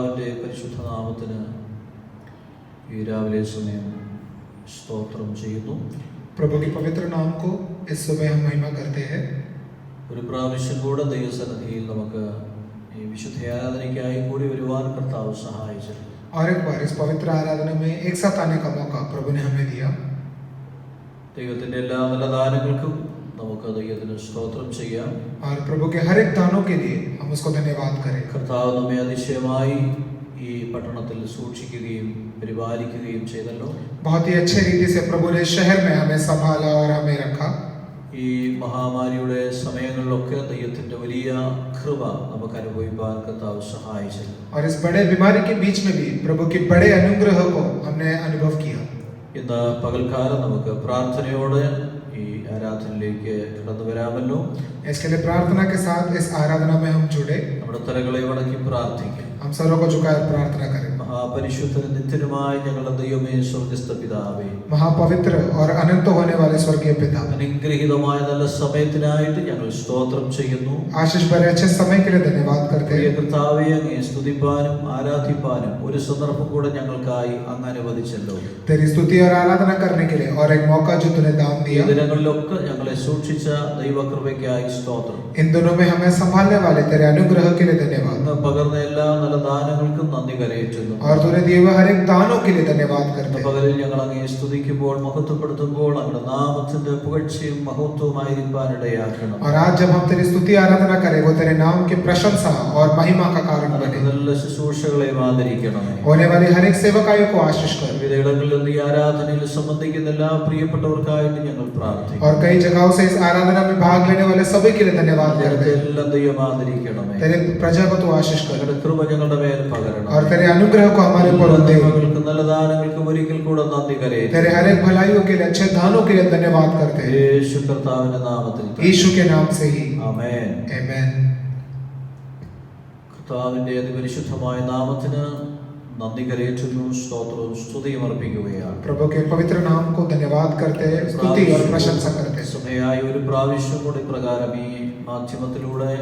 പരിശുദ്ധ നാമത്തിന് ഈ രാവിലെ സമയം സ്തോത്രം ചെയ്യുന്നു. प्रभु के पवित्र नाम को इस सुबह हम महिमा करते हैं. ഒരു പ്രാവശ്യം കൂടെ ദൈവസന്നിധിയിൽ നമുക്ക് ഈ വിശുദ്ധ ആരാധനയ്ക്കായി കൂടി വരുവാൻ കർത്താവ് സഹായിച്ചു. और एक बार इस पवित्र आराधना में एक साथ आने का मौका प्रभु ने हमें दिया. ദൈവത്തിന്റെ എല്ലാ നല്ല ദാനങ്ങൾക്കും നമുക്ക് ദൈവത്തിന് സ്തോത്രം ചെയ്യാം. और प्रभु के हर एक दानों के लिए हम उसको धन्यवाद करें. കർത്താവ് നമ്മെ അതിശയമായി ഈ പട്ടണത്തിൽ സൂക്ഷിക്കുകയും പരിപാലിക്കുകയും ചെയ്തല്ലോ. बहुत ही अच्छे रीति से प्रभु ने शहर में हमें संभाला और हमें रखा. ഈ മഹാമാരിയുടെ സമയങ്ങളിലൊക്കെ ദൈവത്തിന്റെ വലിയ കൃപ നമുക്ക് അനുഭവിക്കാൻ കർത്താവ് സഹായിച്ചു. और इस बड़े बीमारी के बीच में भी प्रभु के बड़े अनुग्रह को हमने अनुभव किया. ഇന്ന് പകൽക്കാലം നമുക്ക് പ്രാർത്ഥനയോടെ ഈ ആരാധനയിലേക്ക് കടന്നു വരാമല്ലോ. इसके लिए प्रार्थना के साथ इस आराधना में हम जुड़े. നമ്മുടെ തലകളെ വണക്കി പ്രാർത്ഥിക്കാം. हम सरों को झुकाकर प्रार्थना करें. മഹാപരിശുദ്ധനും നിത്യനുമായ ഞങ്ങളുടെ ദൈവമേ, സ്വർഗ്ഗസ്ഥ പിതാവേ, महापवित्र और अनंत होने वाले स्वर्गीय पिता, അനുഗ്രഹീതമായ നല്ല സമയത്തിനായിട്ട് ഞങ്ങൾ സ്തോത്രം ചെയ്യുന്നു. आशीष भरे अच्छे समय के लिए धन्यवाद करते हैं. കർത്താവേ, അങ്ങയെ സ്തുതിപ്പാനും ആരാധിപ്പാനും ഒരു സന്ദർഭം കൂടെ ഞങ്ങൾക്കായി അങ്ങ് അനുവദിച്ചല്ലോ. तेरी स्तुति और आराधना करने के लिए और एक मौका जो तूने दान दिया. ദിനങ്ങളിലൊക്കെ ഞങ്ങളെ സൂക്ഷിച്ച ദൈവകൃപയ്ക്കായി സ്തോത്രം. इन दिनों में हमें संभालने वाले तेरे अनुग्रह के लिए धन्यवाद. അങ്ങ് പകർന്ന എല്ലാ നല്ല ദാനങ്ങൾക്കും നന്ദി കരയേറ്റുന്നു. और तूने दिए हुए हर एक दानों के लिए धन्यवाद करते हैं. പകലിൽ ഞങ്ങൾ അങ്ങയെ സ്തുതിക്കുമ്പോൾ മഹത്വപ്പെടുത്തുമ്പോൾ അങ്ങയുടെ നാമത്തിന്റെ പുകഴ്ചയും മഹത്വമായിരിക്കാനിടയാക്കണം. और आज जब हम तेरी स्तुति आराधना करें वो तेरे नाम की प्रशंसा और महिमा का कारण बने. നല്ല ശുശ്രൂഷകളെ ആദരിക്കണമേ. होने वाली हर एक सेवकायों को आशीष कर. വിവിധയിടങ്ങളിൽ നിന്ന് ഈ ആരാധനയിൽ സംബന്ധിക്കുന്ന എല്ലാ പ്രിയപ്പെട്ടവർക്കായിട്ട് ഞങ്ങൾ പ്രാർത്ഥിക്കുന്നു. और कई जगहों से इस आराधना में भाग लेने वाले सभी के लिए धन्यवाद करते हैं. എല്ലാം ദൈവം ആദരിക്കണമേ. तेरे प्रजा को तू आशीष कर. അങ്ങയുടെ കൃപ ഞങ്ങളുടെ മേൽ പകരണം. और तेरे अनुग्रह को हमारे ऊपर दे. നല്ല ദാനങ്ങൾക്കും ഒരിക്കൽ കൂടെ നന്ദി കരയേറ്റുന്നു. तेरे हर एक भलाइयों के लिए अच्छे दानों के लिए धन्यवाद करते हैं. യേശു കർത്താവിന്റെ നാമത്തിൽ यीशु के नाम से ही ആമേൻ. आमेन. കർത്താവിന്റെ അതിപരിശുദ്ധമായ നാമത്തിന് നന്ദി കരയേറ്റുന്നു, സ്തോത്രവും സ്തുതിയും അർപ്പിക്കുകയാണ്. प्रभु के पवित्र नाम को धन्यवाद करते हैं, स्तुति और प्रशंसा करते हैं. സമയമായി ഒരു പ്രാവശ്യം കൂടി പ്രകാരം ഈ മാധ്യമത്തിലൂടെ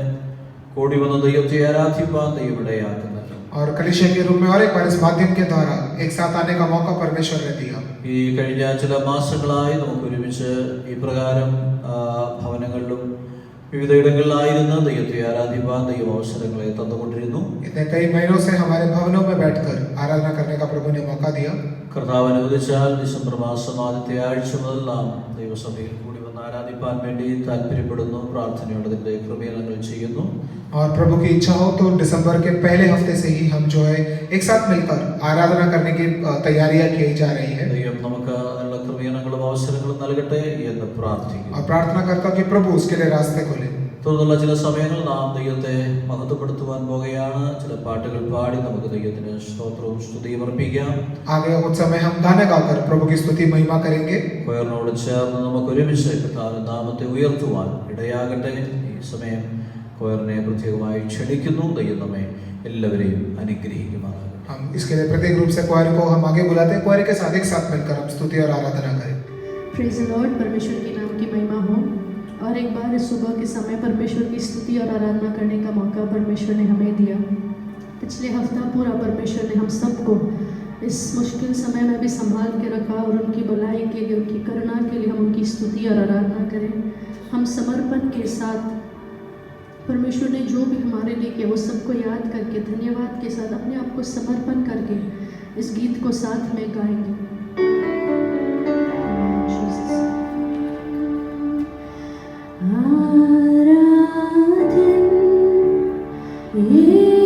കൂടി വന്ന ദൈവത്തെ ആരാധിപ്പാൻ ദൈവം ഇടയാക്കുന്നു. और कलीसिया के रूप में और एक बार इस माध्यम के द्वारा एक साथ आने का मौका परमेश्वर ने दिया. ഈ കഴിഞ്ഞ ചില മാസങ്ങളായി നമുക്ക് ഒരുമിച്ച് ഈ പ്രകാരം ഭവനങ്ങളിലും വിവിധ ഇടങ്ങളിലായിരുന്ന ദൈവത്തെ ആരാധിപ്പാൻ ദൈവം അവസരങ്ങളെ തന്നുകൊണ്ടിരുന്നു. इतने कई महीनों से हमारे भवनों में बैठकर आराधना करने का प्रभु ने मौका दिया. കർത്താവ് അനുവദിച്ചാൽ ഡിസംബർ മാസം ആദ്യത്തെ ആഴ്ച മുതൽ നാം ദൈവസഭയിൽ കൂടി വന്ന് ആരാധിപ്പാൻ വേണ്ടി താല്പര്യപ്പെടുന്നു. പ്രാർത്ഥനയോടെ അതിന്റെ ക്രമീകരണങ്ങൾ ചെയ്യുന്നു. और प्रभु की इच्छा हो तो दिसंबर के पहले हफ्ते से ही हम जो है एक साथ मिलकर आराधना करने की तैयारियां की जा रही है. ദൈവം നമുക്ക് അതിനുള്ള ക്രമീകരണങ്ങളും അവസരങ്ങളും നൽകട്ടെ എന്ന് പ്രാർത്ഥിക്കുന്നു. और प्रार्थना करता हूं कि प्रभु उसके लिए रास्ते खोले. തുടർന്നുള്ള ചില സമയങ്ങൾ നാം ദൈവത്തെ മഹത്വപ്പെടുത്തുവാൻ പോകുകയാണ്. ചില പാട്ടുകൾ പാടി നമുക്ക് ദൈവത്തിന് സ്തോത്രവും സ്തുതിയും അർപ്പിക്കാം. आगे कुछ समय हम गाने गाकर प्रभु की स्तुति महिमा करेंगे. കൊയറിനോട് ചേർന്ന് നമുക്ക് ഒരുമിച്ച് കർത്താവിന്റെ നാമത്തെ ഉയർത്തുവാൻ ഇടയാകട്ടെ. ഈ സമയം കൊയറിനെ പ്രത്യേകമായി ക്ഷണിക്കുന്നു. ദൈവം നമ്മെ എല്ലാവരെയും അനുഗ്രഹിക്കുമാറാകട്ടെ. हम इसके लिए प्रत्येक रूप से क्वायर को हम आगे बुलाते हैं. क्वायर के साथ एक साथ मिलकर हम स्तुति और आराधना करें. Praise the Lord. परमेश्वर के नाम की महिमा हो. और एक बार इस सुबह के समय परमेश्वर की स्तुति और आराधना करने का मौका परमेश्वर ने हमें दिया. पिछले हफ्ता पूरा परमेश्वर ने हम सबको इस मुश्किल समय में भी संभाल के रखा और उनकी भलाई के लिए, उनकी करुणा के लिए हम उनकी स्तुति और आराधना करें. हम समर्पण के साथ परमेश्वर ने जो भी हमारे लिए किया वो सबको याद करके धन्यवाद के साथ अपने आप को समर्पण करके इस गीत को साथ में गाएंगे. With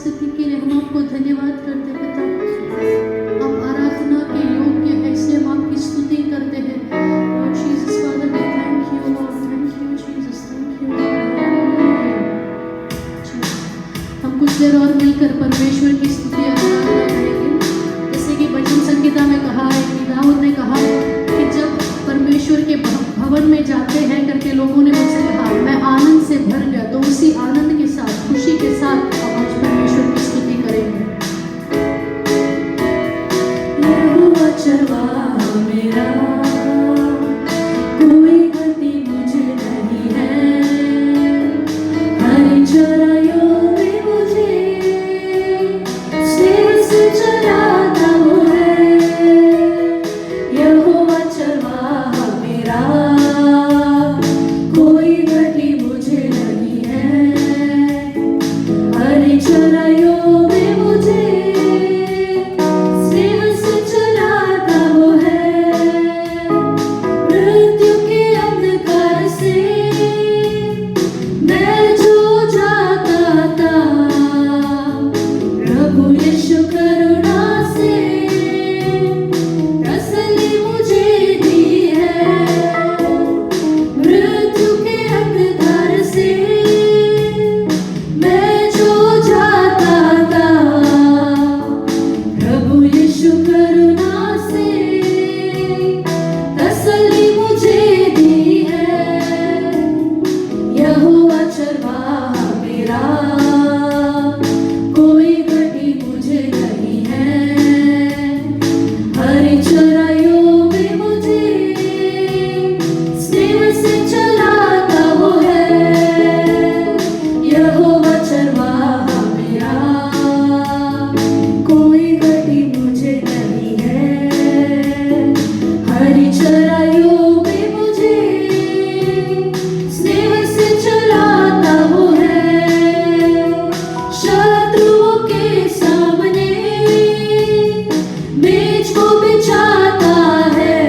उपस्थिति के लिए हम आपको धन्यवाद करते हैं पिता। हम आराधना के योग्य हैं, इसलिए हम आपकी स्तुति करते हैं। Lord Jesus, Father, we thank you, Lord, thank you, Jesus, thank you, Lord. Jesus, हम कुछ देर और मिलकर परमेश्वर की स्तुति और आराधना करेंगे। जैसे कि भजन संगीता में कहा है कि दाऊद ने कहा है कि जब परमेश्वर के भवन में जाते हैं करके लोगों ने मुझसे कहा, मैं आनंद से भर गया। तो उसी आनंद के साथ, खुशी के साथ हम आज परमेश्वर की स्तुति करेंगे। यहोवा चरवाहा मेरा, कोई गति मुझे नहीं है। हरी चराइयों में मुझे स्नेह से चराता वो है। यहोवा चरवाहा मेरा, कोई गति मुझे नहीं है। हरी चराइयों में मुझे स्नेह से चराता वो है। मृत्यु के अंधकार से मैं जो जाता था, प्रभु यीशु करुणा से तसल्ली मुझे दी है। मृत्यु के अंधकार से मैं जो जाता था, प्रभु यीशु करुणा से तसल्ली मुझे दी है। यहोवा चरवाहा मेरा, कोई गति मुझे नहीं है। हरी चराइयों में मुझे स्नेह से चलाता वो है। यहोवा चरवाहा मेरा, कोई गति मुझे नहीं है। हरी चराइयों में मुझे स्नेह से चलाता वो है। शत्रुओं के सामने मेज को बिछाता है।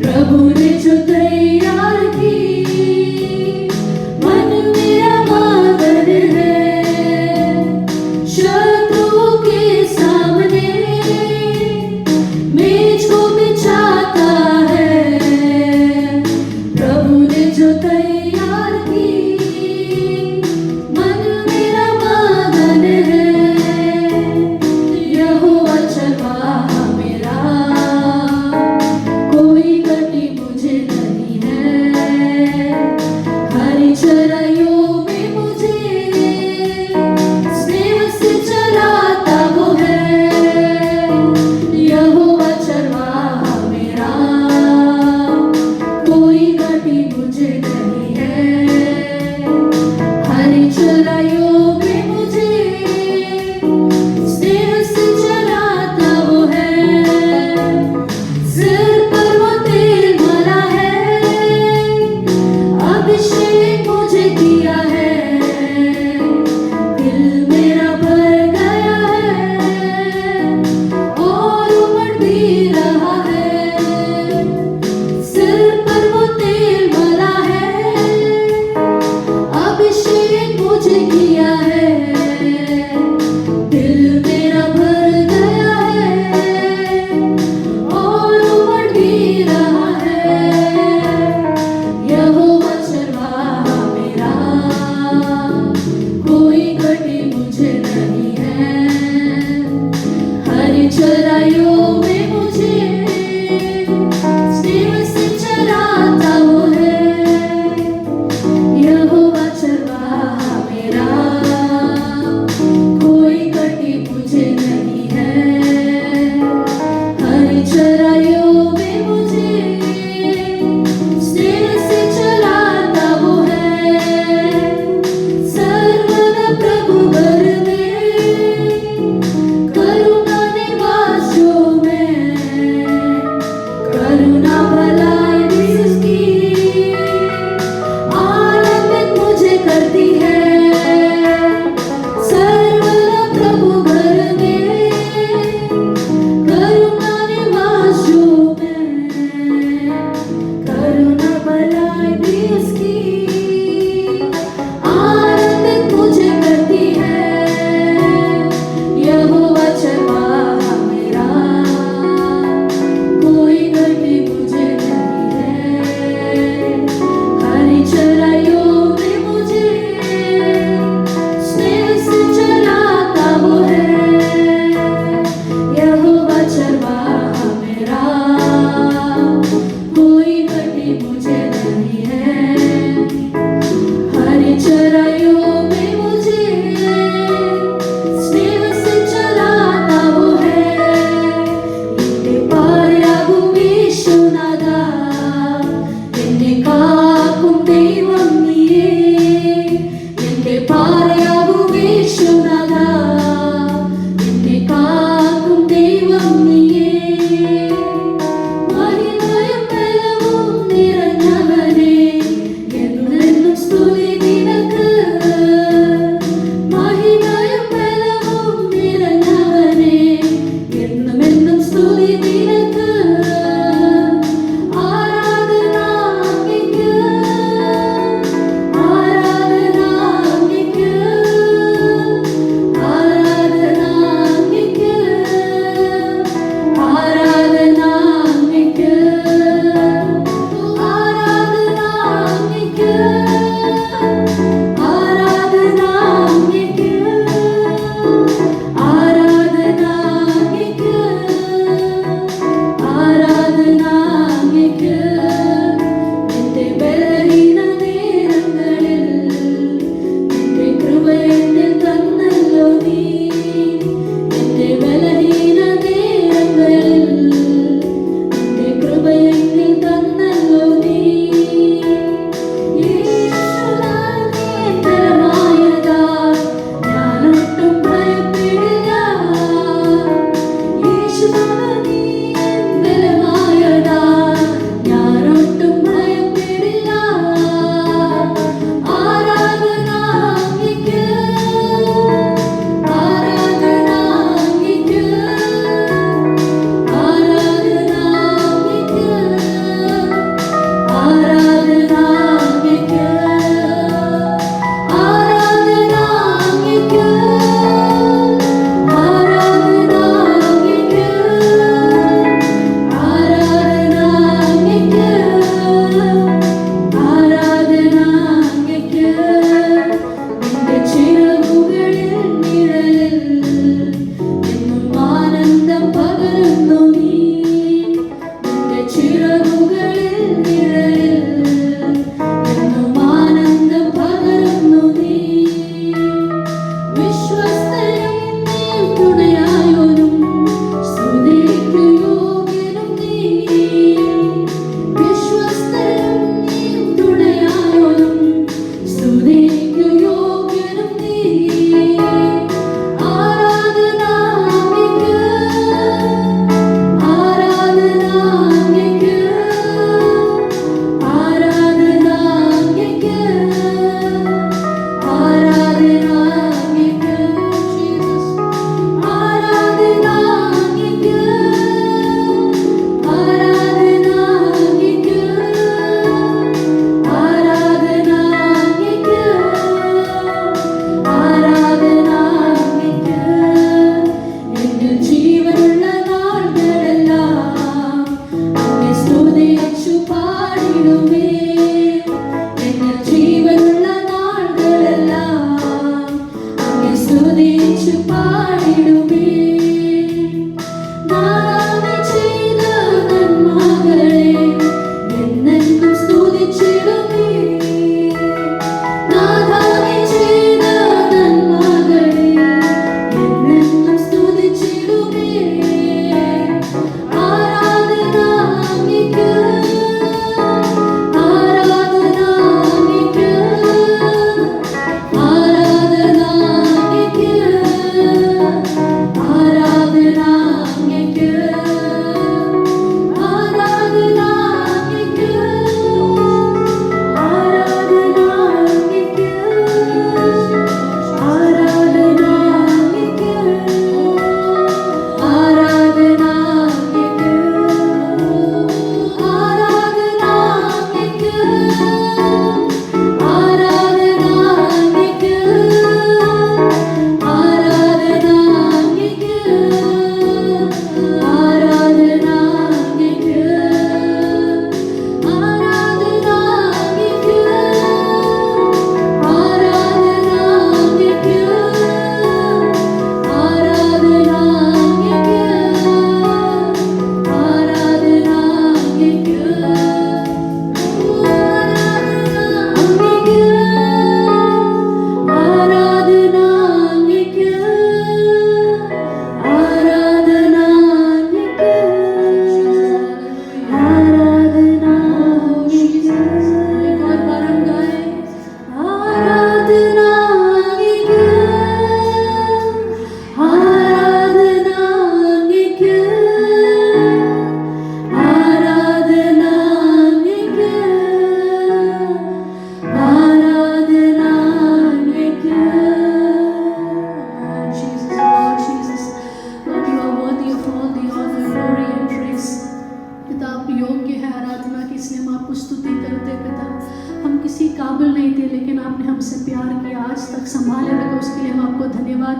प्रभु ने जो तैयार की, मन मेरा मगन है। शत्रुओं के सामने मेज को बिछाता है। प्रभु ने जो तैयार की, मन मेरा मगन है। यहोवा चरवाहा मेरा, कोई गति मुझे नहीं है। हरी चराइयों में मुझे स्नेह से चलाता वो है। यहोवा चरवाहा मेरा, कोई गति मुझे नहीं है। हरी चराइयों में मुझे स्नेह से चलाता वो है। सिर पर वो तेल मला है, अभिषेक मुझे किया है। दिल मेरा भर गया है और उमड़ भी रहा है। सिर पर वो तेल मला है, अभिषेक मुझे किया है। दिल मेरा भर गया है और उमड़ भी रहा है। यहोवा चरवाहा मेरा, कोई गति मुझे नहीं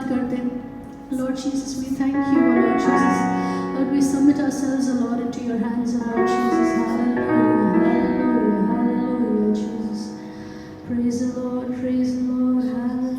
धन्यवाद करते हैं. Lord Jesus, we thank you, O Lord Jesus. Lord, we submit ourselves, O Lord, into your hands, O Lord Jesus. Hallelujah, hallelujah, hallelujah, Jesus. Praise the Lord, praise the Lord, hallelujah.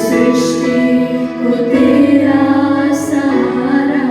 सृष्टि को तेरा सहारा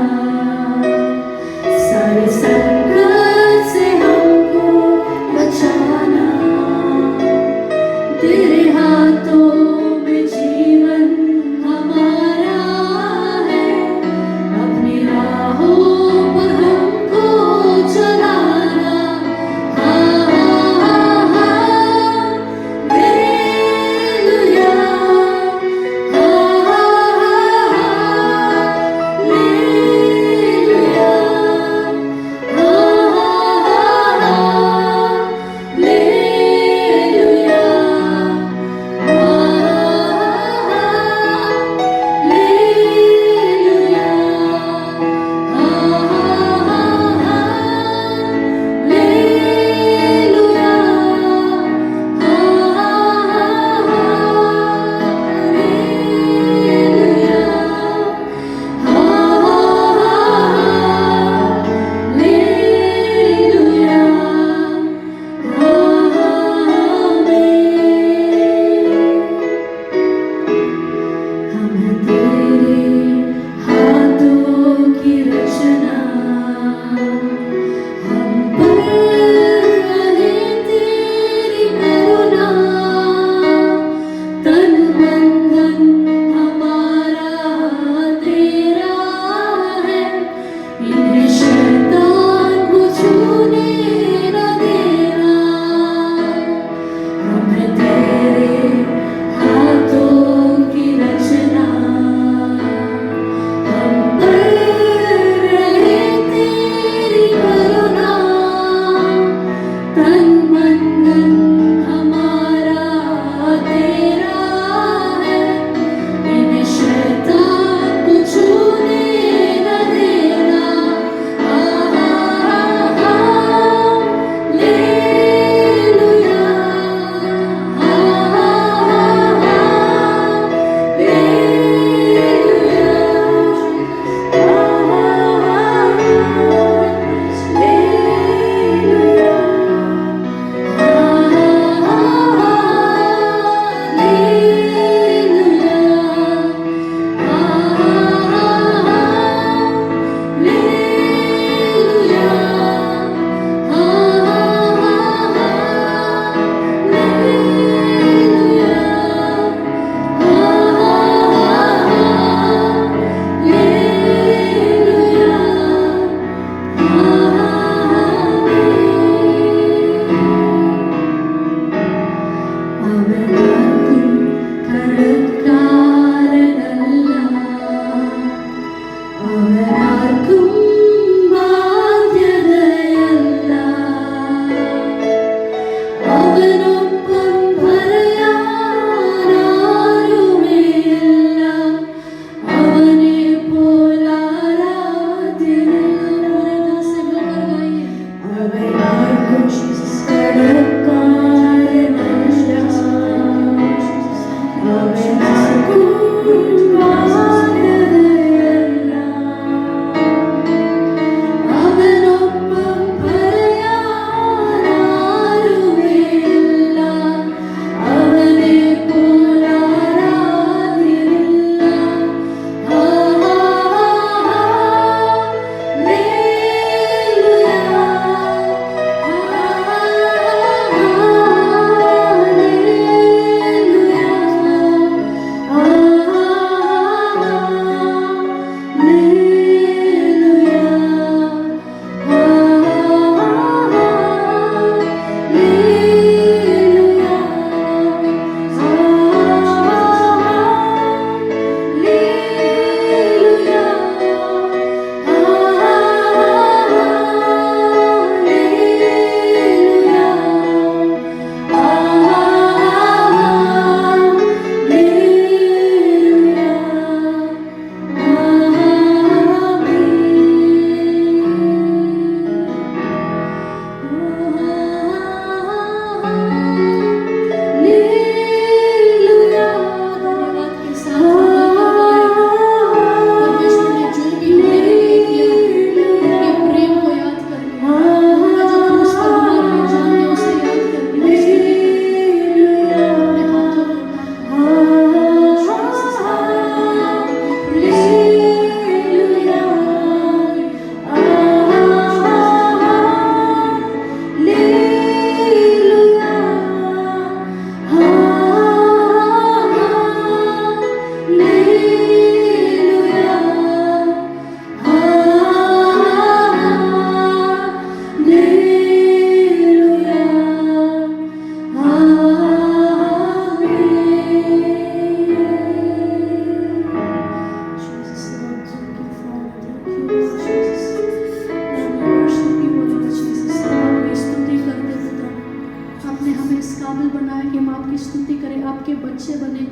स्तुति करें, आपके बच्चे बने,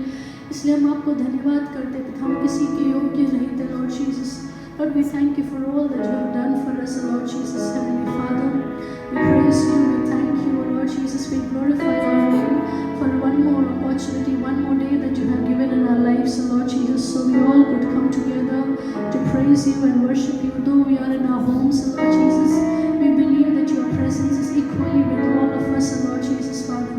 इसलिए हम आपको धन्यवाद करते हैं। हम किसी के योग्य नहीं थे, Lord Jesus, Lord, we thank you for all that you have done for us, Lord Jesus, Heavenly Father. We praise you, we thank you, Lord Jesus, we glorify your name for one more opportunity, one more day that you have given in our lives, Lord Jesus, so we all could come together to praise you and worship you. Though we are in our homes, Lord Jesus, we believe that your presence is equally with all of us, Lord Jesus, Father.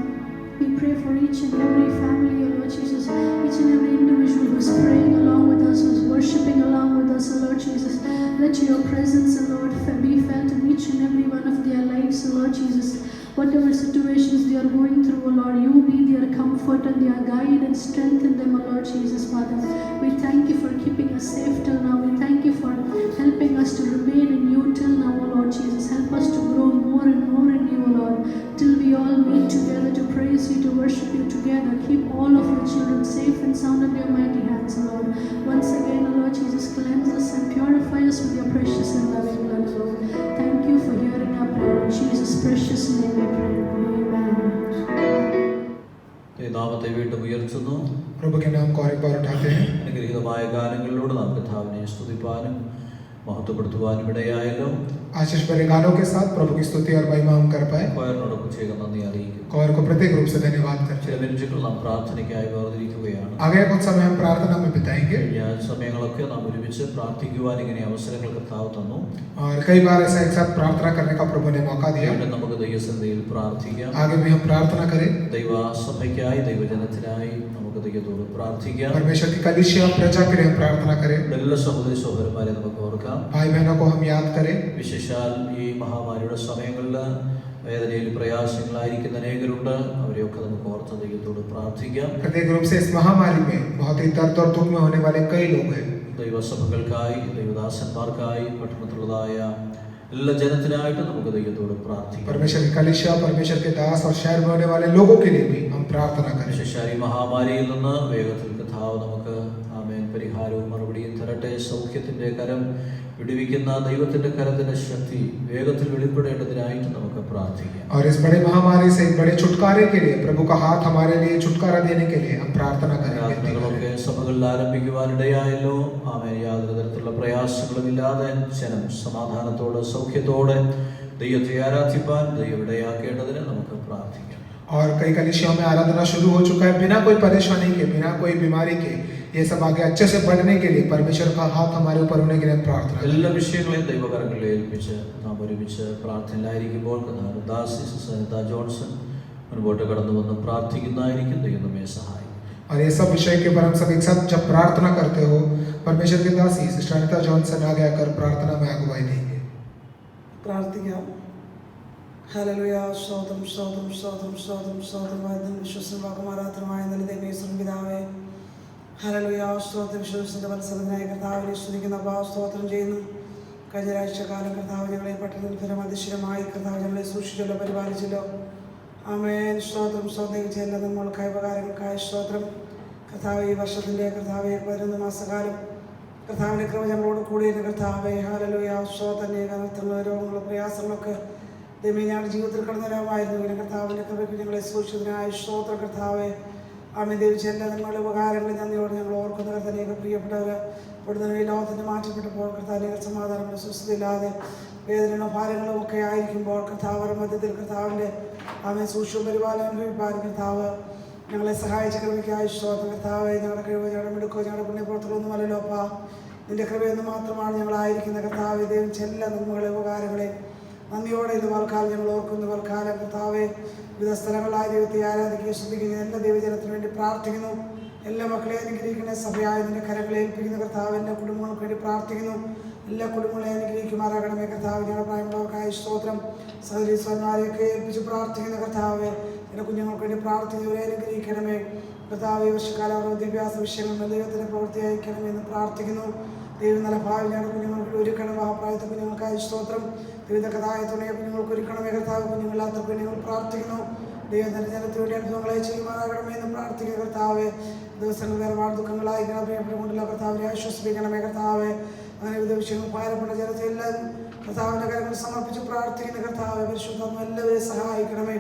We pray for each and every family, Lord Jesus, each and every individual who is praying along with us, who is worshiping along with us, Lord Jesus. Let your presence, Lord, be felt in each and every one of their lives, Lord Jesus. Whatever situations they are going through, Lord, you be their comfort and their guide and strengthen them, Lord Jesus, Father. We thank you for keeping us safe till now. We thank you for helping us to remain in you till now, Lord Jesus. Help us to grow more and more in you, Lord, till we all meet together to praise you, to worship you together. Keep all of your children safe and sound in your mighty hands, Lord. Once again, Lord Jesus, cleanse us and purify us with your precious and loving blood, Lord. Thank you for hearing our prayer. In Jesus' precious name we pray. Amen. നാമത്തെ വീണ്ടും ഉയർത്തുന്നു. प्रभु के नाम को और एक बार उठाते हैं. അനുഗ്രഹീതമായ ഗാനങ്ങളിലൂടെ നാം കർത്താവിനെ സ്തുതിപ്പാനും മഹത്വപ്പെടുത്തുവാനും ഇടയായല്ലോ. आशीष भरे गानों के साथ प्रभु की स्तुति और महिमा हम कर पाए. കോയറിനോട് പ്രത്യേകം നന്ദി അറിയിക്കുന്നു. कोयर को प्रत्येक रूप से धन्यवाद करते ചില हैं. മിനിറ്റുകൾ നാം പ്രാർത്ഥനയ്ക്കായി വേർതിരിക്കുകയാണ്. आगे कुछ समय हम प्रार्थना में बिताएंगे. കഴിഞ്ഞ സമയങ്ങളൊക്കെ നാം ഒരുമിച്ച് പ്രാർത്ഥിക്കുവാൻ ഇങ്ങനെ അവസരങ്ങൾ കർത്താവ് തന്നു. और कई बार ऐसा एक साथ प्रार्थना करने का प्रभु ने मौका दिया. വീണ്ടും നമുക്ക് ദൈവസന്നിധിയിൽ പ്രാർത്ഥിക്കാം. आगे भी हम प्रार्थना करें. ദൈവസഭയ്ക്കായി ദൈവജനത്തിനായി നമുക്ക് ദൈവത്തോട് പ്രാർത്ഥിക്കാം. परमेश्वर की कलीसिया प्रजा के लिए हम प्रार्थना करें. എല്ലാ സഹോദരി സഹോദരന്മാരെ നമുക്ക് ഓർക്കാം. भाई बहनों को हम याद करें. വിശേഷാൽ ഈ മഹാമാരിയുടെ സമയങ്ങളിൽ വേദനയിൽ പ്രയാസങ്ങളായിരിക്കുന്ന അനേകരുണ്ട്. അവരെയൊക്കെ നമുക്ക് ഓർത്ത് ദൈവത്തോട് പ്രാർത്ഥിക്കാം. प्रत्येक रूप से इस महामारी में बहुत ही दर्द और दुख में होने वाले कई लोग हैं. ദൈവസഭകൾക്കായി ദൈവദാസന്മാർക്കായി പട്ടണത്തിലുള്ളതായ എല്ലാ ജനത്തിനായിട്ട് നമുക്ക് ദൈവത്തോട് പ്രാർത്ഥിക്കാം. परमेश्वर की कलीसिया, परमेश्वर के दास और शहर में होने वाले लोगों के लिए भी हम प्रार्थना करें. വിശേഷാൽ ഈ മഹാമാരിയിൽ നിന്ന് വേഗത്തിൽ കർത്താവ് നമുക്ക് ആമേൻ പരിഹാരവും മറുപടിയും തരട്ടെ. സൗഖ്യത്തിന്റെ കരം, വിടുവിക്കുന്ന ദൈവത്തിന്റെ കരത്തിന്റെ ശക്തി വേഗത്തിൽ വെളിപ്പെടേണ്ടതിനായിട്ട് നമുക്ക് പ്രാർത്ഥിക്കാം. और इस बड़े महामारी से एक बड़े छुटकारे के लिए प्रभु का हाथ हमारे लिए छुटकारा देने के लिए हम प्रार्थना करेंगे. പ്രാർത്ഥനകളൊക്കെ സഭകളിൽ ആരംഭിക്കുവാനിടയായല്ലോ. ആമേൻ യാതൊരു തരത്തിലുള്ള പ്രയാസങ്ങളും ഇല്ലാതെ ജനം സമാധാനത്തോടെ സൗഖ്യത്തോടെ ദൈവത്തെ ആരാധിപ്പാൻ ദൈവം ഇടയാക്കേണ്ടതിന് നമുക്ക് പ്രാർത്ഥിക്കാം. और कई कलीसियाओं में आराधना शुरू हो चुका है बिना कोई परेशानी के, बिना कोई बीमारी के. ये सब आगे अच्छे से बढ़ने के लिए परमेश्वर का हाथ हमारे ऊपर होने के लिए हम प्रार्थना करें. എല്ലാ വിഷയങ്ങളെയും ദൈവകരങ്ങളിൽ ഏൽപ്പിച്ച് നാം ഒരുമിച്ച് പ്രാർത്ഥനയിലായിരിക്കുമ്പോൾ ദാസി സനിത ജോൺസൺ മുൻപോട്ട് കടന്നു വന്ന് പ്രാർത്ഥിക്കുന്നതായിരിക്കും. ദൈവം നമ്മെ സഹായിക്കും. और ये सब विषय के ऊपर हम सब एक साथ जब प्रार्थना करते हो, परमेश्वर के दासी सिस्टर अनिता जॉनसन आगे आकर प्रार्थना में अगुवाई देंगे. പ്രാർത്ഥിക്കാം. ഹല്ലേലൂയ. സ്തോത്രം സ്തോത്രം സ്തോത്രം സ്തോത്രം സ്തോത്രം. വിശ്വസമാകുമാറാത്രമായ നല്ല ദൈവമേ പിതാവേ, ഹല്ലേലൂയ. സ്തോത്രം. വിശ്വസിന്റെ മത്സരത്തിനായി കർത്താവിനെ സ്തുതിക്കുന്ന സ്തോത്രം ചെയ്യുന്നു. കഴിഞ്ഞ ആഴ്ചക്കാലം കർത്താവ് ഞങ്ങളെ പട്ടണത്തിൽ ഫലമതിശയമായി കർത്താവ് ഞങ്ങളെ സൂക്ഷിച്ചല്ലോ, പരിപാലിച്ചല്ലോ. ആമേൻ. സ്തോത്രം. സ്തോത്രം ചെയ്യുന്ന നമ്മൾക്കായ ഉപകാരങ്ങൾക്കായ സ്തോത്രം. കർത്താവ് ഈ വർഷത്തിൻ്റെ കർത്താവ് 11 മാസക്കാലം കർത്താവിൻ്റെ കൃപ ഞങ്ങളോട് കൂടിയിരുന്ന കർത്താവേ, ഹല്ലേലൂയ. സ്തോത്രം. അനർത്ഥങ്ങളും രോഗങ്ങളും പ്രയാസങ്ങളൊക്കെ ദൈവമേ ഞങ്ങളുടെ ജീവിതത്തിൽ കടന്ന രോഗമായിരുന്നു. ഇങ്ങനെ കർത്താവിൻ്റെ കൃപയ്ക്ക് ഞങ്ങളെ സൂക്ഷിച്ചതിനായ സ്തോത്രം കർത്താവേ. ആമേൻ. ദൈവിച്ച എല്ലാ നിങ്ങളുടെ ഉപകാരങ്ങളിൽ നന്ദിയോടെ ഞങ്ങൾ ഓർക്കുന്ന കർത്താനേക പ്രിയപ്പെട്ടവർ ഇവിടുന്ന് ഈ ലോകത്തിന് മാറ്റപ്പെട്ടപ്പോൾ കർത്താനേക സമാധാനങ്ങളും സ്വസ്ഥതയില്ലാതെ വേദനകളും ഭാരങ്ങളും ഒക്കെ ആയിരിക്കുമ്പോൾ കർത്താവ് മധ്യത്തിൽ കർത്താവിൻ്റെ ആമേൻ സൂക്ഷ്മ പരിപാലനം അനുഭവിപ്പാൻ കർത്താവ് ഞങ്ങളെ സഹായിച്ച കൃപയ്ക്കായി സ്തോത്രം കർത്താവേ. ഞങ്ങളുടെ കഴിവ്, ഞങ്ങളുടെ മിടുക്കോ, ഞങ്ങളുടെ പുണ്യപ്രവർത്തനമൊന്നുമല്ലല്ലോ അപ്പാ, നിന്റെ കൃപയെന്ന് മാത്രമാണ് ഞങ്ങളായിരിക്കുന്ന കർത്താവ്. ദൈവം എല്ലാ നന്മകളെ ഉപകാരങ്ങളെ നന്ദിയോടെ ഇത് വൽക്കാലം ഞങ്ങൾ ഓർക്കുന്നു. വൽക്കാലം കർത്താവെ വിവിധ സ്ഥലങ്ങളായ ദൈവത്തെ ആരാധിക്കുകയും ശ്രദ്ധിക്കുന്ന എല്ലാ ദൈവജനത്തിന് വേണ്ടി പ്രാർത്ഥിക്കുന്നു. എല്ലാ മക്കളെ അനുഗ്രഹിക്കുന്ന സഭയായ നിന്റെ കരങ്ങളെ ഏൽപ്പിക്കുന്ന കർത്താവ്. എല്ലാ കുടുംബങ്ങൾക്ക് വേണ്ടി പ്രാർത്ഥിക്കുന്നു. എല്ലാ കുടുംബങ്ങളെ അനുഗ്രഹിക്കുമാറാകണമേ കർത്താവ്. ഞങ്ങളുടെ പ്രായമുള്ളവർക്കായ സ്തോത്രം. സഹോദരി സ്വന്മാരെയൊക്കെ ഏൽപ്പിച്ച് പ്രാർത്ഥിക്കുന്ന കർത്താവ്. എൻ്റെ കുഞ്ഞുങ്ങൾക്ക് വേണ്ടി പ്രാർത്ഥിക്കുന്നവരെ അനുഗ്രഹിക്കണമേ കർത്താവ്. ഈ വർഷക്കാലം അവരുടെ വിദ്യാഭ്യാസ വിഷയങ്ങൾ ദൈവത്തിൻ്റെ പ്രവൃത്തി അയക്കണമെന്ന് പ്രാർത്ഥിക്കുന്നു. ദൈവം നല്ല ഭാവി ഞങ്ങളുടെ കുഞ്ഞുങ്ങൾക്ക് ഒരുക്കണം. മഹാപ്രായത്തെ കുഞ്ഞുങ്ങൾക്കായ സ്തോത്രം. വിവിധകഥായ തുണയ കുഞ്ഞുങ്ങൾക്ക് ഒരുക്കണമേ കർത്താവ്. കുഞ്ഞുങ്ങളില്ലാത്ത കുഞ്ഞുങ്ങൾ പ്രാർത്ഥിക്കുന്നു. ദൈവം തന്നെ ജനത്തിന് വേണ്ടി അനുഭവങ്ങളെ ചെയ്യുമാറാകണമെന്ന് പ്രാർത്ഥിക്കുന്ന കർത്താവ്. ദിവസങ്ങൾ വേർപാട് ദുഃഖങ്ങളായി പ്രിയപ്പെട്ടുകൊണ്ടുള്ള കർത്താവിനെ ആശ്വസിപ്പിക്കണമേ കർത്താവ്. അങ്ങനെ വിവിധ വിഷയങ്ങൾ ഭാരപ്പെട്ട ജനത്തെ എല്ലാവരും കർത്താവിൻ്റെ കാര്യങ്ങൾ സമർപ്പിച്ച് പ്രാർത്ഥിക്കുന്ന കർത്താവ് പരിശുദ്ധാത്മ എല്ലാവരെയും സഹായിക്കണമേ.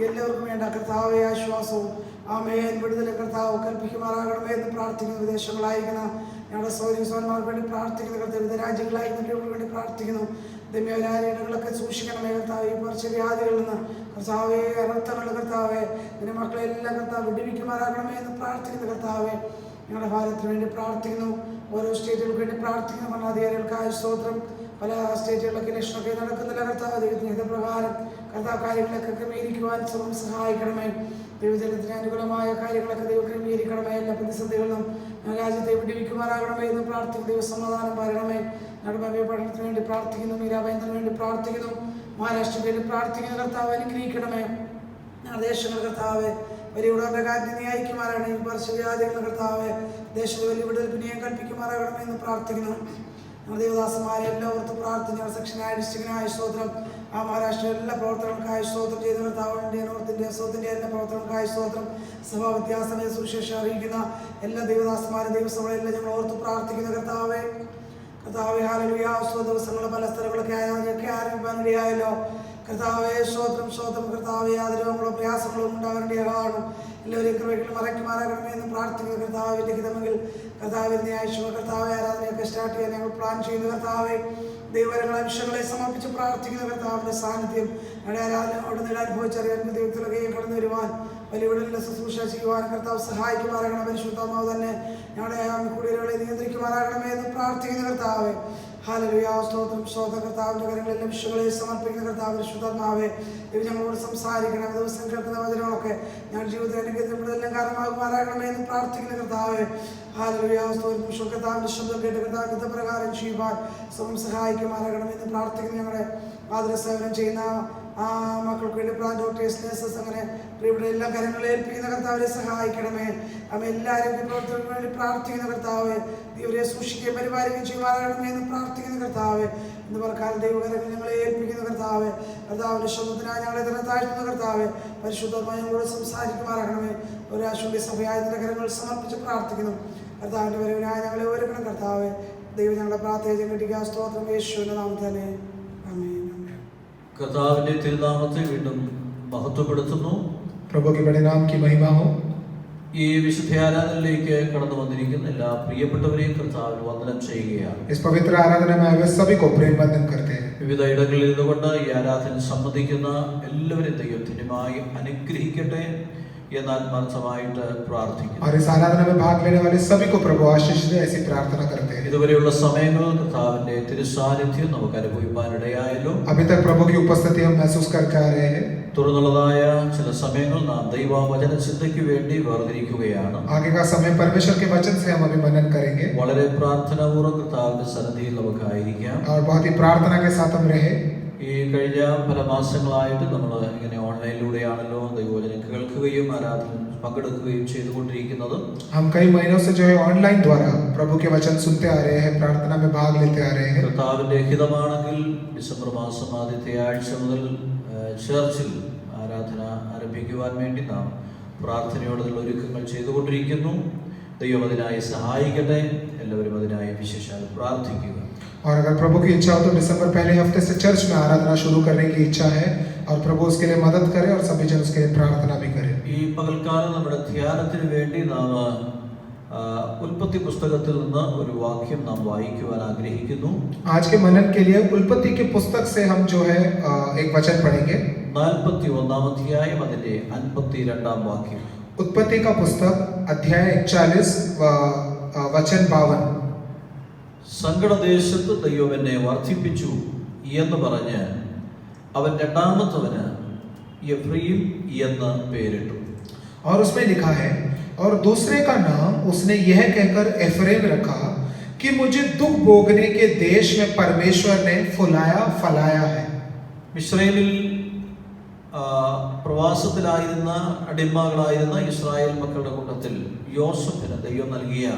എല്ലാവർക്കും വേണ്ട കർത്താവെ ആശ്വാസവും ആമേൻ വിടുതലും കർത്താവ് കൽപ്പിക്കുമാറാകണമേ എന്ന് പ്രാർത്ഥിക്കുന്നു. വിദേശങ്ങളായിരിക്കുന്ന ഞങ്ങളുടെ സൗരസ്വാന്മാർക്ക് വേണ്ടി പ്രാർത്ഥിക്കുന്ന കർത്താവ്, വിവിധ രാജ്യങ്ങളായിരിക്കുന്നവർക്ക് വേണ്ടി പ്രാർത്ഥിക്കുന്നു. ദമ്യവരാരിടങ്ങളൊക്കെ സൂക്ഷിക്കണമേ കർത്താവ്. ഈ പകർച്ചവ്യാധികളിൽ നിന്ന് കർത്താവെ, അനർത്ഥങ്ങളിൽ കർത്താവെ, നിന്റെ മക്കളെല്ലാം കർത്താവ് വിടുവിക്കുമാറാകണമേ എന്ന് പ്രാർത്ഥിക്കുന്ന കർത്താവെ, ഞങ്ങളുടെ ഭാരതത്തിന് വേണ്ടി പ്രാർത്ഥിക്കുന്നു. ഓരോ സ്റ്റേറ്റുകൾക്ക് വേണ്ടി പ്രാർത്ഥിക്കുന്ന ഭരണാധികാരികൾക്കായ സ്തോത്രം. പല സ്റ്റേറ്റുകളിലൊക്കെ ഇലക്ഷനൊക്കെ നടക്കുന്നില്ല കർത്താവ്. ദൈവത്തിന് ഹിതപ്രകാരം കർത്താവ് കാര്യങ്ങളൊക്കെ ക്രമീകരിക്കുവാൻ സ്വയം സഹായിക്കണമേ. ദൈവജനത്തിന് അനുകൂലമായ കാര്യങ്ങളൊക്കെ ദൈവം ക്രമീകരിക്കണമേ. എല്ലാ പ്രതിസന്ധികളിലും രാജ്യത്തെ വിടുവിക്കുമാറാകണമേ എന്ന് പ്രാർത്ഥിക്കുന്നു. ദൈവസമാധാനം വരണമേ. നടുമേ പഠനത്തിന് വേണ്ടി പ്രാർത്ഥിക്കുന്നു. മീരാബേന്ദ്രന് വേണ്ടി പ്രാർത്ഥിക്കുന്നു. മഹാരാഷ്ട്രയ്ക്ക് വേണ്ടി പ്രാർത്ഥിക്കുന്ന കർത്താവ് അനുഗ്രഹിക്കണമേ. ഞങ്ങളുടെ ദേശങ്ങൾ കർത്താവ് വലിയ ഉടമ്പകാരനെ ന്യായിക്കുമാറാകണമേ. പകർച്ചവ്യാധികളുടെ കർത്താവ് ദേശത്ത് വലിയ വിടുതൽപ്പിനെയും കൽപ്പിക്കുമാറാകണമേ എന്ന് പ്രാർത്ഥിക്കുന്നു. ഞങ്ങളുടെ ദേവദാസന്മാരെ എല്ലാം ഓർത്ത് പ്രാർത്ഥിച്ചു. സെക്ഷനായ ഡിസ്ട്രിക്റ്റിനായ സ്തോത്രം. ആ മഹാരാഷ്ട്ര എല്ലാ പ്രവർത്തനങ്ങൾക്കായി സ്തോത്രം ചെയ്ത കർത്താവ്. India north India south India എല്ലാ പ്രവർത്തനങ്ങൾക്കായി സ്തോത്രം. സഭാ വ്യത്യാസമേ സുവിശേഷം അറിയിക്കുന്ന എല്ലാ ദേവദാസന്മാരും ദൈവസഭകളെല്ലാം ഞങ്ങൾ ഓർത്ത് പ്രാർത്ഥിക്കുന്ന കർത്താവെ. കർത്താവെ ഹല്ലേലൂയ. ദിവസങ്ങളുടെ പല സ്ഥലങ്ങളൊക്കെ ആരംഭിക്കാനിടയായല്ലോ കർത്താവെ. സ്തോത്രം സ്തോത്രം കർത്താവെ. യാതൊരു പ്രയാസങ്ങളും ഉണ്ടാകാനിടയാകണം. എല്ലാവരെയും കൃപയ്ക്ക് മറയ്ക്കുമാറാകണമേ എന്ന് പ്രാർത്ഥിക്കുന്ന കർത്താവിൻ്റെ ഹിതമെങ്കിൽ കർത്താവിൻ്റെ ആഴ്ച കർത്താവെ ആരാധനയൊക്കെ സ്റ്റാർട്ട് ചെയ്യാൻ ഞങ്ങൾ പ്ലാൻ ചെയ്യുന്ന കർത്താവെ. ദൈവങ്ങളെ വിഷയങ്ങളെ സമർപ്പിച്ച് പ്രാർത്ഥിക്കുന്ന കർത്താവിൻ്റെ സാന്നിധ്യം ഞങ്ങളുടെ ആരാധന അവിടെ നിന്ന് അനുഭവിച്ചറിയാൻ ദൈവത്തിലൊക്കെ കടന്നു വരുവാൻ വലിയ വിടലിൻ്റെ ശുശ്രൂഷ ചെയ്യുവാൻ കർത്താവ് സഹായിക്കുമാറാകണം. പരിശുദ്ധാത്മാവ് തന്നെ ഞങ്ങളുടെ കുടികളെ നിയന്ത്രിക്കുമാറാകണമേ എന്ന് പ്രാർത്ഥിക്കുന്ന കർത്താവെ. ഹല്ലേലൂയ. സ്തോത്രം സ്തോത്രം കർത്താവിൻ്റെ കാര്യങ്ങളെല്ലാം വിഷയങ്ങളെ സമർപ്പിക്കുന്ന കർത്താവ് പരിശുദ്ധാത്മാവെ. ദൈവം ഞങ്ങളോട് സംസാരിക്കണം. ദിവസം കേൾക്കുന്ന വചനങ്ങളൊക്കെ ഞങ്ങളുടെ ജീവിതത്തിൽ അനുഗ്രഹത്തിനെല്ലാം കാരണമാകുമാറാകണമേ എന്ന് പ്രാർത്ഥിക്കുന്ന കർത്താവെ. ഹല്ലേലൂയ. സ്തോത്രം കർത്താവിൻ്റെ ശബ്ദം കേട്ട് കർത്താവിൻ്റെ പ്രകാരം ചെയ്യുവാൻ സ്വയം സഹായിക്കുമാറാകണം എന്ന് പ്രാർത്ഥിക്കുന്ന ഞങ്ങളുടെ മാതൃസേവനം ചെയ്യുന്ന മക്കൾക്ക് വേണ്ടി ഡോക്ടേഴ്സ്, നഴ്സസ്, അങ്ങനെ ഇവിടെ എല്ലാ കാര്യങ്ങളും ഏൽപ്പിക്കുന്ന കർത്താവിനെ സഹായിക്കണമേ. അമ്മ എല്ലാവരും പ്രവർത്തനങ്ങൾക്ക് വേണ്ടി പ്രാർത്ഥിക്കുന്ന കർത്താവ്. ഇവരെ സൂക്ഷിക്കുകയും പരിപാലിക്കുകയും ചെയ്യുവാനാകണമേ എന്ന് പ്രാർത്ഥിക്കുന്ന കർത്താവ്. എന്ന് പറഞ്ഞാൽ ദൈവകരങ്ങൾ ഞങ്ങളെ ഏൽപ്പിക്കുന്ന കർത്താവ്. കർത്താവിൻ്റെ ശബ്ദത്തിനായി ഞങ്ങളെ തന്നെ താഴ്ത്തുന്ന കർത്താവ്. പരിശുദ്ധമായി ഞങ്ങളോട് സംസാരിക്കുമാറാകണമേ. ഒരാശുണ്ടി സഭയായതിൻ്റെ കരങ്ങൾ സമർപ്പിച്ച് പ്രാർത്ഥിക്കുന്നു. കർത്താവിൻ്റെ വരവിനായി ഞങ്ങളെ ഒരുക്കണം കർത്താവ്. ദൈവം ഞങ്ങളുടെ പ്രാർത്ഥന കിട്ടിയ സ്തോത്രം യേശുവിൻ്റെ നാമത്തിലെ ആമേൻ. കർത്താവിന്റെ തിരുനാമത്തെ വീണ്ടും മഹത്വപ്പെടുത്തുന്നു. प्रभु के बड़े नाम की महिमा हो. ഈ വിശുദ്ധ ആരാധനയിലേക്ക് കടന്നു വന്നിരിക്കുന്ന എല്ലാ പ്രിയപ്പെട്ടവരെയും കർത്താവിൽ വന്ദനം ചെയ്യുകയാണ്. इस पवित्र आराधना में आए सभी को प्रेम वंदन करते हैं. വിവിധ ഇടങ്ങളിൽ നിന്നുകൊണ്ട് ഈ ആരാധനയിൽ സംബന്ധിക്കുന്ന എല്ലാവരെയും ദൈവം ധന്യമായി അനുഗ്രഹിക്കട്ടെ എന്ന് ആത്മാർത്ഥമായിട്ട് പ്രാർത്ഥിക്കുന്നു. और इस आराधना में भाग लेने वाले सभी को प्रभु आशीष दे ऐसी प्रार्थना करते हैं. ഇതുവരെയുള്ള സമയങ്ങളിൽ കർത്താവിന്റെ തിരുസാന്നിധ്യം നമുക്ക് അനുഭവിക്കാനിടയായല്ലോ. अभी तक प्रभु की उपस्थिति हम महसूस करके आ रहे हैं. തുടർന്നുള്ളതായ ചില സമയങ്ങൾ നാം ദൈവവചന ചിന്തയ്ക്ക് വേണ്ടി വേർതിരിക്കുകയാണ്. आगे का समय परमेश्वर के वचन से हम अभी मनन करेंगे. വളരെ പ്രാർത്ഥനാപൂർവ്വം കർത്താവിന്റെ സന്നിധിയിൽ നമുക്കായിരിക്കാം. और बहुत ही प्रार्थना के साथ हम रहे. ഈ കഴിഞ്ഞ പല മാസങ്ങളായിട്ട് നമ്മൾ ഇങ്ങനെ ഓൺലൈനിലൂടെയാണല്ലോ ദൈവവചനം കേൾക്കുകയും ആരാധന പങ്കെടുക്കുകയും ചെയ്തുകൊണ്ടിരിക്കുന്നത്. हम कई महीनों से जो है ऑनलाइन द्वारा प्रभु के वचन सुनते आ रहे हैं, प्रार्थना में भाग लेते आ रहे हैं. കർത്താവിന്റെ ഹിതമാണെങ്കിൽ ഡിസംബർ മാസം ആദ്യത്തെ ആഴ്ച മുതൽ ചർച്ചിൽ ആരാധന ആരംഭിക്കുവാൻ വേണ്ടി നാം പ്രാർത്ഥനയോടുള്ള ഒരുക്കങ്ങൾ ചെയ്തുകൊണ്ടിരിക്കുന്നു. ദൈവം അതിനായി സഹായിക്കട്ടെ. എല്ലാവരും അതിനായി വിശേഷാൽ പ്രാർത്ഥിക്കുക. और अगर प्रभु की इच्छा हो तो दिसंबर पहले हफ्ते से चर्च में आराधना शुरू करने की इच्छा है और प्रभु उसके लिए मदद करे और सभी जन उसके लिए प्रार्थना भी करें. ഈ പകൽക്കാലം നമ്മുടെ ധ്യാനത്തിന് വേണ്ടി നാം ഉൽപ്പത്തി പുസ്തകത്തിൽ നിന്ന് ഒരു വാക്യം നാം വായിക്കുവാൻ ആഗ്രഹിക്കുന്നു. आज के मनन के लिए उल्पत्ति के पुस्तक से हम जो है एक वचन पढ़ेंगे. 41 अध्याയം അതിന്റെ 52 വാക്യം. उत्पत्ति का पुस्तक अध्याय 41 वचन 52. സങ്കടദേശത്ത് ദൈവം എന്നെ വർദ്ധിപ്പിച്ചു എന്ന് പറഞ്ഞ് അവൻ രണ്ടാമത്തവന് എഫ്രയീം എന്ന് പേരിട്ടു. और उसमें लिखा है, और दूसरे का नाम उसने यह कहकर एफ्रेम रखा कि मुझे दुख भोगने के देश में परमेश्वर ने फुलाया फलाया है. മിസ്രൈമിൽ പ്രവാസത്തിലായിരുന്ന അടിമകളായിരുന്ന ഇസ്രായേൽ മക്കളുടെ കൂട്ടത്തിൽ യോസഫിന് ദൈവം നൽകിയ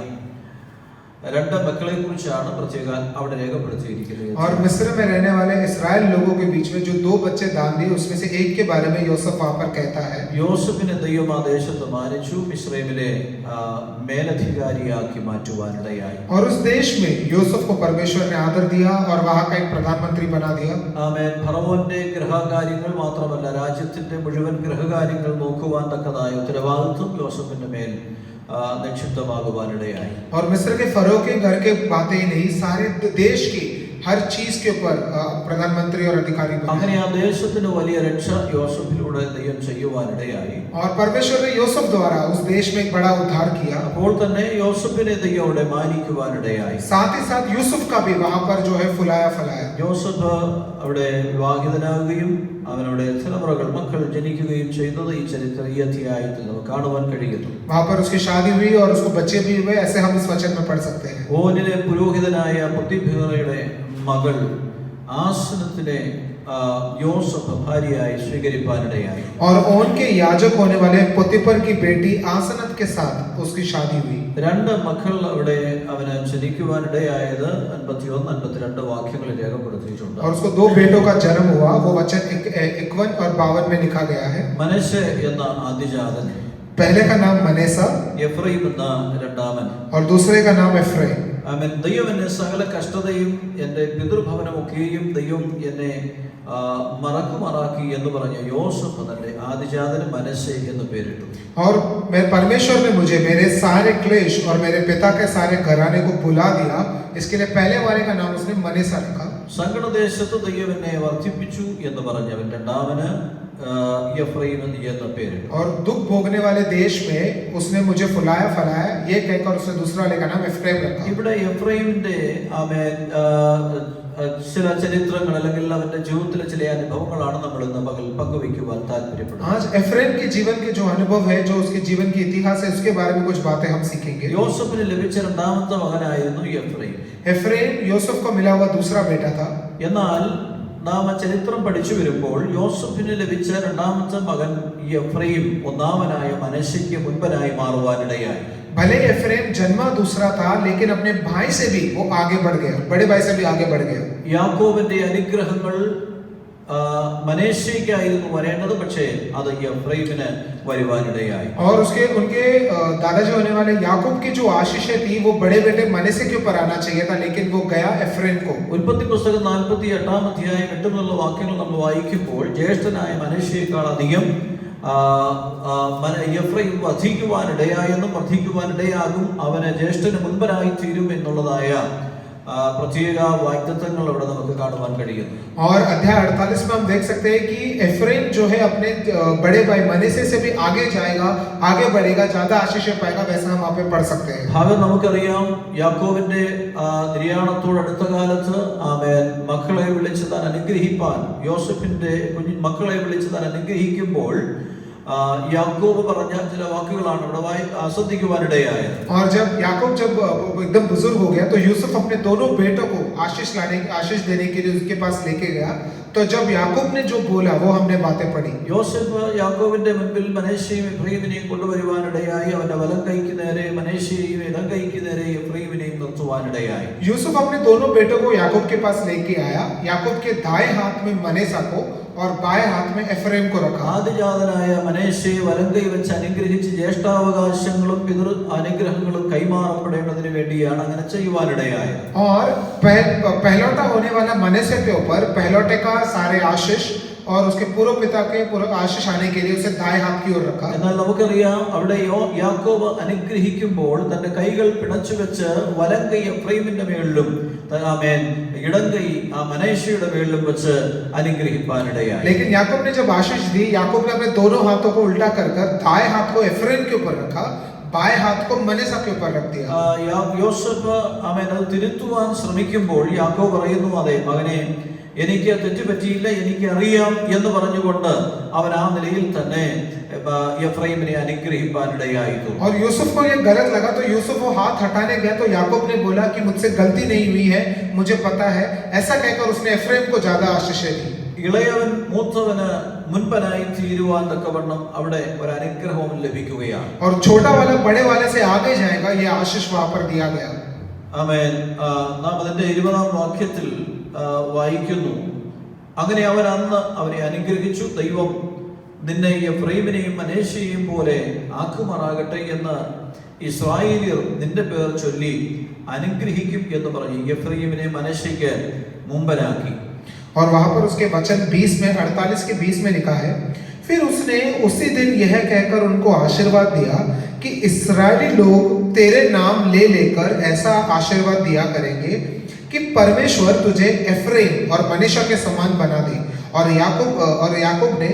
രണ്ട് മക്കളെ കുറിച്ചാണ് പ്രത്യേകം അവിടെ രേഖപ്പെടുത്തിയിരിക്കുന്നത്. और मिस्र में रहने वाले इस्राएल लोगों के बीच में जो 2 बच्चे दान दिए उसमें से एक के बारे में യോസഫ് वहां पर कहता है. യോസഫിനെ ദൈവം ആ ദേശത്ത് മാനിച്ചു, മിസ്രൈമിലെ മേലധികാരിയാക്കി മാറ്റുവാനിടയായി. और उस देश में यूसुफ को परमेश्वर ने आदर दिया और वहां का एक प्रधानमंत्री बना दिया. ആമേൻ. ഫറവോന്റെ ഗൃഹകാര്യങ്ങൾ മാത്രമല്ല, രാജ്യത്തിന്റെ മുഴുവൻ ഗൃഹകാര്യങ്ങൾ നോക്കുവാൻ തക്കതായ ഉത്തരവാദിത്വം യോസഫിന്റെ മേൽ നിക്ഷിപ്തമാകുവാനിടയായി. और मिस्र के फरो के घर के बातें ही नहीं, सारे देश की हर चीज के ऊपर प्रधानमंत्री और अधिकारी बने. അങ്ങനെ ആ ദേശത്തിന് വലിയ രക്ഷ യോസഫിലൂടെ ദൈവം ചെയ്യുവാനിടയായി. और परमेश्वर ने यूसुफ द्वारा उस देश में एक बड़ा उद्धार किया. അപ്പോൾ തന്നെ യോസഫിനെ ദൈവം അവിടെ മാനിക്കുവാനിടയായി. साथ ही साथ यूसुफ का भी वहां पर जो है फुलाया फलाया. യോസഫ് അവിടെ വിവാഹിതനാവുകയും അവനവിടെ തലമുറകൾ മക്കൾ ജനിക്കുകയും ചെയ്തത് ഈ അധ്യായത്തിൽ നമുക്ക് കാണുവാൻ കഴിയുന്നു. वहां पर उसकी शादी हुई और उसको बच्चे भी हुए, ऐसे हम इस वचन में पढ़ सकते हैं. ഓനിലെ പുരോഹിതനായ പുത്തിഫേറയുടെ മകൾ ആസനത്തിനെ യോസഫ് ഭാര്യയായി സ്വീകരിപ്പാനിടയായി. और ओन के याजक होने वाले पोतीफर की बेटी आसनत के साथ उसकी शादी हुई. രണ്ട് മക്കൾ അവിടെ അവന് ജനിക്കുവാനിടയായത് 51-52 വാക്യങ്ങളിൽ രേഖപ്പെടുത്തിയിട്ടുണ്ട്. और उसको 2 बेटों का जन्म हुआ, वो वचन 51 और 52 में लिखा गया है. മനശ്ശെ എന്ന ആദ്യജാതൻ, पहले का नाम मनेसा എഫ്രൈം എന്ന രണ്ടാമൻ. और दूसरे का नाम एफ्रेम. ആമേൻ. ദൈവം എന്നെ സകല കഷ്ടതയും എൻ്റെ പിതൃഭവനമൊക്കെയും ദൈവം എന്നെ മറക്കുമാറാക്കി എന്ന് പറഞ്ഞ യോസഫ് തന്റെ ആദിജാതന് മനശ്ശെ എന്ന് പേരിട്ടു. और मैं परमेश्वर ने मुझे मेरे सारे क्लेश और मेरे पिता के सारे घराने को भुला दिया, इसके लिए पहले वाले का नाम उसने मनेसा रखा. സങ്കടദേശത്ത് ദൈവം എന്നെ വർദ്ധിപ്പിച്ചു എന്ന് പറഞ്ഞവൻ രണ്ടാമന് എഫ്രൈം എന്ന പേരിട്ടു. और दुख भोगने वाले देश में उसने मुझे फुलाया फलाया, ये कहकर उसने दूसरा वाले का नाम एफ्रेम रखा. ഇവിടെ എഫ്രൈമിന്റെ ആമേൻ ചില ചരിത്രങ്ങൾ അല്ലെങ്കിൽ അവന്റെ ജീവിതത്തിലെ ചില അനുഭവങ്ങളാണ് നമ്മൾ ഇന്ന് പകൽ പങ്കുവയ്ക്കുവാൻ താല്പര്യപ്പെടുന്നത്. आज एफ्रेम के जीवन के जो अनुभव है, जो उसके जीवन की इतिहास है, उसके बारे में कुछ बातें हम सीखेंगे. യോസഫിന് ലഭിച്ച രണ്ടാമത്തെ മകനായിരുന്നു എഫ്രൈം. एफ्रेम यूसुफ को मिला हुआ दूसरा बेटा था. എന്നാൽ നാം ചരിത്രം പഠിച്ചു വരുമ്പോൾ യോസഫിന് ലഭിച്ച രണ്ടാമത്തെ മകൻ എഫ്രൈം ഒന്നാമനായ മനശ്ശെക്ക് മുൻപനായി മാറുവാനിടയായി. भले एफ्रेम जन्मा दूसरा था, लेकिन अपने भाई से भी वो आगे बढ़ गया, बड़े भाई से भी आगे बढ़ गया. യാക്കോബിന്റെ അനുഗ്രഹങ്ങൾ മനശ്ശെയ്ക്കായിരുന്നു വരേണ്ടത്, പക്ഷേ അത് എഫ്രൈമിന് വരുവാനിടയായി. और उसके उनके दादाजी होने वाले याकूब की जो आशीषें थी वो बड़े बेटे मनश्शे के ऊपर आना चाहिए था, लेकिन वो गया एफ्रेम को. ഉൽപ്പത്തി പുസ്തകം 48 അധ്യായം 8 വാക്യങ്ങൾ നമ്മൾ വായിക്കുമ്പോൾ ജ്യേഷ്ഠനായ മനശ്ശെയേക്കാൾ അധികം എഫ്രൈം വർദ്ധിക്കുവാനിടയായെന്നും വർദ്ധിക്കുവാനിടയാകും, അവന് ജ്യേഷ്ഠന് മുൻപനായി തീരും എന്നുള്ളതായ പ്രത്യേക വാഗ്ദത്തങ്ങൾ അവിടെ നമുക്ക് കാണുവാൻ കഴിയുന്നു. और अध्याय 48 में हम देख सकते हैं कि एफ्रेम जो है अपने बड़े भाई मनश्शे से भी आगे जाएगा, आगे बढ़ेगा, ज्यादा आशीषें पाएगा, वैसा हम वहां पे पढ़ सकते हैं. ഭാഗം നമുക്കറിയാം. യാക്കോബിന്റെ നിര്യാണത്തോട് അടുത്ത കാലത്ത് ആമേൻ മക്കളെ വിളിച്ച് താൻ അനുഗ്രഹിപ്പാൻ, യോസഫിന്റെ മക്കളെ വിളിച്ച് താൻ അനുഗ്രഹിക്കുമ്പോൾ याकूब പറഞ്ഞ ചില വാക്കുകളാണ് ഇവിടെ ആസ്വദിക്കുവാനിടയായത്. और जब याकूब जब एकदम बुजुर्ग हो गया तो यूसुफ अपने दोनों बेटों को आशीष देने के लिए उसके पास लेके गया. तो जब याकूब ने जो बोला वो हमने बातें पढ़ी. യോസഫ് യാക്കോബിന്റെ മുൻപിൽ മനശ്ശെയും എഫ്രൈമിനെയും കൊണ്ടുവരുവാനിടയായി. അവന്റെ വലം കൈക്ക് നേരെ മനശ്ശെയെയും ഇടം കൈക്ക് നേരെ എഫ്രൈമിനെയും നിർത്തുവാനിടയായി. यूसुफ अपने दोनों बेटों को याकूब के पास लेके आया. याकूब के दाएं हाथ में मनेसा को और बाएं हाथ में एफ्रेम को रखा. ആദിജാതനായ മനശ്ശെ വലം കൈ വെച്ച് അനുഗ്രഹിച്ച് ജ്യേഷ്ഠാവകാശങ്ങളും പിതൃ അനുഗ്രഹങ്ങളും കൈമാറപ്പെടേണ്ടതിന് വേണ്ടിയാണ് അങ്ങനെ ചെയ്യുവാനിടയായത്. और पहलौठा होने वाला मनश्शे के ऊपर पहलौठे का सारे आशीष और उसके पूर्व पिता के पूर्व आशीष आने के लिए उसे दाएं हाथ की ओर रखा. എന്നാൽ നമുക്കറിയാം അവിടെ യാക്കോബ് അനുഗ്രഹിക്കുമ്പോൾ തന്റെ കൈകൾ പിണച്ചു വെച്ച് വലം കൈ എഫ്രൈമിന്റെ മേളിലും ആമേൻ ഇടം കൈ മനശ്ശെയുടെ മേളിലും വെച്ച് അനുഗ്രഹിപ്പാനിടയായി. लेकिन याकूब ने जब आशीष दी, याकूब ने अपने दोनों हाथों को उल्टा कर दाएं हाथ को एफ्रेम के ऊपर रखा, बाएं हाथ को मनश्शे के ऊपर रख दिया. യോസഫ് ആമേൻ അത് തിരുത്തുവാൻ ശ്രമിക്കുമ്പോൾ യാക്കോബ് പറയുന്നു, അതെ മകനെ, എനിക്ക് തെറ്റുപറ്റിയില്ല, എനിക്ക് അറിയാം എന്ന് പറഞ്ഞുകൊണ്ട് അവൻ ആ നിലയിൽ തന്നെ എഫ്രൈമിനെ അനുഗ്രഹിപ്പാനിടയായി. और यूसुफ को ये गलत लगा तो यूसुफ वो हाथ हटाने गया तो याकूब ने बोला कि मुझसे गलती नहीं हुई है, मुझे पता है, ऐसा कहकर उसने एफ्रेम को ज्यादा आशीषें दी. ഇളയവൻ മൂത്തവന് മുൻപനായി തീരുവാൻ തക്കവണ്ണം അവിടെ ഒരു അനുഗ്രഹവും ലഭിക്കുകയാണ്. और छोटा वाला बड़े वाले से आगे जाएगा, ये आशीष वहां पर दिया गया. ആമേൻ. നാം അതിന്റെ 20-ാം വാക്യത്തിൽ വായിക്കുന്നു, അങ്ങനെ അവൻ അന്ന് അവനെ അനുഗ്രഹിച്ചു, ദൈവം നിന്നെ എഫ്രൈമിനെയും മനേശയെയും പോലെ ആക്കുമാറാകട്ടെ എന്ന് ഇസ്രായേലിയർ നിന്റെ പേർ ചൊല്ലി അനുഗ്രഹിക്കും എന്ന് പറഞ്ഞ് എഫ്രൈമിനെ മനേശയ്ക്ക് മുമ്പനാക്കി. और वहां पर उसके वचन 20 में 48 के 20 में लिखा है, फिर उसने उसी दिन यह कहकर उनको आशीर्वाद दिया कि इस्राएली लोग तेरे नाम ले लेकर ऐसा आशीर्वाद दिया करेंगे कि परमेश्वर तुझे एफ्रेम और मनीषा के समान बना दे। और याकूब ने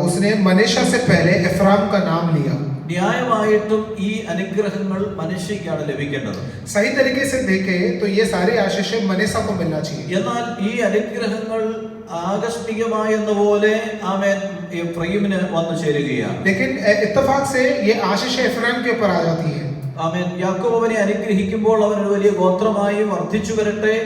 उसने मनीषा से पहले एफ्राम का नाम लिया। ന്യായമായിട്ടും ഈ അനുഗ്രഹങ്ങൾ മനേശയ്ക്കാണ് ലഭിക്കേണ്ടത്. सही तरीके से देखे तो ये सारे आशीषें मनीषा को मिलना चाहिए। എന്നാൽ ഈ അനുഗ്രഹങ്ങൾ ആകസ്മികമായെന്ന പോലെ ആമേൻ എഫ്രൈമിന് വന്നു ചേരുകയാണ്. लेकिन इत्तेफाक से ये आशीषें एफ्राइम के ऊपर आ जाती है। ആമേൻ. യാക്കോബ് അവനെ അനുഗ്രഹിക്കുമ്പോൾ അവനൊരു വലിയ ഗോത്രമായി വർദ്ധിച്ചു വരട്ടെ,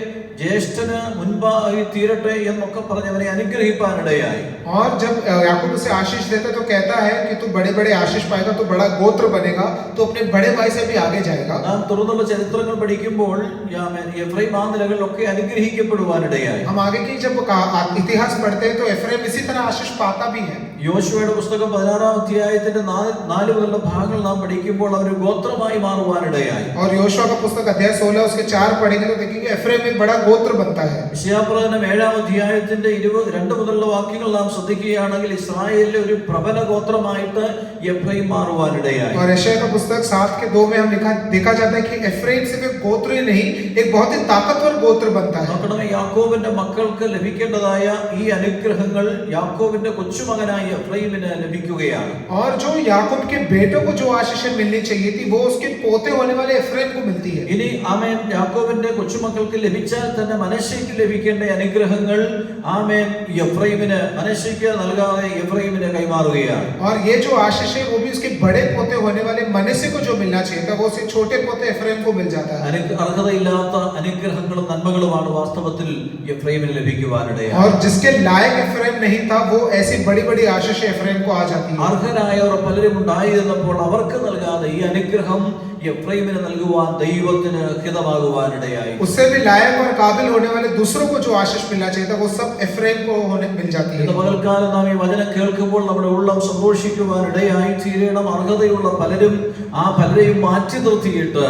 ജ്യേഷ്ഠന് മുൻപായി തീരട്ടെ എന്നൊക്കെ പറഞ്ഞ് അവനെ അനുഗ്രഹിപ്പാനിടയായി. और जब याकूब उसे आशीष देता तो कहता है कि तू बड़े बड़े आशीष पाएगा, तू बड़ा गोत्र बनेगा, तो अपने बड़े भाई से भी आगे जाएगा। നാം തുടർന്നുള്ള ചരിത്രങ്ങൾ പഠിക്കുമ്പോൾ എഫ്രൈം ആ നിലകളിലൊക്കെ അനുഗ്രഹിക്കപ്പെടുവാനിടയായി. हम आगे की जब इतिहास पढ़ते हैं तो एफ्राइम इसी तरह आशीष पाता भी है। യോശുവയുടെ പുസ്തകം 16-ാം അധ്യായത്തിന്റെ 4 മുതലുള്ള ഭാഗങ്ങൾ നാം പഠിക്കുമ്പോൾ അവർ ഗോത്രമായി മാറുവാനിടയായി. और योशुआ का पुस्तक अध्याय 16 उसके 4 पढ़ेंगे तो देखेंगे एफ्राइम एक बड़ा गोत्र बनता है। യശയ്യാപ്രവചനം 7-ാം അധ്യായത്തിന്റെ 22 മുതലുള്ള വാക്യങ്ങൾ നാം ശ്രദ്ധിക്കുകയാണെങ്കിൽ ഇസ്രായേലിലെ ഒരു പ്രബല ഗോത്രമായിട്ട് എഫ്രൈം മാറുവാനിടയായി. और यशायाह का पुस्तक 7 के 2 में हम देखा जाता है कि एफ्राइम सिर्फ एक गोत्र ही नहीं, एक बहुत ही ताकतवर गोत्र बनता है। നോക്കണമേ, യാക്കോബിന്റെ മക്കൾക്ക് ലഭിക്കേണ്ടതായ ഈ അനുഗ്രഹങ്ങൾ യാക്കോബിന്റെ കൊച്ചുമകനായ എഫ്രൈമിന് ലഭിക്കുകയാണ്. और जो याकूब के बेटों को जो आशीषें मिलनी चाहिए थी वो उसके पोते होने वाले एफ्राइम को मिलती है। ഇനി ആമേൻ യാക്കോബിന്റെ കൊച്ചുമക്കൾക്ക് ലഭിച്ചാൽ തന്നെ മനശ്ശെയ്ക്ക് ലഭിക്കേണ്ട അനുഗ്രഹങ്ങൾ ആമേൻ എഫ്രൈമിന്, മനശ്ശെയ്ക്ക് നൽകാതെ എഫ്രൈമിന് കൈമാറുകയാണ്. और ये जो आशीष है वो भी उसके बड़े पोते होने वाले मनश्शे को जो मिलना चाहिए था वो उसके छोटे पोते एफ्राइम को मिल जाता है। അർഹതയില്ലാത്ത അനുഗ്രഹങ്ങളും നന്മകളുമാണ് വാസ്തവത്തിൽ എഫ്രൈമിന് ലഭിക്കുവാനിടയായി. और जिसके लायक एफ्राइम नहीं था वो ऐसी बड़ी बड़ी आशीष एफ्राइम को आ जाती है। അർഹരായവർ പലരും ഉണ്ടായിരുന്നപ്പോൾ അവർക്ക് നൽകാതെ ഈ അനുഗ്രഹം എഫ്രൈമിന് നൽകുവാൻ ദൈവത്തിന് ഹിതമാകുവാനിടയായി. उससे भी लायक और काबिल होने वाले दूसरों को जो आशीष मिलना चाहिए था वो सब एफ्राइम को मिल जाती है। ഇന്ന് പകൽക്കാലം നാം ഈ വചനം കേൾക്കുമ്പോൾ നമ്മുടെ ഉള്ളം സന്തോഷിക്കുവാനിടയായി തീരണം. അർഹതയുള്ള പലരും ആ പലരെയും മാറ്റി നിർത്തിയിട്ട്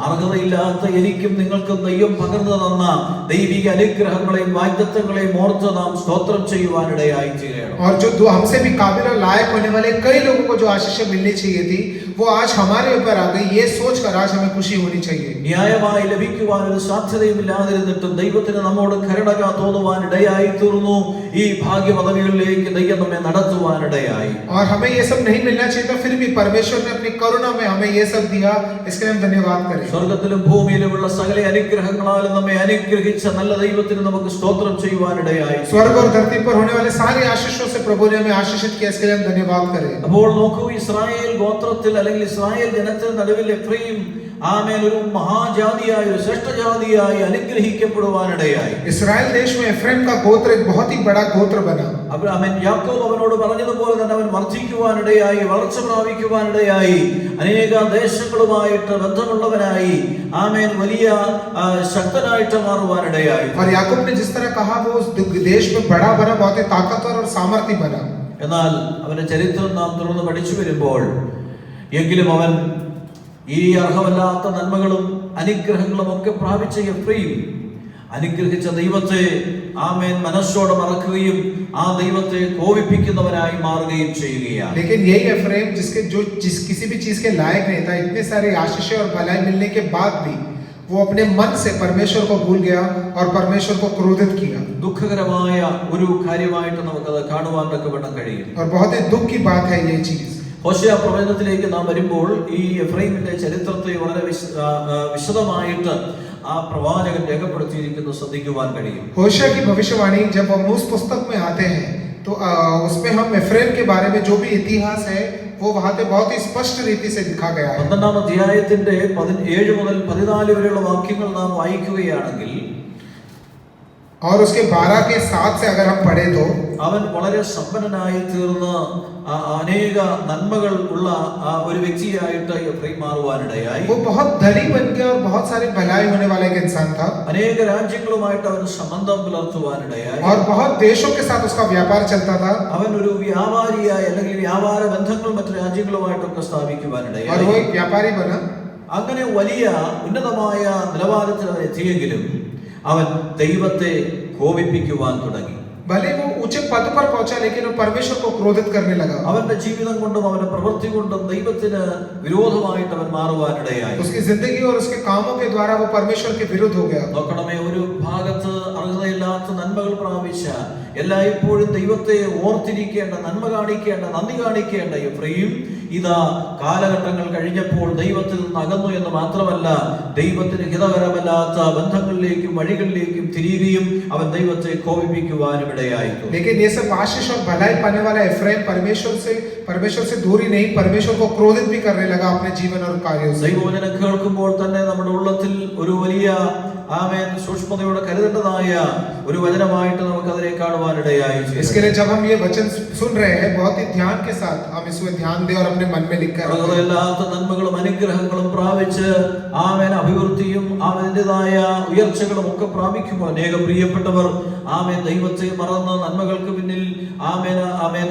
അർഹതയില്ലാത്ത എനിക്കും നിങ്ങൾക്കും ദൈവം പകർന്നു തന്ന ദൈവിക അനുഗ്രഹങ്ങളെയും വാഗ്ദത്തങ്ങളെയും ഓർത്ത് നാം സ്തോത്രം ചെയ്യുവാനിടയായി തീരണം. और जो हमसे भी काबिल और लायक होने वाले कई लोगों को जो आशीषें मिलनी चाहिए थी वो आज हमारे ऊपर आ गई, ये सोचकर आज हमें खुशी होनी चाहिए। ന്യായമായി ലഭിക്കുവാൻ ഒരു സാധ്യതയുമില്ലാതിരുന്നിട്ടും ദൈവത്തിന് നമ്മോട് കരുണ തോന്നുവാനിടയായി തീർന്നു. ഈ ഭാഗ്യപദവികളിലേക്ക് ദൈവം നമ്മെ നടത്തുവാനിടയായി. और हमें ये सब नहीं मिलना चाहिए था, फिर भी परमेश्वर ने अपनी करुणा में हमें ये सब दिया, इसके लिए हम धन्यवाद करें। സ്വർഗ്ഗത്തിലും ഭൂമിയിലുമുള്ള സകല അനുഗ്രഹങ്ങളാലും നമ്മെ അനുഗ്രഹിച്ച നല്ല ദൈവത്തിന് നമുക്ക് സ്തോത്രം ചെയ്യുവാനിടയായി. स्वर्ग और धरती पर होने वाले सारे आशीषों से प्रभु ने हमें आशीषित किया, इसके लिए हम धन्यवाद करें। അപ്പോൾ നോക്കൂ, ഇസ്രായേൽ ഗോത്രത്തിൽ അല്ലെങ്കിൽ ഇസ്രായേൽ ജനത്തിന് നടുവിൽ എഫ്രൈം ആമേൻ ഒരു മഹാജാതിയായി, ഒരു ശ്രേഷ്ഠജാതിയായി അനുഗ്രഹിക്കപ്പെടുവാനിടയായി. इस्राएल देश में एफ्राइम का गोत्र एक बहुत ही बड़ा गोत्र बना। അപ്പോൾ ആമേൻ യാക്കോബ് അവനോട് പറഞ്ഞതുപോലെ തന്നെ അവൻ വർദ്ധിക്കുവാനിടയായി, വളർച്ച പ്രാപിക്കുവാനിടയായി, അനേക ദേശങ്ങളുമായിട്ട് ബന്ധമുള്ളവനായി, ആമേൻ വലിയ ശക്തനായിട്ട് മാറുവാനിടയായി. और याकूब ने जिस तरह कहा वो उस देश में बड़ा बना, बहुत ही ताकतवर और सामर्थ्य बना। എന്നാൽ അവന്റെ ചരിത്രം നാം തുടർന്ന് പഠിച്ചു വരുമ്പോൾ എങ്കിലും അവൻ ഈ അർഹമല്ലാത്ത നന്മകളും അനുഗ്രഹങ്ങളും ഒക്കെ പ്രാപിച്ച എഫ്രൈം അനുഗ്രഹിച്ച ദൈവത്തെ ആമേൻ മനസ്സോടെ മറക്കുകയും ആ ദൈവത്തെ കോപിപ്പിക്കുന്നവനായി മാറുകയും ചെയ്യുകയാണ്. लेकिन यही एफ्राइम किसी भी चीज के लायक नहीं था, इतने सारे आशीषें और भलाई मिलने के बाद भी वो अपने मन से परमेश्वर को भूल गया और परमेश्वर को क्रोधित किया। ദുഃഖകരമായ ഒരു കാര്യമായിട്ട് നമുക്കത് കാണുവാൻ തക്കവണ്ണം കഴിയും. और बहुत ही दुख की बात है ये चीज। ഹോശേയ പ്രവചനത്തിലേക്ക് നാം വരുമ്പോൾ ഈ എഫ്രൈമിന്റെ ചരിത്രത്തെ വളരെ വിശദമായിട്ട് ആ പ്രവാചകൻ രേഖപ്പെടുത്തിയിരിക്കുന്നത് ശ്രദ്ധിക്കുവാൻ കഴിയും. होशे की भविष्यवाणी जब हम उस पुस्तक में आते हैं तो उसमें हम एफ्राइम के बारे में जो भी इतिहास है वो वहां पे बहुत ही स्पष्ट रीति से लिखा गया है। 12-ാം അധ്യായത്തിന്റെ 17 മുതൽ 14 വരെയുള്ള വാക്യങ്ങൾ നാം വായിക്കുകയാണെങ്കിൽ और उसके 12 के 7 से अगर हम पढ़े तो അവൻ വളരെ സമ്പന്നനായി തീർന്ന് അനേക നന്മകൾ ഉള്ള ഒരു വ്യക്തിയായിട്ട് എഫ്രൈം മാറുവാനിടയായി. वो बहुत धनी बन गया और बहुत सारे भलाई होने वाला एक इंसान था അനേക രാജ്യങ്ങളുമായിട്ട് അവൻ സംബന്ധം പുലർത്തുവാനിടയായി. और बहुत देशों के साथ उसका व्यापार चलता था അവൻ ഒരു വ്യാപാരിയായി അല്ലെങ്കിൽ വ്യാപാര ബന്ധങ്ങൾ മറ്റു രാജ്യങ്ങളുമായിട്ടൊക്കെ സ്ഥാപിക്കുവാനിടയായി. और वो एक व्यापारी बना. അങ്ങനെ വലിയ ഉന്നതമായ നിലവാരത്തിൽ അവൻ എത്തിയെങ്കിലും അവൻ ദൈവത്തെ കോപിപ്പിക്കുവാൻ തുടങ്ങി. भले वो ऊंचे पद पर पहुंचा लेकिन वो परमेश्वर को क्रोधित करने लगा. അവന്റെ ജീവിതം കൊണ്ടും അവന്റെ പ്രവൃത്തി കൊണ്ടും ദൈവത്തിന് വിരോധമായിട്ട് അവൻ മാറുവാനിടയായി. उसकी जिंदगी और उसके कामों के द्वारा वो परमेश्वर के विरुद्ध हो गया. നോക്കണമേ, ഒരു ഭാഗത്ത് അർഹതയില്ലാത്ത നന്മകൾ പ്രാപിച്ച എല്ലായ്പ്പോഴും ദൈവത്തെ ഓർത്തിരിക്കേണ്ട, നന്മ കാണിക്കേണ്ട, നന്ദി കാണിക്കേണ്ട എഫ്രൈം ഇതാ കാലഘട്ടങ്ങൾ കഴിഞ്ഞപ്പോൾ ദൈവത്തിൽ നിന്ന് അകന്നു എന്ന് മാത്രമല്ല, ദൈവത്തിന് ഹിതകരമല്ലാത്ത ബന്ധങ്ങളിലേക്കും വഴികളിലേക്കും തിരിയുകയും അവൻ ദൈവത്തെ കോപിപ്പിക്കുവാനും ഇടയായി. लेकिन ये सब आशीष और भलाई पाने वाला एफ्राइम परमेश्वर से दूरी नहीं, परमेश्वर को क्रोधित भी करने लगा अपने जीवन और कार्यों से. ദൈവവചനം കേൾക്കുമ്പോൾ തന്നെ നമ്മുടെ ഉള്ളത്തിൽ ഒരു വലിയ ആമേൻ സൂക്ഷ്മതയോടെ കരുതേണ്ടതായ ഒരു വചനമായിട്ട് നമുക്ക് അതിനെ കാണുവാനിടയായി. इसके लिए जब हम ये वचन सुन रहे हैं बहुत ही ध्यान के साथ हम इसमें ध्यान दें और अपने मन में लिखकर അർഹതയില്ലാത്ത നന്മകളും അനുഗ്രഹങ്ങളും പ്രാപിച്ച് ആമേൻ അഭിവൃദ്ധിയും അവന്റേതായ ഉയർച്ചകളും ഒക്കെ പ്രാപിക്കുമ്പോൾ അനേക പ്രിയപ്പെട്ടവർ ആമേൻ ദൈവത്തെ മറന്ന് നന്മകൾക്ക് പിന്നിൽ ആമേൻ ആമേൻ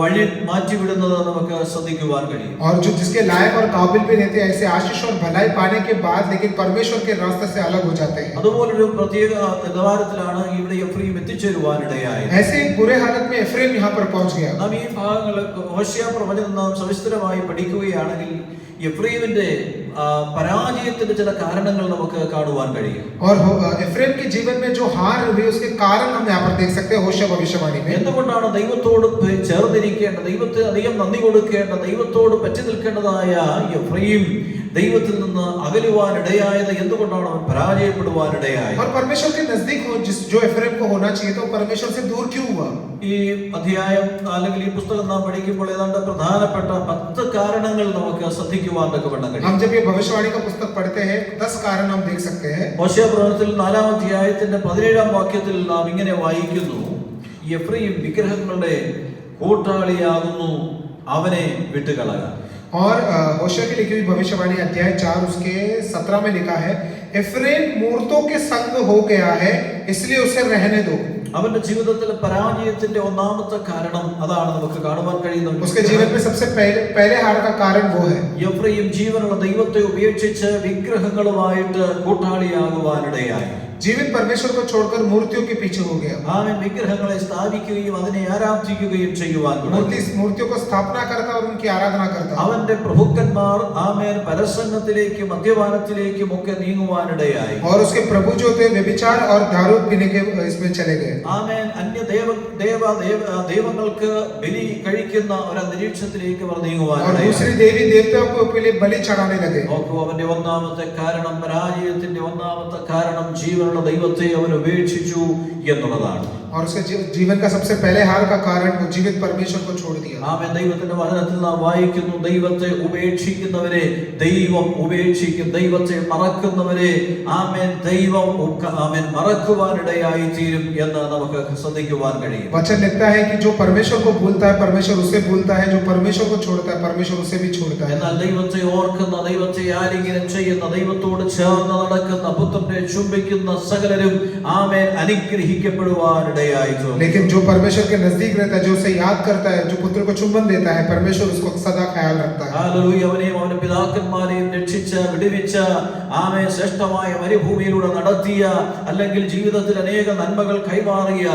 വഴി മാറ്റിവിടുന്നത് നമുക്ക് ശ്രദ്ധിക്കുവാൻ കഴിയും. और जो जिसके लायक और काबिल भी रहते हैं ऐसे आशीष और भलाई पाने के बाद लेकिन परमेश्वर के रास्ते से अलग हो जाते हैं. അതുപോലൊരു പ്രത്യേക നിലവാരത്തിലാണ് ഇവിടെ എഫ്രൈം എത്തിച്ചേരുവാനിടയായത്. ऐसे एक बुरे हालत में एफ्राइम यहाँ पर पहुंच गया. നാം ഈ ഭാഗങ്ങൾ ഹോശേയ പ്രവചനം നാം സവിസ്തരമായി പഠിക്കുകയാണെങ്കിൽ എഫ്രൈമിന്റെ പരാജയത്തിന്റെ ചില കാരണങ്ങൾ നമുക്ക് കാണുവാൻ കഴിയും. और एफ्राइम के जीवन में जो हार हुई उसके कारण हम यहाँ पर देख सकते हैं होशे भविष्यवाणी में. എന്തുകൊണ്ടാണ് ദൈവത്തോട് ചേർന്നിരിക്കേണ്ട, ദൈവത്തെ അധികം നന്ദി കൊടുക്കേണ്ട, ദൈവത്തോട് പറ്റി നിൽക്കേണ്ടതായ എഫ്രൈം ദൈവത്തിൽ നിന്ന് അകലുവാനിടയായത്? എന്തുകൊണ്ടാണ് അവൻ പരാജയപ്പെടുവാനിടയായത്? और परमेश्वर के नजदीक हो जो एफ्राइम को होना चाहिए तो परमेश्वर से दूर क्यों हुआ? ഈ അധ്യായം അല്ലെങ്കിൽ ഈ പുസ്തകം നാം പഠിക്കുമ്പോൾ ഏതാണ്ട് പ്രധാനപ്പെട്ട 10 കാരണങ്ങൾ നമുക്ക് ശ്രദ്ധിക്കുവാൻ തക്കവണ്ണം കഴിയും. हम जब ये भविष्यवाणी का पुस्तक पढ़ते हैं 10 कारण हम देख सकते हैं. ഹോശേയ പ്രവചനത്തിൽ 4-ാം അധ്യായത്തിന്റെ 17-ാം വാക്യത്തിൽ നാം ഇങ്ങനെ വായിക്കുന്നു, എഫ്രൈം വിഗ്രഹങ്ങളുടെ കൂട്ടാളിയാകുന്നു, അവനെ വിട്ടുകളക. और होशे की लिखी हुई भविष्यवाणी अध्याय 4 उसके 17 में लिखा है, एफ्राइम मूर्तों के संग हो गया है इसलिए उसे रहने दो. അവന്റെ ജീവിതത്തിലെ പരാജയത്തിന്റെ ഒന്നാമത്തെ കാരണം അതാണ് നമുക്ക് കാണുവാൻ കഴിയുന്നത്. उसके जीवन में सबसे पहले हार का कारण वो है. എഫ്രൈം ജീവനുള്ള ദൈവത്തെ ഉപേക്ഷിച്ച് വിഗ്രഹങ്ങളുമായിട്ട് കൂട്ടാളിയാകുവാനിടയായി. जीवित परमेश्वर को छोड़कर मूर्तियों के पीछे हो गया. അവൻ വിഗ്രഹങ്ങളെ സ്ഥാപിക്കുകയും അതിനെ ആരാധിക്കുകയും ചെയ്യുവാൻ തുടങ്ങി. मूर्तियों को स्थापना करता और उनकी आराधना करता. അവന്റെ പ്രഭുക്കന്മാർ ആമേൻ പരസംഗത്തിലേക്കും മദ്യപാനത്തിലേക്കും ഒക്കെ നീങ്ങുവാനിടയായി. और उसके प्रभु जो थे व्यभिचार और दारू पीने के इसमें चले गए. ആമേൻ അന്യ ദൈവങ്ങൾക്ക് ബലി കഴിക്കുന്ന ഒരു അന്തരീക്ഷത്തിലേക്ക് അവർ और നീങ്ങുവാനിടയായി. दूसरी देवी देवताओं को लिए बलि चढ़ाने लगे. നോക്കൂ, അവന്റെ ഒന്നാമത്തെ കാരണം, പരാജയത്തിന്റെ ഒന്നാമത്തെ കാരണം ജീവനുള്ള ദൈവത്തെ അവൻ ഉപേക്ഷിച്ചു എന്നുള്ളതാണ്. और उसके जीवन का सबसे पहले हार का कारण वो जीवित परमेश्वर को छोड़ दिया. ആമേൻ ദൈവത്തിന്റെ വചനത്തിൽ നാം വായിക്കുന്നു, ദൈവത്തെ ഉപേക്ഷിക്കുന്നവരെ ദൈവം ഉപേക്ഷിക്കും, ദൈവത്തെ മറക്കുന്നവരെ ആമേൻ ദൈവം ആമേൻ മറക്കുവാനിടയായി തീരും എന്ന് നമുക്ക് ശ്രദ്ധിക്കുവാൻ കഴിയും. वचन लिखता है कि जो परमेश्वर को भूलता है परमेश्वर उसे भूलता है, जो परमेश्वर को छोड़ता है परमेश्वर उसे भी छोड़ता है. എന്നാൽ ദൈവത്തെ ഓർക്കുന്ന, ദൈവത്തെ ആലിംഗനം ചെയ്യുന്ന, ദൈവത്തോട് ചേർന്ന് നടക്കുന്ന, പുത്രനെ ചുംബിക്കുന്ന സകലരും ആമേൻ അനുഗ്രഹിക്കപ്പെടുവാനിടയായി. लेकिन जो परमेश्वर के नजदीक रहता है, जो उसे याद करता है, जो पुत्र को चुंबन देता है, परमेश्वर उसको सदा ख्याल रखता है. ഹല്ലേലൂയ. അവനെയും അവന്റെ പിതാക്കന്മാരെയും രക്ഷിച്ച, വിടുവിച്ച, ആമേൻ ശ്രേഷ്ഠമായ മരുഭൂമിയിലൂടെ നടത്തിയ, അല്ലെങ്കിൽ ജീവിതത്തിൽ അനേക നന്മകൾ കൈമാറിയ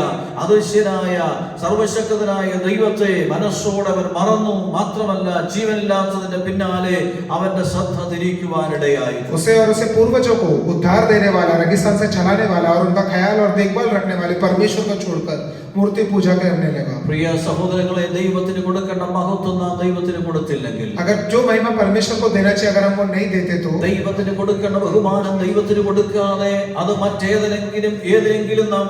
അദൃശ്യനായ സർവശക്തനായ ദൈവത്തെ മനസ്സോടെ അവൻ മറന്നു. മാത്രമല്ല, ജീവനില്ലാത്തതിന്റെ പിന്നാലെ അവന്റെ ശ്രദ്ധ തിരിക്കുവാനിടയായി. उसे और उसे पूर्वजों को उद्धार देने वाला, रेगिस्तान से चलाने वाला और उनका ख्याल और देखभाल रखने वाले परमेश्वर को को छोड़कर मूर्ति पूजा करने लगा। പ്രിയ സഹോദരങ്ങളെ, ദൈവത്തിന് കൊടുക്കേണ്ട മഹത്വം നാം ദൈവത്തിന് കൊടുത്തില്ലെങ്കിൽ, अगर जो महिमा परमेश्वर को देना चाहिए अगर हम वो नहीं देते तो, ദൈവത്തിന് കൊടുക്കേണ്ട ബഹുമാനം ദൈവത്തിന് കൊടുക്കാതെ അത് ഏതെങ്കിലും നാം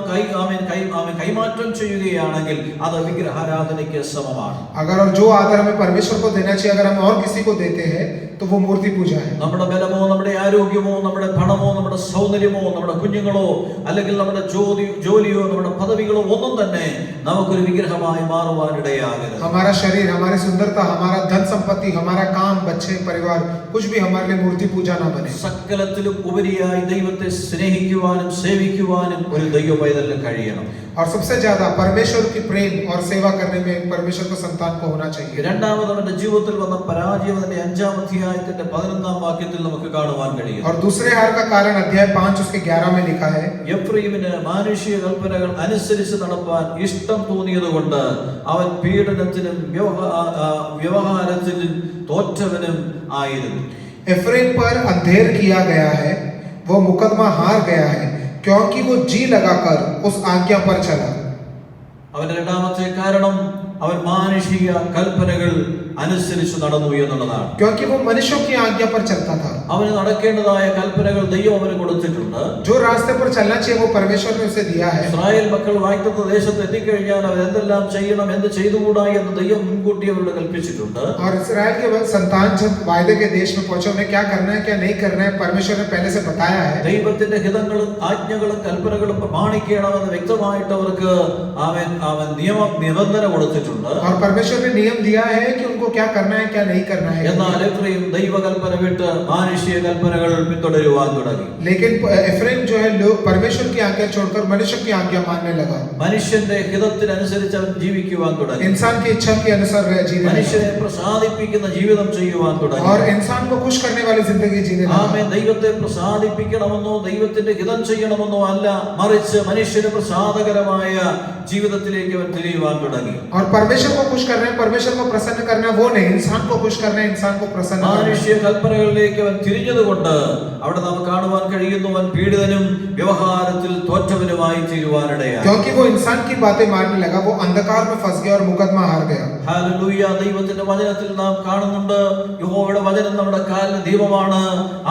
കൈമാറ്റം ചെയ്യുകയാണെങ്കിൽ അത് വിഗ്രഹാരാധനയ്ക്ക് സമമാണ്. अगर और जो आदर हमें परमेश्वर को देना चाहिए अगर हम और किसी को देते हैं तो वो मूर्ति पूजा है। നമ്മുടെ ബലമോ, നമ്മുടെ ആരോഗ്യമോ, നമ്മുടെ പണമോ, നമ്മുടെ സൗന്ദര്യമോ, നമ്മുടെ കുഞ്ഞുങ്ങളോ, അല്ലെങ്കിൽ നമ്മുടെ ജോലിയോ, നമ്മുടെ പദവികളോ ഒന്നും തന്നെ നമുക്കൊരു വിഗ്രഹമായി മാറുവാനിടയാകരുത്. हमारा शरीर, हमारी सुंदरता, हमारा धन संपत्ति, हमारा काम, बच्चे, परिवार, कुछ भी हमारे लिए मूर्ति पूजा ना बने। സകലത്തിലും ഉപരിയായി ദൈവത്തെ സ്നേഹിക്കുവാനും സേവിക്കുവാനും ഒരു ദൈവ പൈതലിന് കഴിയണം. और सबसे ज्यादा परमेश्वर की प्रेम और सेवा करने में परमेश्वर को संतान को होना चाहिए। രണ്ടാമത് അവന്റെ ജീവിതത്തിൽ വന്ന പരാജയം അതിന്റെ 5-ാം അധ്യായത്തിന്റെ 11-ാം വാക്യത്തിൽ നമുക്ക് കാണുവാൻ കഴിയും. और दूसरे हार का कारण अध्याय 5 उसके 11 में लिखा है, എഫ്രയീമിന് മാനുഷിക കൽപ്പനകൾ അനുസരിച്ച് നടപ്പാൻ ഇഷ്ടം തോന്നിയതുകൊണ്ട് അവൻ പീഡനത്തിനും വ്യവഹാരത്തിനും തോറ്റവനും ആയിരുന്നു. एफ्रेम पर अंधेर किया गया है, वो मुकदमा हार गया है क्योंकि वो जी लगाकर उस आज्ञा पर चला। അവന്റെ രണ്ടാമത്തെ കാരണം അവൻ മാനുഷിക കൽപ്പനകൾ അനുസരിച്ച് നടന്നു എന്നുള്ളതാണ്. क्योंकि वो मनुष्यों की आज्ञा पर चलता था। അവന് നടക്കേണ്ടതായ കൽപ്പനകൾ ദൈവം അവന് കൊടുത്തിട്ടുണ്ട്. जो रास्ते पर चलना चाहिए वो परमेश्वर ने उसे दिया है। ഇസ്രായേൽ മക്കൾ വാഗ്ദത്ത ദേശത്ത് എത്തിക്കഴിഞ്ഞാൽ അവർ എന്തെല്ലാം ചെയ്യണം, എന്ത് ചെയ്തുകൂടാ എന്ന് ദൈവം മുൻകൂട്ടി അവരോട് കൽപ്പിച്ചിട്ടുണ്ട്. और इस्राएल के संतान जब वायदे के देश में पहुंचे उन्हें क्या करना है क्या नहीं करना है परमेश्वर ने पहले से बताया है। ദൈവത്തിന്റെ ഹിതങ്ങളും ആജ്ഞകളും കൽപ്പനകളും പ്രമാണിക്കണമെന്ന് വ്യക്തമായിട്ട് അവർക്ക് അവൻ നിബന്ധന കൊടുത്തിട്ടുണ്ട്. और परमेश्वर ने नियम दिया है कि उनको क्या करना है क्या नहीं करना है। എന്നാൽ എഫ്രയീം ദൈവകൽപ്പന വിട്ട് മാനുഷിക കൽപ്പനകൾ പിന്തുടരുവാൻ തുടങ്ങി. लेकिन एफ्रेम जो है लोग परमेश्वर की आज्ञा छोड़कर मनुष्य की आज्ञा मानने लगा। മനുഷ്യന്റെ ഹിതത്തിനനുസരിച്ച് അവൻ ജീവിക്കുവാൻ തുടങ്ങി. इंसान की इच्छा के अनुसार वह जीने മനുഷ്യനെ लगा പ്രസാദിപ്പിക്കുന്ന ജീവിതം ചെയ്യുവാൻ തുടങ്ങി. और इंसान को खुश करने वाली जिंदगी जीने लगा। ആമേൻ. ദൈവത്തെ പ്രസാദിപ്പിക്കണമെന്നോ ദൈവത്തിന്റെ ഹിതം ചെയ്യണമെന്നോ അല്ല, മറിച്ച് മനുഷ്യന് പ്രസാദകരമായ ജീവിതത്തിലേക്ക് അവൻ തിരിയുവാൻ തുടങ്ങി. और परमेश्वर को खुश करना है, परमेश्वर को प्रसन्न करना वो नहीं, इंसान को खुश करना है, इंसान को प्रसन्न करना है। മാനുഷിക കൽപ്പനകളിലേക്ക് അവൻ തിരിഞ്ഞതുകൊണ്ട് അവിടെ നാം കാണുവാൻ കഴിയുന്നു അവൻ പീഡിതനും വ്യവഹാരത്തിൽ തോറ്റവനുമായി തീരുവാനിടയായി. क्योंकि वो इंसान की बातें मानने लगा, वो अंधकार में फंस गया और मुकदमा हार गया। ഹല്ലേലൂയ. ദൈവത്തിന്റെ വചനത്തിൽ നാം കാണുന്നുണ്ട് യഹോവയുടെ വചനം നമ്മുടെ കാലിന് ദീപമാണ്,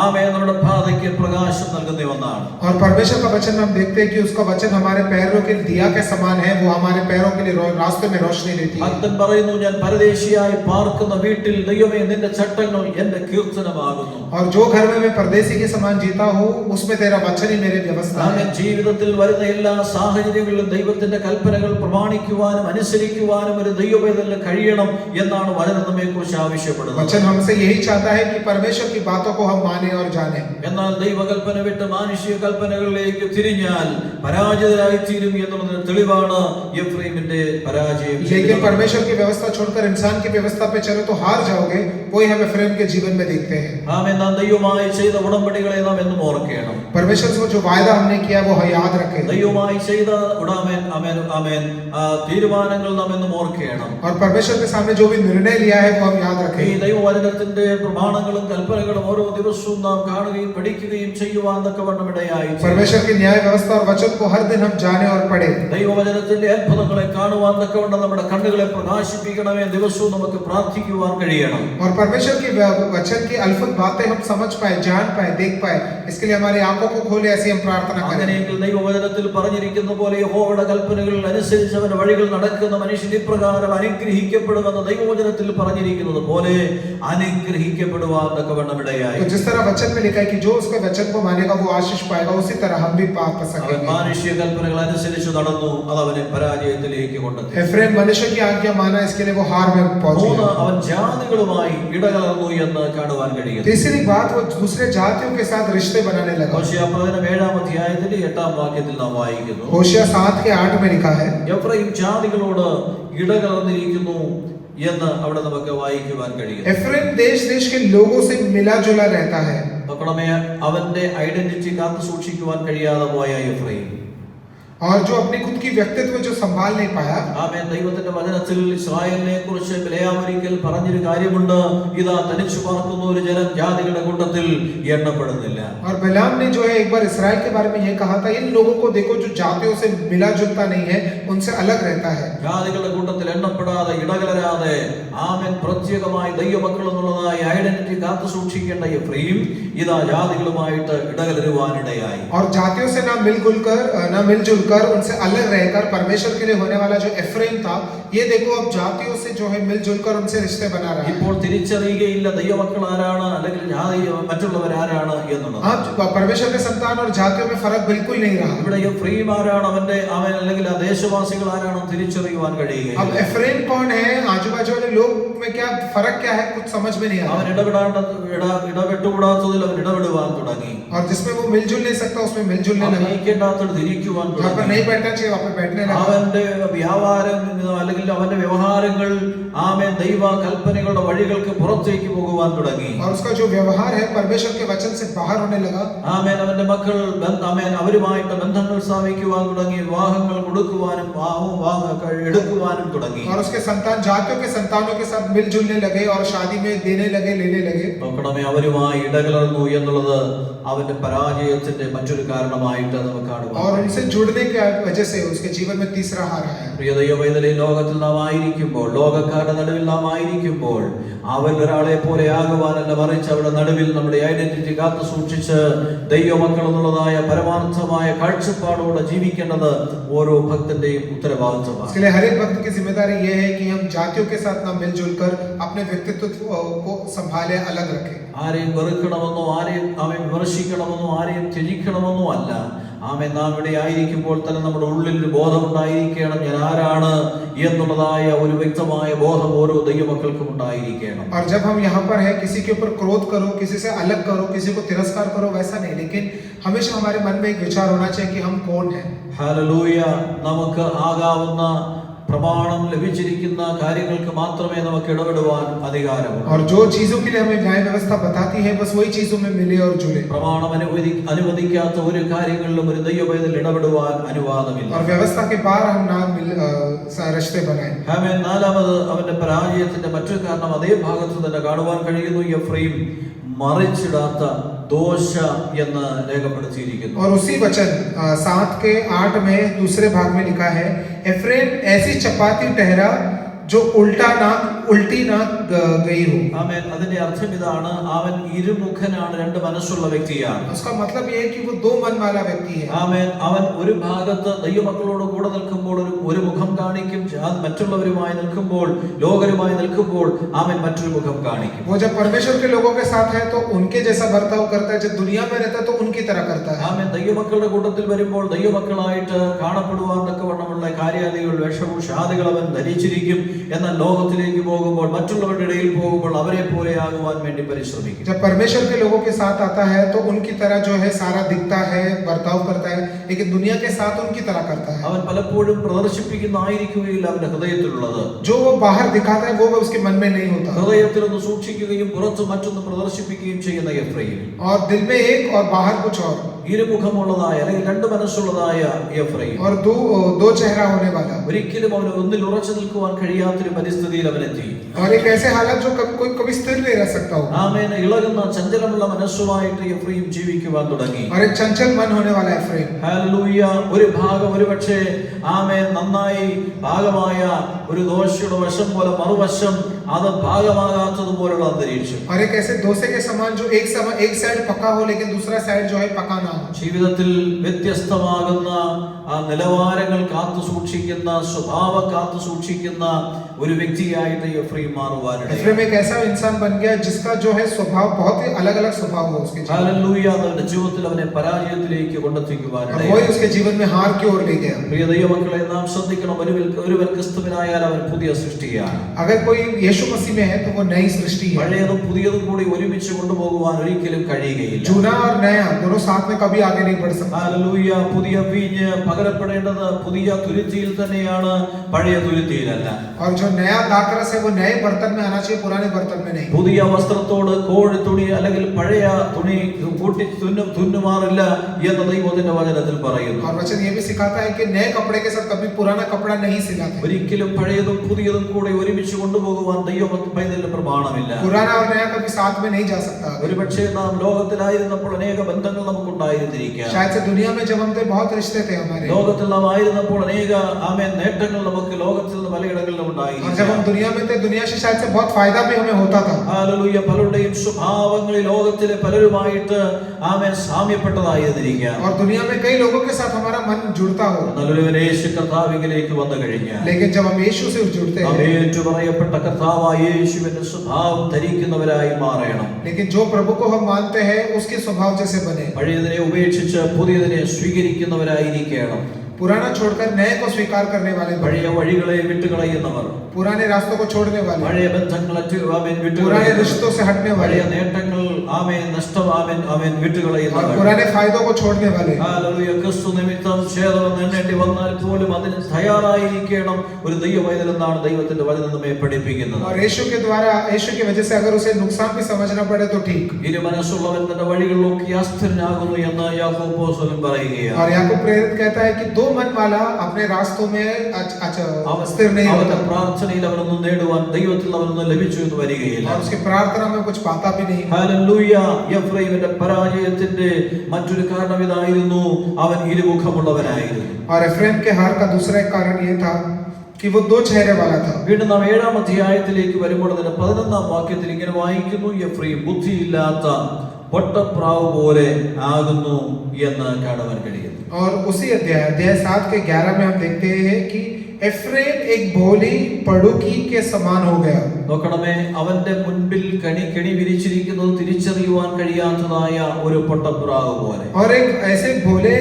ആമേൻ, നമ്മുടെ പാതയ്ക്ക് പ്രകാശം നൽകുന്ന ഒന്നാണ്. और परमेश्वर का वचन हम देखते हैं कि उसका वचन हमारे पैरों के दिया के समान है, वो हमारे पैरों के लिए रास्ते में रोशनी देती है। ഭക്തൻ പറയുന്നു, ഞാൻ പരദേശിയായി പാർക്കുന്ന വീട്ടിൽ ദൈവമേ നിന്റെ ചട്ടങ്ങൾ എന്റെ കീർത്തനമാകുന്നു. और जो घर में मैं परदेसी के समान जीता हूँ उसमें तेरा वचन ही मेरी व्यवस्था है। ആമേൻ. ജീവിതത്തിൽ വരുന്ന എല്ലാ സാഹചര്യങ്ങളിലും ദൈവത്തിന്റെ കൽപ്പനകൾ പ്രമാണിക്കുവാനും അനുസരിക്കുവാനും ഒരു ദൈവവേദന കഴിയണം എന്നാണ് വചനം നമ്മെ കുറിച്ച് ആവശ്യപ്പെടുന്നത്. वचन हमसे यही चाहता है कि परमेश्वर की बातों को हम माने और जाने। എന്നാൽ ദൈവകൽപ്പന വിട്ട് മാനുഷിക കൽപ്പനകളിലേക്ക് തിരിഞ്ഞാൽ പരാജിതരായി തീരും എന്നുള്ളതിന് തെളിവാണ് എഫ്രയീമിന്റെ പരാജയം. लेकिन परमेश्वर की व्यवस्था छोड़कर इंसान की व्यवस्था पे चलो तो हार जाओगे, वही हम एफ्रेम के जीवन में देखते हैं। ആമേൻ. നാം ദൈവവുമായി ചെയ്ത ഉടമ്പടികളെ നാം എന്നും ഓർക്കണം. परमेश्वर से जो वायदा हमने किया वो याद रखें। ദൈവവുമായി ചെയ്ത തീരുമാനങ്ങൾ നാം എന്നും ഓർക്കണം. और परमेश्वर के सामने जो भी निर्णय लिया है वो हम याद ഈ रखें। ദൈവവചനത്തിന്റെ പ്രമാണങ്ങളും കൽപ്പനകളും ഓരോ ദിവസവും നാം കാണുകയും പഠിക്കുകയും ചെയ്യുവാൻ തക്കവണ്ണം ഇടയായി. परमेश्वर की न्याय व्यवस्था और वचन को हर दिन हम जाने और पढ़े। ദൈവവചനത്തിന്റെ അത്ഭുതങ്ങളെ കാണുവാൻ തക്കവണ്ണം നമ്മുടെ കണ്ണുകളെ പ്രകാശിപ്പിക്കണമേ ദിവസവും നമുക്ക് പ്രാർത്ഥിക്കുവാൻ കഴിയണം. और परमेश्वर के वचन की अद्भुत बातें हम समझ पाए, जान पाए, देख पाए, इसके लिए हमारी आंखों को खोले, ऐसी हम प्रार्थना करें। അങ്ങനെയെങ്കിൽ ദൈവവചനത്തിൽ പറഞ്ഞിരിക്കുന്ന പോലെ യഹോവയുടെ കൽപ്പനകൾ അനുസരിച്ച് അവന്റെ വഴികൾ നടക്കുന്ന മനുഷ്യൻ ഇപ്രകാരം അനുഗ്രഹിക്കപ്പെടുമെന്ന് ദൈവവചനത്തിൽ പറഞ്ഞിരിക്കുന്നത് പോലെ അനുഗ്രഹിക്കപ്പെടുവാൻ തക്കവണ്ണം ഇടയായി. तो जिस तरह वचन में लिखा है कि जो उसके वचन को मानेगा वो आशीष पाएगा, उसी तरह हम भी पाप पा അവൻ सकेंगे। മാനുഷിക കൽപ്പനകൾ അനുസരിച്ച് നടന്നു, അത് അവനെ പരാജയത്തിലേക്ക് കൊണ്ടെത്തി. एफ्रेम मनुष्य की आज्ञा माना, इसके लिए वो हार में पहुंच മൂന്ന്, गया। അവൻ ജാതികളുമായി ഇടകലർന്നു എന്ന് കാണുവാൻ കഴിയും. तीसरी बात, वो दूसरे जातियों के साथ रिश्ते बनाने लगा। ഹോശേയ 7-ാം അധ്യായത്തിന്റെ 8-ാം വാക്യത്തിൽ നാം വായിക്കുന്നു, होशिया 7 के 8 में लिखा है, എഫ്രയീം ജാതികളോട് ഇടകലർന്നിരിക്കുന്നു എന്ന് അവിടെ നമുക്ക് വായിക്കുവാൻ കഴിയും. एफ्रेम देश देश के लोगों से मिला जुला रहता है। നോക്കണമേ, അവന്റെ ഐഡന്റിറ്റി കാത്തു സൂക്ഷിക്കുവാൻ കഴിയാതെ പോയ എഫ്രയീം और जो अपनी खुद की व्यक्तित्व जो संभाल नहीं पाया, ആമേൻ. ദൈവത്തിന്റെ വചനത്തിൽ ഇസ്രായേലിനെ കുറിച്ച് ബിലെയാം ഒരിക്കൽ പറഞ്ഞൊരു കാര്യമുണ്ട്, ഇതാ തനിച്ചു പാർക്കുന്ന ഒരു ജനം ജാതികളുടെ കൂട്ടത്തിൽ എണ്ണപ്പെടുന്നില്ല. और बिलाम ने जो है एक बार इसराइल के बारे में ये कहा था, इन लोगों को देखो जो जातियों से मिला जुलता नहीं है, उनसे अलग रहता है. ജാതികളുടെ കൂട്ടത്തിൽ എണ്ണപ്പെടാതെ ഇടകലരാതെ ആമേൻ പ്രത്യേകമായി ദൈവമക്കൾ എന്നുള്ളതായി ഐഡന്റിറ്റി കാത്തു സൂക്ഷിക്കേണ്ട എഫ്രയീം ഇതാ ജാതികളുമായിട്ട് ഇടകലരുവാനിടയായി. और जातियों से ना मिलजुल कर उनसे अलग रहकर परमेश्वर के लिए होने वाला जो एफ्रेम था, ये देखो अब जातियों से जो है मिलजुल कर उनसे रिश्ते बना रहा है. ഇപ്പോൾ തിരിച്ചറിയുകയില്ല ദൈവമക്കൾ ആരാണ് അല്ലെങ്കിൽ ജാതി മറ്റുള്ളവർ ആരാണ് എന്നുള്ളത്. अब परमेश्वर के संतान और जातियों में फर्क बिल्कुल नहीं रहा. ഇവിടെ എഫ്രയീം ആരാണ്, അവൻ അല്ലെങ്കിൽ ആ ദേശവാസികൾ ആരാണെന്ന് തിരിച്ചറിയുവാൻ കഴിയുകയില്ല. अब एफ्रेम कौन है, आजू बाजू वाले लोग में क्या फर्क क्या है, कुछ समझ में नहीं आ അവൻ रहा. ഇടപെട്ടുകൂടാത്തതിൽ അവൻ ഇടപെടുവാൻ തുടങ്ങി. और जिसमें वो मिलजुल नहीं सकता उसमें मिलजुलने അവൻ लगा. ഇരിക്കേണ്ടാത്തടത്ത് ഇരിക്കുവാൻ जहाँ पर തുടങ്ങി. नहीं बैठना चाहिए वहाँ पर बैठने लगा. അവന്റെ വ്യാപാരം അല്ലെങ്കിൽ അവന്റെ വ്യവഹാരങ്ങൾ ആമേൻ ദൈവ കൽപ്പനകളുടെ വഴികൾക്ക് പുറത്തേക്ക് പോകുവാൻ തുടങ്ങി. और उसका जो व्यवहार है परमेश्वर के वचन से बाहर होने लगा. ആമേൻ. അവന്റെ മക്കൾ ആമേൻ അവരുമായിട്ട് ബന്ധങ്ങൾ സ്ഥാപിക്കുവാൻ തുടങ്ങി, വിവാഹങ്ങൾ കൊടുക്കുവാനും എടുക്കുവാനും തുടങ്ങി. और उसके संतान जातियों के संतानों के साथ मिलजुलने लगे और शादी में देने लगे, लेने लगे. നോക്കണമേ, അവരുമായി ഇടകലർന്നു എന്നുള്ളത് അവന്റെ പരാജയത്തിന്റെ മറ്റൊരു കാരണമായിട്ട് നമുക്ക് കാണുവാൻ और കഴിയും. उनसे जुड़ने की वजह से उसके जीवन में तीसरा हार आया. പ്രിയ ദൈവമൈതലേ, ലോകത്തിൽ നാം ആയിരിക്കുമ്പോൾ, ലോകക്കാരുടെ നടുവിൽ നാം ആയിരിക്കുമ്പോൾ അവൻ ഒരാളെ പോലെ ആകുവാനല്ല, മറിച്ച് അവിടെ നടുവിൽ നമ്മുടെ ഐഡന്റിറ്റി കാത്തു സൂക്ഷിച്ച് ദൈവമക്കൾ എന്നുള്ളതായ പരമാർത്ഥമായ കാഴ്ചപ്പാടോടെ ജീവിക്കേണ്ടത് ഓരോ ഭക്തന്റെയും ഉത്തരവാദിത്വമാണ്. इसके लिए हर एक भक्त की जिम्मेदारी यह है कि हम जातियों के साथ ना मिलजुल कर अपने व्यक्तित्व को संभाले, अलग रखें. ആരെയും വെറുക്കണമെന്നോ ആരെയും അവൻ വിമർശിക്കണമെന്നോ ആരെയും ത്യജിക്കണമെന്നോ അല്ല. ആമേൻ. നാം ഇവിടെ ആയിരിക്കുമ്പോൾ തന്നെ നമ്മുടെ ഉള്ളിൽ ഒരു ബോധമുണ്ടായിരിക്കണം, ഞാൻ ആരാണ് എന്നുള്ളതായ ഒരു വ്യക്തമായ ബോധം ഓരോ ദൈവമക്കൾക്കും ഉണ്ടായിരിക്കണം. और जब हम यहाँ पर है, किसी के ऊपर क्रोध करो, किसी से अलग करो, किसी को तिरस्कार करो, वैसा नहीं, लेकिन हमेशा हमारे मन में एक विचार होना चाहिए कि हम कौन हैं. ഹല്ലേലൂയ. നമുക്ക് ആകാവുന്ന പ്രമാണം ലഭിച്ചിരിക്കുന്ന കാര്യങ്ങൾക്ക് മാത്രമേ നമുക്ക് ഇടപെടുവാൻ അധികാരമുള്ളൂ. और जो चीजों के लिए हमें न्याय व्यवस्था बताती है, बस वही चीजों में मिले और जुड़े. പ്രമാണം അനുവദിക്കാത്ത ഒരു കാര്യങ്ങളിലും ഒരു ദൈവവേദന ഇടപെടുവാൻ അനുവാദമില്ല. और व्यवस्था के बाहर हम ना रिश्ते बनाए. ആമേൻ. നാലാമത് അവന്റെ പരാജയത്തിന്റെ മറ്റൊരു കാരണം അതേ ഭാഗത്ത് തന്നെ കാണുവാൻ കഴിയുന്നു. എഫ്രയീം മറിച്ചിടാത്ത ദോഷ എന്ന് രേഖപ്പെടുത്തിയിരിക്കുന്നു. और उसी वचन 7 के 8 में दूसरे भाग में लिखा है, एफ्रेम ऐसी चपाती ठहरा जो उल्टी ना गई हो. ആമേൻ. അതിന്റെ അർത്ഥം ഇതാണ്, അവൻ ഇരുമുഖനാണ്, രണ്ട് മനസ്സുള്ള വ്യക്തിയാണ്. उसका मतलब ये है कि वो दो मन वाला व्यक्ति है. ആമേൻ. അവൻ ഒരു ഭാഗത്ത് ദൈവമക്കളോട് കൂടെ നിൽക്കുമ്പോൾ ഒരു മുഖം കാണിക്കും, മറ്റുള്ളവരുമായി നിൽക്കുമ്പോൾ, ലോകരുമായി നിൽക്കുമ്പോൾ ആമേൻ മറ്റൊരു മുഖം കാണിക്കും. वो जब परमेश्वर के लोगों के साथ है तो उनके जैसा बर्ताव करता है, जब दुनिया में रहता है तो उनकी तरह करता है. ആമേൻ. ദൈവമക്കളുടെ കൂട്ടത്തിൽ വരുമ്പോൾ ദൈവമക്കളായിട്ട് കാണപ്പെടുവാൻ തക്കവണ്ണമുള്ള കാര്യാദികൾ, വേഷഭൂഷാദികൾ അവൻ ധരിച്ചിരിക്കും. എന്നാൽ ലോകത്തിലേക്ക് പോകുമ്പോൾ, മറ്റുള്ളവരുടെ ഇടയിൽ പോകുമ്പോൾ അവരെ പോലെ ആകുവാൻ വേണ്ടി പരിശ്രമിക്കും. जब परमेश्वर के लोगों के साथ आता है तो उनकी तरह जो है सारा दिखता है, बर्ताव करता है, लेकिन दुनिया के साथ उनकी तरह करता है. അവൻ പലപ്പോഴും പ്രദർശിപ്പിക്കുന്നതായിരിക്കുകയില്ല അവന്റെ ഹൃദയത്തിലുള്ളത്. जो वो बाहर दिखाता है वो उसके मन में नहीं होता. ഹൃദയത്തിലൊന്ന് സൂക്ഷിക്കുകയും പുറത്ത് മറ്റൊന്ന് പ്രദർശിപ്പിക്കുകയും ചെയ്യുന്ന എഫ്രയീം, और दिल में एक और बाहर कुछ और. ഇരുമുഖമുള്ളതായ അല്ലെങ്കിൽ രണ്ട് മനസ്സുള്ളതായ എഫ്രയീം, और दो चेहरा होने वाला. ഒരിക്കലും അവന് ഒന്നിൽ ഉറച്ചു നിൽക്കുവാൻ കഴിയാത്തൊരു പരിസ്ഥിതിയിൽ അവനെത്തി. और एक ऐसे हालत जो कोई कभी स्थिर नहीं रह सकता हो. ആമേൻ. ഇളകുന്ന ചഞ്ചലമുള്ള മനസ്സുമായിട്ട് എഫ്രയീം ജീവിക്കുവാൻ തുടങ്ങി. और एक चंचल मन होने वाला एफ्रेम. ഹല്ലേലൂയ. ഒരു ഭാഗം ഒരുപക്ഷേ ആമേൻ നന്നായി ഭാഗമായ ഒരു ദോശയുടെ വശം പോലെ മറുവശം അത് ഭാഗമാകാത്തതുപോലുള്ള അന്തരീക്ഷം. और एक ऐसे डोसे के समान जो एक साइड पका हो लेकिन दूसरा साइड जो है पका ना हो. ജീവിതത്തിൽ വ്യത്യസ്തമാകുന്ന ആ നിലവാരങ്ങൾ കാത്തു സൂക്ഷിക്കുന്ന, സ്വഭാവം കാത്തു സൂക്ഷിക്കുന്ന ഒരു വ്യക്തിയായിട്ട് എഫ്രയീം മാറുവാനിടയായി. एफ्रेम एक ऐसा इंसान बन गया जिसका जो है स्वभाव बहुत ही अलग अलग स्वभाव हो उसके जीवन. ഹല്ലേലൂയ. അവന്റെ ജീവിതത്തിൽ അവനെ പരാജയത്തിലേക്ക് കൊണ്ടെത്തിക്കുവാനിടയായി. और वही उसके जीवन में हार की ओर ले गया. പ്രിയ ദൈവമക്കളെ, നാം ശ്രദ്ധിക്കണം, ഒരുവൻ ക്രിസ്തുവിനായാൽ അവൻ പുതിയ സൃഷ്ടിയാണ്. अगर कोई यीशु मसीह में है तो वो नई सृष्टि है। പഴയതും പുതിയതും കൂടി ഒരുമിച്ച് കൊണ്ടുപോകുവാൻ ഒരിക്കലും കഴിയുകയില്ല. जूना और नया दोनों साथ में कभी आगे नहीं बढ़ सकता। ഹല്ലേലൂയ. പുതിയ വീഞ്ഞ് പകരപ്പെടേണ്ടത് പുതിയ തുരുത്തിയിൽ തന്നെയാണ്, പഴയ തുരുത്തിയിലല്ല. और जो नया दाखरस है वो नए बर्तन में आना चाहिए, पुराने बर्तन में नहीं। പുതിയ വസ്ത്രത്തോട് കോഴി തുണി അല്ലെങ്കിൽ പഴയ തുണി കൂട്ടി തുന്നുമാറില്ല എന്ന് ദൈവത്തിന്റെ വചനത്തിൽ പറയുന്നു. और वचन ये भी सिखाता है कि नए कपड़े के साथ कभी पुराना कपड़ा नहीं सिलाते। ഒരിക്കലും പഴയതും പുതിയതും കൂടെ ഒരുമിച്ച് കൊണ്ടുപോകുവാൻ ദൈവത്തിന്റെ പ്രമാണമില്ല. पुराना और नया कभी साथ में नहीं जा सकता। ഒരുപക്ഷേ നാം ലോകത്തിലായിരുന്നപ്പോൾ അനേക ബന്ധങ്ങൾ നമുക്കുണ്ടായിരുന്നിരിക്കാം. शायद से दुनिया में जब हम थे बहुत रिश्ते थे हमारे। ലോകത്തിൽ നാം ആയിരുന്നപ്പോൾ അനേക നേട്ടങ്ങൾ നമുക്ക് ലോകത്തിൽ നിന്ന് പലയിടങ്ങളിലും और ഉണ്ടായിരുന്നു. जब हम दुनिया में थे दुनिया से शायद से बहुत फायदा भी हमें होता था। ഹല്ലേലൂയ. പലരുടെയും സ്വഭാവങ്ങൾ ലോകത്തിലെ പലരുമായിട്ട് സാമ്യപ്പെട്ടതായിരുന്നിരിക്കാം. और दुनिया में कई लोगों के साथ हमारा मन जुड़ता हो। നല്ലൊരു യേശു കർത്താവിലേക്ക് വന്നു കഴിഞ്ഞാൽ लेकिन जब हम यीशु से जुड़ते നാം हैं, ഏറ്റുപറയപ്പെട്ട കർത്താവായ യേശുവിന്റെ സ്വഭാവം ധരിക്കുന്നവരായി മാറണം. लेकिन जो प्रभु को हम मानते हैं उसके स्वभाव जैसे बने। പഴയതിനെ ഉപേക്ഷിച്ച് പുതിയതിനെ സ്വീകരിക്കുന്നവരായിരിക്കണം. पुराना छोड़कर नए को स्वीकार करने वाले बने। പഴയ വഴികളെ വിട്ടുകളയുന്നവർ, पुराने रास्तों को छोड़ने वाले, പഴയ ബന്ധങ്ങളെ पुराने വിട്ടുകളയുന്നവർ, रिश्तों से हटने वाले, പഴയ നേട്ടങ്ങൾ और വിട്ടുകളയുന്നവർ. पुराने फायदों को छोड़ने वाले। ഹല്ലേലൂയ. ക്രിസ്തു നിമിത്തം ഛേദമെന്ന് എണ്ണേണ്ടി വന്നാൽ പോലും അതിന് തയ്യാറായിരിക്കണം ഒരു ദൈവവൈതൽ എന്നാണ് ദൈവത്തിന്റെ വചനം നമ്മെ പഠിപ്പിക്കുന്നത്. और यीशु के द्वारा, यीशु की वजह से अगर उसे नुकसान भी समझना पड़े तो ठीक। ഇരു മനസ്സുള്ളവൻ തന്റെ വഴികളിലൊക്കെ അസ്ഥിരനാകുന്നു എന്ന് യാക്കോബ് അപ്പോസ്തലൻ പറയുകയാണ്. और याकूब प्रेरित कहता है कि दो मन वाला अपने रास्तों में स्थिर नहीं होता। അവന്റെ പ്രാർത്ഥനയിൽ അവനൊന്നും നേടുവാൻ ദൈവത്തിൽ അവനൊന്നും ലഭിച്ചു എന്ന് വരികയില്ല. और उसकी प्रार्थना में कुछ पाता भी नहीं। ഹല്ലേലൂയ. എഫ്രൈമിന്റെ പരാജയത്തിന്റെ മറ്റൊരു കാരണം ഇതായിരുന്നു, അവൻ ഇരുമുഖമുള്ളവനായിരുന്നു. और एफ्रेम के हार का दूसरा एक कारण ये था कि वो दो चेहरे वाला था। വീണ്ടും നാം 7-ാം അധ്യായത്തിലേക്ക് വരുമ്പോൾ അതിന്റെ 11-ാം വാക്യത്തിൽ ഇങ്ങനെ വായിക്കുന്നു, എഫ്രൈം ബുദ്ധിയില്ലാത്ത പൊട്ടപ്രാവ് പോലെ ആകുന്നു എന്ന് കാണുവാൻ കഴിയുന്നു. और उसी अध्याय 7 के 11 में हम देखते हैं कि एफ्रेम एक भोली पड़ुकी के समान हो गया। നോക്കണമേ, അവന്റെ മുൻപിൽ കെണി വിരിച്ചിരിക്കുന്നത് തിരിച്ചറിയുവാൻ കഴിയാത്തതായ ഒരു പൊട്ടപ്രാവ് പോലെ. और एक ऐसे भोले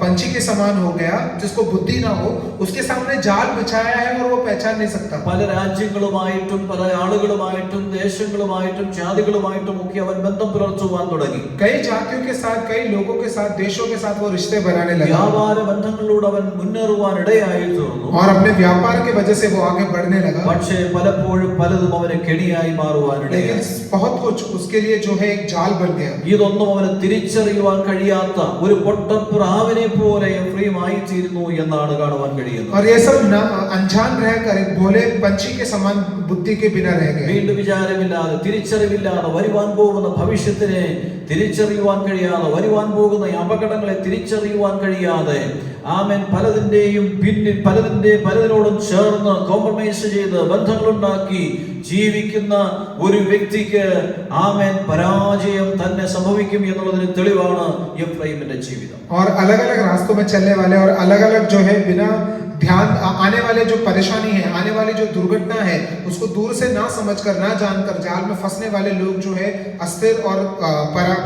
पंछी के समान हो गया जिसको बुद्धि ना हो, उसके सामने जाल बिछाया है और वो पहचान नहीं सकता। പല രാജ്യങ്ങളുമായിട്ടും പല ആളുകളുമായിട്ടും ദേശങ്ങളുമായിട്ടും ജാതികളുമായിട്ടും ഒക്കെ അവൻ ബന്ധം പുലർത്തുവാൻ തുടങ്ങി. कई जातियों के साथ, कई लोगों के साथ, देशों के साथ वो रिश्ते बनाने लगा। വ്യാപാര ബന്ധങ്ങളിലൂടെ അവൻ മുന്നേറുവാൻ ഇടയായി തീർന്നു. और अपने व्यापार के वजह से वो आगे बढ़ने लगा। പക്ഷേ പലപ്പോഴും പലതും അവന് കെണിയായി മാറുവാൻ लेकिन ഇടയായി. बहुत कुछ उसके लिए जो है एक जाल बन गया। ഇതൊന്നും അവന് തിരിച്ചറിയുവാൻ കഴിയാത്ത ഒരു പൊട്ടപ്രാവിനെ പോലെ എഫ്രൈമായി തീരുന്നു എന്നാണ് കാണുവാൻ കഴിയുന്നത്. और ये सब अनजान रहकर एक भोले पंछी के समान बुद्धि के बिना रह गए। വീണ്ടും വിചാരമില്ലാതെ, തിരിച്ചറിവില്ലാതെ, വരുവാൻ പോകുന്ന ഭവിഷ്യത്തിനെ തിരിച്ചറിയുവാൻ കഴിയാതെ, വരുവാൻ പോകുന്ന അപകടങ്ങളെ തിരിച്ചറിയുവാൻ കഴിയാതെ, ആമേൻ, പലതിന്റെയും പിന്നിൽ പലതിനോടും ചേർന്ന് കോംപ്രമൈസ് ചെയ്ത് ബന്ധങ്ങളുണ്ടാക്കി ജീവിക്കുന്ന ഒരു വ്യക്തിക്ക് ആമേൻ പരാജയം തന്നെ സംഭവിക്കും എന്നുള്ളതിന് തെളിവാണ് എഫ്രൈമിന്റെ ജീവിതം. और अलग अलग रास्तों में चलने वाले और अलग अलग जो है बिना ध्यान आने वाले जो परेशानी है, आने वाली जो दुर्घटना है, उसको दूर से ना समझकर, ना जानकर जाल में फंसने वाले लोग जो है अस्थिर और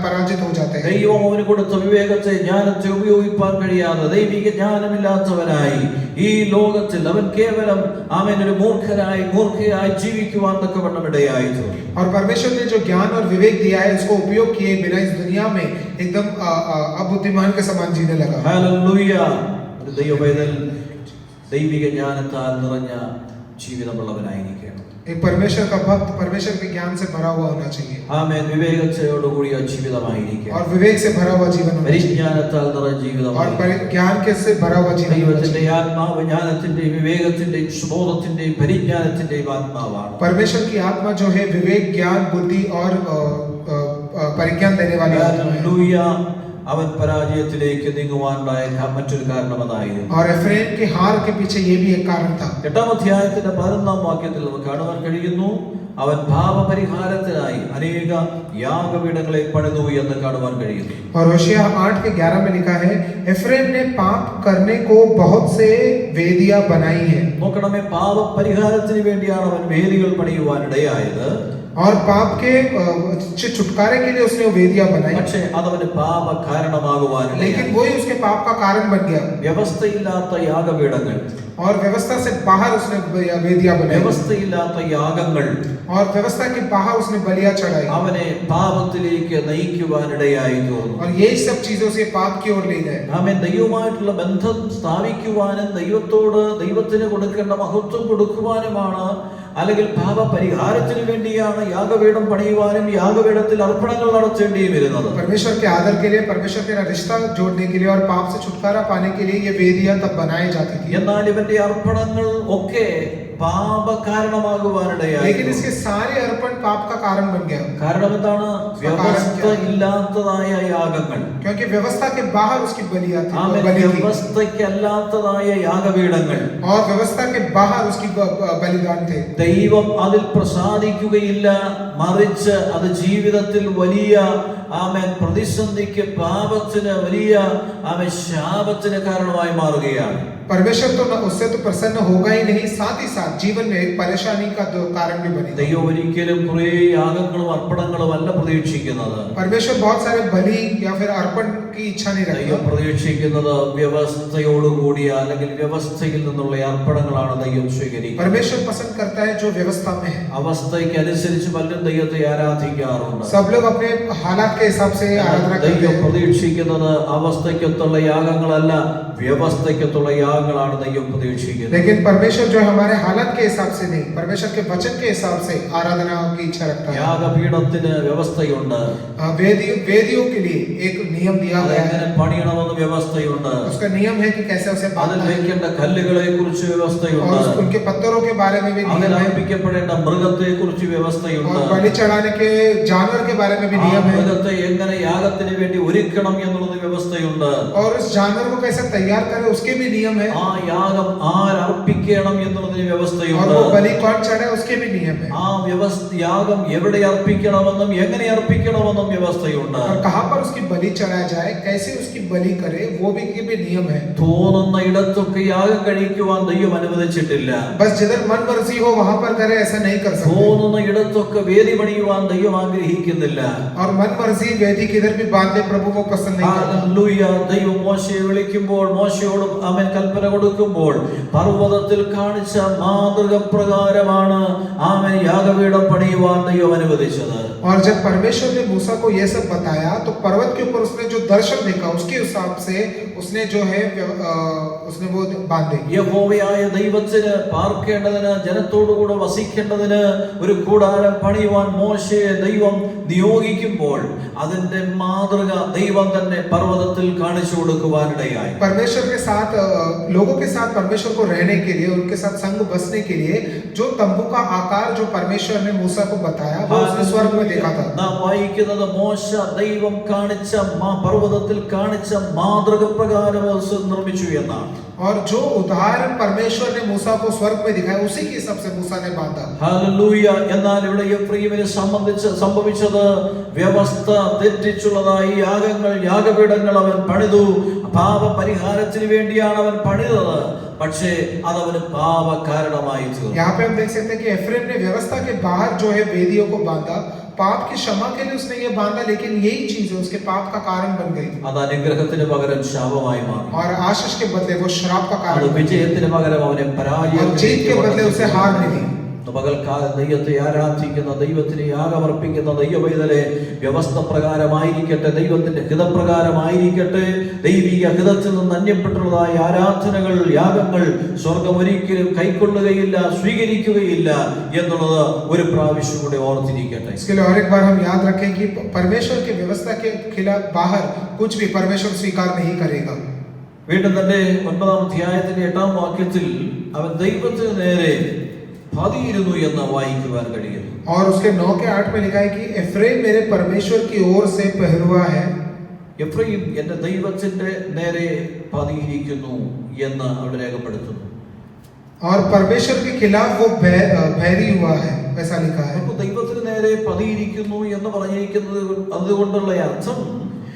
पराजित हो जाते हैं। ദൈവം അവന് കൊടുത്ത വിവേകത്തെ, ജ്ഞാനത്തെ ഉപയോഗിക്കാൻ കഴിയാതെ ദൈവിക ജ്ഞാനമില്ലാത്തവനായി ഈ ലോകത്തിൽ അവൻ കേവലം ഒരു മൂർഖയായി ജീവിക്കുവാൻ തക്കവണ്ണം ഇടയായി തീർന്നു. और परमेश्वर ने जो ज्ञान और विवेक दिया है उसको उपयोग किए बिना इस दुनिया में एकदम अबुद्धिमान के समान जीने लगा। ഹല്ലേലൂയ. ഒരു ദൈവപൈതൽ ദൈവിക ജ്ഞാനത്താൽ നിറഞ്ഞ ജീവിതമുള്ളവനായിരിക്കണം. एक परमेश्वर का भक्त परमेश्वर के ज्ञान से भरा हुआ होना चाहिए। ആമേൻ. വിവേകത്തോടുകൂടിയ ജീവിതമായിരിക്കണം. और विवेक से भरा हुआ जीवन होना चाहिए। പരിജ്ഞാനത്താൽ നിറഞ്ഞ ജീവിതമായിരിക്കണം. और ज्ञान के से भरा हुआ जीवन होना ദൈവത്തിന്റെ चाहिए। ആത്മാവ് ജ്ഞാനത്തിന്റെയും വിവേകത്തിന്റെയും സുബോധത്തിന്റെയും പരിജ്ഞാനത്തിന്റെയും ആത്മാവാണ്. परमेश्वर की आत्मा जो है विवेक, ज्ञान, बुद्धि और परिज्ञान देने वाली आत्मा है। ഹല്ലേലൂയ. അവൻ പരാജയത്തിലേക്ക് നീങ്ങുവാനുണ്ടായ മറ്റൊരു കാരണം അതായിരുന്നു. और एफ्रेम के हार के पीछे ये भी एक कारण था। 8-ാം അധ്യായത്തിന്റെ 11-ാം വാക്യത്തിൽ നമുക്ക് കാണുവാൻ കഴിയുന്നു, അവൻ പാപപരിഹാരത്തിനായി അനേക യാഗപീഠങ്ങളെ പണിതു എന്ന് കാണുവാൻ കഴിയുന്നു. और होशिया 8 के 11 में लिखा है, एफ्रेम ने पाप करने को बहुत से वेदियां बनाई है। നോക്കണമേ, പാപപരിഹാരത്തിന് വേണ്ടിയാണ് അവൻ വേദികൾ പണിയുവാൻ ഇടയായത്. और पाप के छुटकारे के लिए उसने वो वेदियां बनाई, പക്ഷേ അതവന് പാപ കാരണമാകുവാനിടയായി. लेकिन वही उसके पाप का कारण बन गया വ്യവസ്ഥയില്ലാത്ത യാഗപീഠങ്ങൾ, और व्यवस्था से बाहर उसने वेदियां बनाई, വ്യവസ്ഥയില്ലാത്ത യാഗങ്ങൾ और व्यवस्था के बाहर उसने बलियां चढ़ाई, അവനെ പാപത്തിലേക്ക് നയിക്കുവാനിടയായി തീർന്നു. और यही सब चीजों से पाप की ओर ले गए. ആമേൻ. ദൈവവുമായിട്ടുള്ള ബന്ധം സ്ഥാപിക്കുവാനും ദൈവത്തിന് കൊടുക്കേണ്ട മഹത്വം കൊടുക്കുവാനുമാണ്, അല്ലെങ്കിൽ പാപ പരിഹാരത്തിന് വേണ്ടിയാണ് യാഗപീഠം പണിയുവാനും യാഗപീഠത്തിൽ അർപ്പണങ്ങൾ നടത്തേണ്ടിയും വരുന്നത്. परमेश्वर के आदर के लिए, परमेश्वर के रिश्ता जोड़ने के लिए और पाप से छुटकारा पाने के लिए ये वेदियां तब बनाई जाती थी. എന്നാൽ ഇവന്റെ അർപ്പണങ്ങൾ ഒക്കെ പാപ കാരണമാകുവാനിടയായി. लेकिन इसके सारे अर्पण पाप का कारण बन गया. കാരണം എന്താണ്? വ്യവസ്ഥ ഇല്ലാത്തതായ യാഗങ്ങൾ, क्योंकि व्यवस्था के बाहर उसकी बलियां थी, ആമേൻ. बलि थी, വ്യവസ്ഥയ്ക്കല്ലാത്തതായ യാഗപീഠങ്ങൾ, और व्यवस्था के बाहर उसकी बलिदान थे. ദൈവം അതിൽ പ്രസാദിക്കുകയില്ല, മറിച്ച് അത് ജീവിതത്തിൽ വലിയ ആമേൻ പ്രതിസന്ധിക്ക്, പാപത്തിന്, വലിയ ആമേൻ ശാപത്തിന് കാരണമായി മാറുകയാണ്. परमेश्वर तो उससे तो प्रसन्न होगा ही नहीं, साथ ही साथ जीवन में एक परेशानी का कारण भी बनेगा. ദൈവം ഒരിക്കലും കുറേ യാഗങ്ങളും അർപ്പണങ്ങളും അല്ല പ്രതീക്ഷിക്കുന്നത്. परमेश्वर बहुत सारे बलि या फिर अर्पण की इच्छा नहीं रखता. ദൈവം പ്രതീക്ഷിക്കുന്നത് വ്യവസ്ഥയോടുകൂടിയ, അല്ലെങ്കിൽ വ്യവസ്ഥയിൽ നിന്നുള്ള അർപ്പണങ്ങളാണ് ദൈവം സ്വീകരിക്കുന്നത്. परमेश्वर पसंद करता है जो व्यवस्था में है. അവസ്ഥയ്ക്ക് അനുസരിച്ച് പലരും ദൈവത്തെ ആരാധിക്കാറുണ്ട്. सब लोग अपने हालात के हिसाब से आराधना करते ദൈവം हैं. പ്രതീക്ഷിക്കുന്നത് അവസ്ഥയ്ക്കൊത്തുള്ള യാഗങ്ങളല്ല, വ്യവസ്ഥയ്ക്കൊത്തുള്ള യാഗങ്ങളാണ് ദൈവം പ്രതീക്ഷിക്കുന്നത്. लेकिन परमेश्वर जो हमारे हालात के हिसाब से नहीं, परमेश्वर के वचन के हिसाब से आराधना की इच्छा रखता है. യാഗപീഠത്തിന് വ്യവസ്ഥയുണ്ട്. वेदियों के लिए एक नियम दिया गया അതെങ്ങനെ है. പണിയണമെന്ന് വ്യവസ്ഥയുണ്ട്. उसका नियम है कि कैसे उसे അതിൽ बांधना है, വെക്കേണ്ട കല്ലുകളെ കുറിച്ച് വ്യവസ്ഥയുണ്ട്. और उनके पत्थरों के बारे में भी അതിൽ नियम है, അർപ്പിക്കപ്പെടേണ്ട മൃഗത്തെ കുറിച്ച് വ്യവസ്ഥയുണ്ട്. और बलि चढ़ाने के जानवर के बारे में भी ആ नियम है, മൃഗത്തെ എങ്ങനെ യാഗത്തിന് വേണ്ടി ഒരുക്കണം എന്നുള്ളത് വ്യവസ്ഥയുണ്ട്. और उस जानवर को कैसे तैयार करें उसके भी नियम है, ആ യാഗം ആരർപ്പിക്കണം എന്നുള്ളതിന് और വ്യവസ്ഥയുണ്ട്. वो बलि कौन चढ़े उसके भी नियम है, ആ യാഗം എവിടെ അർപ്പിക്കണമെന്നും എങ്ങനെ അർപ്പിക്കണമെന്നും വ്യവസ്ഥയുണ്ട്. और कहां पर उसकी बलि चढ़ाया जाए, कैसे उसकी बलि करे, वो भी के भी नियम है. തോന്നുന്ന ഇടത്തൊക്കെ യാഗം കഴിക്കുവാൻ ദൈവം അനുവദിച്ചിട്ടില്ല. बस जिधर मन मर्जी हो वहां पर करे, ऐसा नहीं कर सकते. തോന്നുന്ന ഇടത്തൊക്കെ വേദി പണിയുവാൻ ദൈവം ആഗ്രഹിക്കുന്നില്ല. और मन मर्जी वेदी किधर भी बांधे प्रभु को पसंद नहीं करता. ഹല്ലേലൂയ. ദൈവം മോശയെ വിളിക്കുമ്പോൾ, മോശയോട് അവൻ കൽപ്പന കൊടുക്കുമ്പോൾ പർവ്വതത്തിൽ കാണിച്ച മാതൃക പ്രകാരമാണ് അവൻ യാഗപീഠം പണിയുവാൻ ദൈവം അനുവദിച്ചത്. और जब परमेश्वर ने मूसा को यह सब बताया तो पर्वत के ऊपर उसने जो दर्शन देखा उसके हिसाब से उसने जो है उसने वो बांधे. യഹോവയായ ദൈവത്തിന് പാർക്കേണ്ടതിന്, ജനത്തോടുകൂടെ വസിക്കേണ്ടതിന് ഒരു കൂടാരം പണിയുവാൻ മോശയെ ദൈവം നിയോഗിക്കുമ്പോൾ അതിന്റെ മാതൃക ദൈവം തന്നെ പർവ്വതത്തിൽ കാണിച്ചു കൊടുക്കുവാനിടയായി. परमेश्वर के साथ लोगों के साथ परमेश्वर को रहने के लिए, उनके साथ संग बसने के लिए जो तंबू का आकार जो परमेश्वर ने मूसा को बताया वो उसने स्वर्ग में देखा था. നാം വായിക്കുന്നത് മോശ ദൈവം കാണിച്ച പർവ്വതത്തിൽ കാണിച്ച മാതൃക പ്രകാരം നിർമ്മിച്ചു എന്നാണ്. और जो उदाहरण परमेश्वर ने मूसा को स्वर्ग में दिखाया उसी के हिसाब से मूसा ने बांधा. ഹല്ലേലൂയ. എന്നാൽ ഇവിടെ എഫ്രയീമിനെ സംഭവിച്ചത് വ്യവസ്ഥ തെറ്റിച്ചുള്ളതായി യാഗപീഠങ്ങൾ അവൻ പണിതു. പാപ പരിഹാരത്തിന് വേണ്ടിയാണ് അവൻ പണിതത്, പക്ഷേ അതവന് പാപ കാരണമായി തീർന്നു. यहाँ पे हम देख सकते हैं कि एफ्रेम ने व्यवस्था के बाहर जो है वेदियों को बांधा, पाप की क्षमा के लिए उसने ये बांधा, लेकिन यही चीज है उसके पाप का कारण बन गई, അത് അനുഗ്രഹത്തിന് പകരം ശാപമായി മാറി. और आशीष के बदले वो श्राप का അത് कारण बन गई, വിജയത്തിന് പകരം അവനെ और जीत के बदले उसे हार मिली. പകൽക്കാലം ദൈവത്തെ ആരാധിക്കുന്ന, ദൈവത്തിന് യാഗമർപ്പിക്കുന്ന ദൈവപൈതലെ വ്യവസ്ഥ പ്രകാരമായിരിക്കട്ടെ, ദൈവത്തിന്റെ ഹിതപ്രകാരമായിരിക്കട്ടെ, ദൈവിക ഹിതത്തിൽ നിന്ന് അന്യപ്പെട്ടുള്ളതായ ആരാധനകൾ, യാഗങ്ങൾ സ്വർഗം ഒരിക്കലും കൈക്കൊള്ളുകയില്ല, സ്വീകരിക്കുകയില്ല എന്നുള്ളത് ഒരു പ്രാവശ്യം കൂടെ ഓർത്തിരിക്കട്ടെ. इसके लिए और एक बार हम याद रखें कि परमेश्वर की व्यवस्था के खिलाफ बाहर कुछ भी परमेश्वर स्वीकार नहीं करेगा. വീണ്ടും തന്റെ 9-ാം അധ്യായത്തിന്റെ 8-ാം വാക്യത്തിൽ അവൻ ദൈവത്തിന് നേരെ പതിയിരുന്നു എന്ന് വായിക്കുവാൻ കഴിയുന്നു. और उसके 9 के 8 में लिखा है कि एफ्रेम मेरे परमेश्वर की ओर से पहरुआ है. എഫ്രയീം എന്റെ ദൈവത്തിന്റെ നേരെ പതിയിരിക്കുന്നു എന്ന് അവിടെ രേഖപ്പെടുത്തുന്നു. और परमेश्वर के खिलाफ वो बैरी हुआ है, ऐसा लिखा है. അപ്പോൾ ദൈവത്തിന് നേരെ പതിയിരിക്കുന്നു എന്ന് പറഞ്ഞിരിക്കുന്നത് അതുകൊണ്ടുള്ള അർത്ഥം,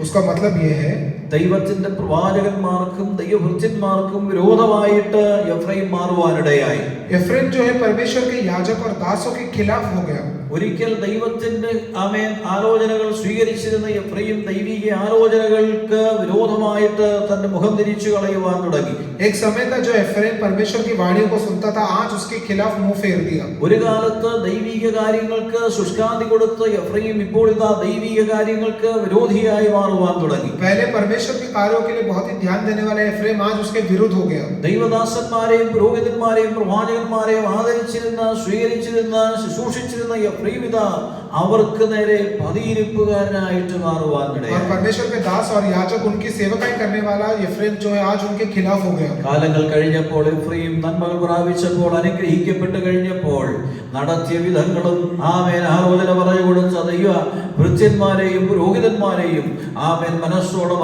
उसका मतलब ये है ദൈവത്തിന്റെ പ്രവാചകന്മാർക്കും ദൈവഭൃത്യന്മാർക്കും വിരോധമായിട്ട് എഫ്രയീം മാറുവാനിടയായി. एफ्रेम जो है परमेश्वर के याजक और दासों के खिलाफ हो गया. ഒരിക്കൽ ദൈവത്തിന്റെ ആമേൻ ആലോചനകൾ സ്വീകരിച്ചിരുന്ന എഫ്രൈം ദൈവിക ആലോചനകൾക്ക് വിരോധമായിട്ട് തന്റെ മുഖം തിരിച്ചു കളയുവാൻ തുടങ്ങി. एक समय था जो एफ्रेम परमेश्वर की वाणियों को सुनता था, आज उसके खिलाफ मुंह फेर दिया। ഒരു കാലത്ത് ദൈവിക കാര്യങ്ങൾക്ക് ശുഷ്കാന്തി കൊടുത്ത എഫ്രൈം ഇപ്പോൾ ഇതാ ദൈവിക കാര്യങ്ങൾക്ക് വിരോധിയായി മാറുവാൻ തുടങ്ങി. पहले परमेश्वर के कार्यों के लिए बहुत ही ध्यान देने वाला एफ्रेम आज उसके विरुद्ध हो गया। ദൈവദാസന്മാരെയും പുരോഹിതന്മാരെയും പ്രവാചകന്മാരെയും ആദരിച്ചിരുന്ന സ്വീകരിച്ചിരുന്ന ശുശ്രൂഷിച്ചിരുന്ന എഫ്രൈം ഇതാ അവർക്ക് നേരെ പതിയിരിപ്പുകാരനായിട്ട് മാറുവാൻ ഇടയായി. और परमेश्वर के दास और याजक उनकी सेवकाई करने वाला एफ्रेम जो है आज उनके खिलाफ हो गया। കാലങ്ങൾ കഴിഞ്ഞപ്പോൾ എഫ്രൈം നന്മകൾ പ്രാപിച്ചപ്പോൾ അനുഗ്രഹിക്കപ്പെട്ട് കഴിഞ്ഞപ്പോൾ നടത്തിയ വിധങ്ങളും ആമേൻ ആലോചന പറഞ്ഞു കൊടുത്ത ദൈവ ഭൃത്യന്മാരെയും പുരോഹിതന്മാരെയും ആമേൻ മനസ്സോടെ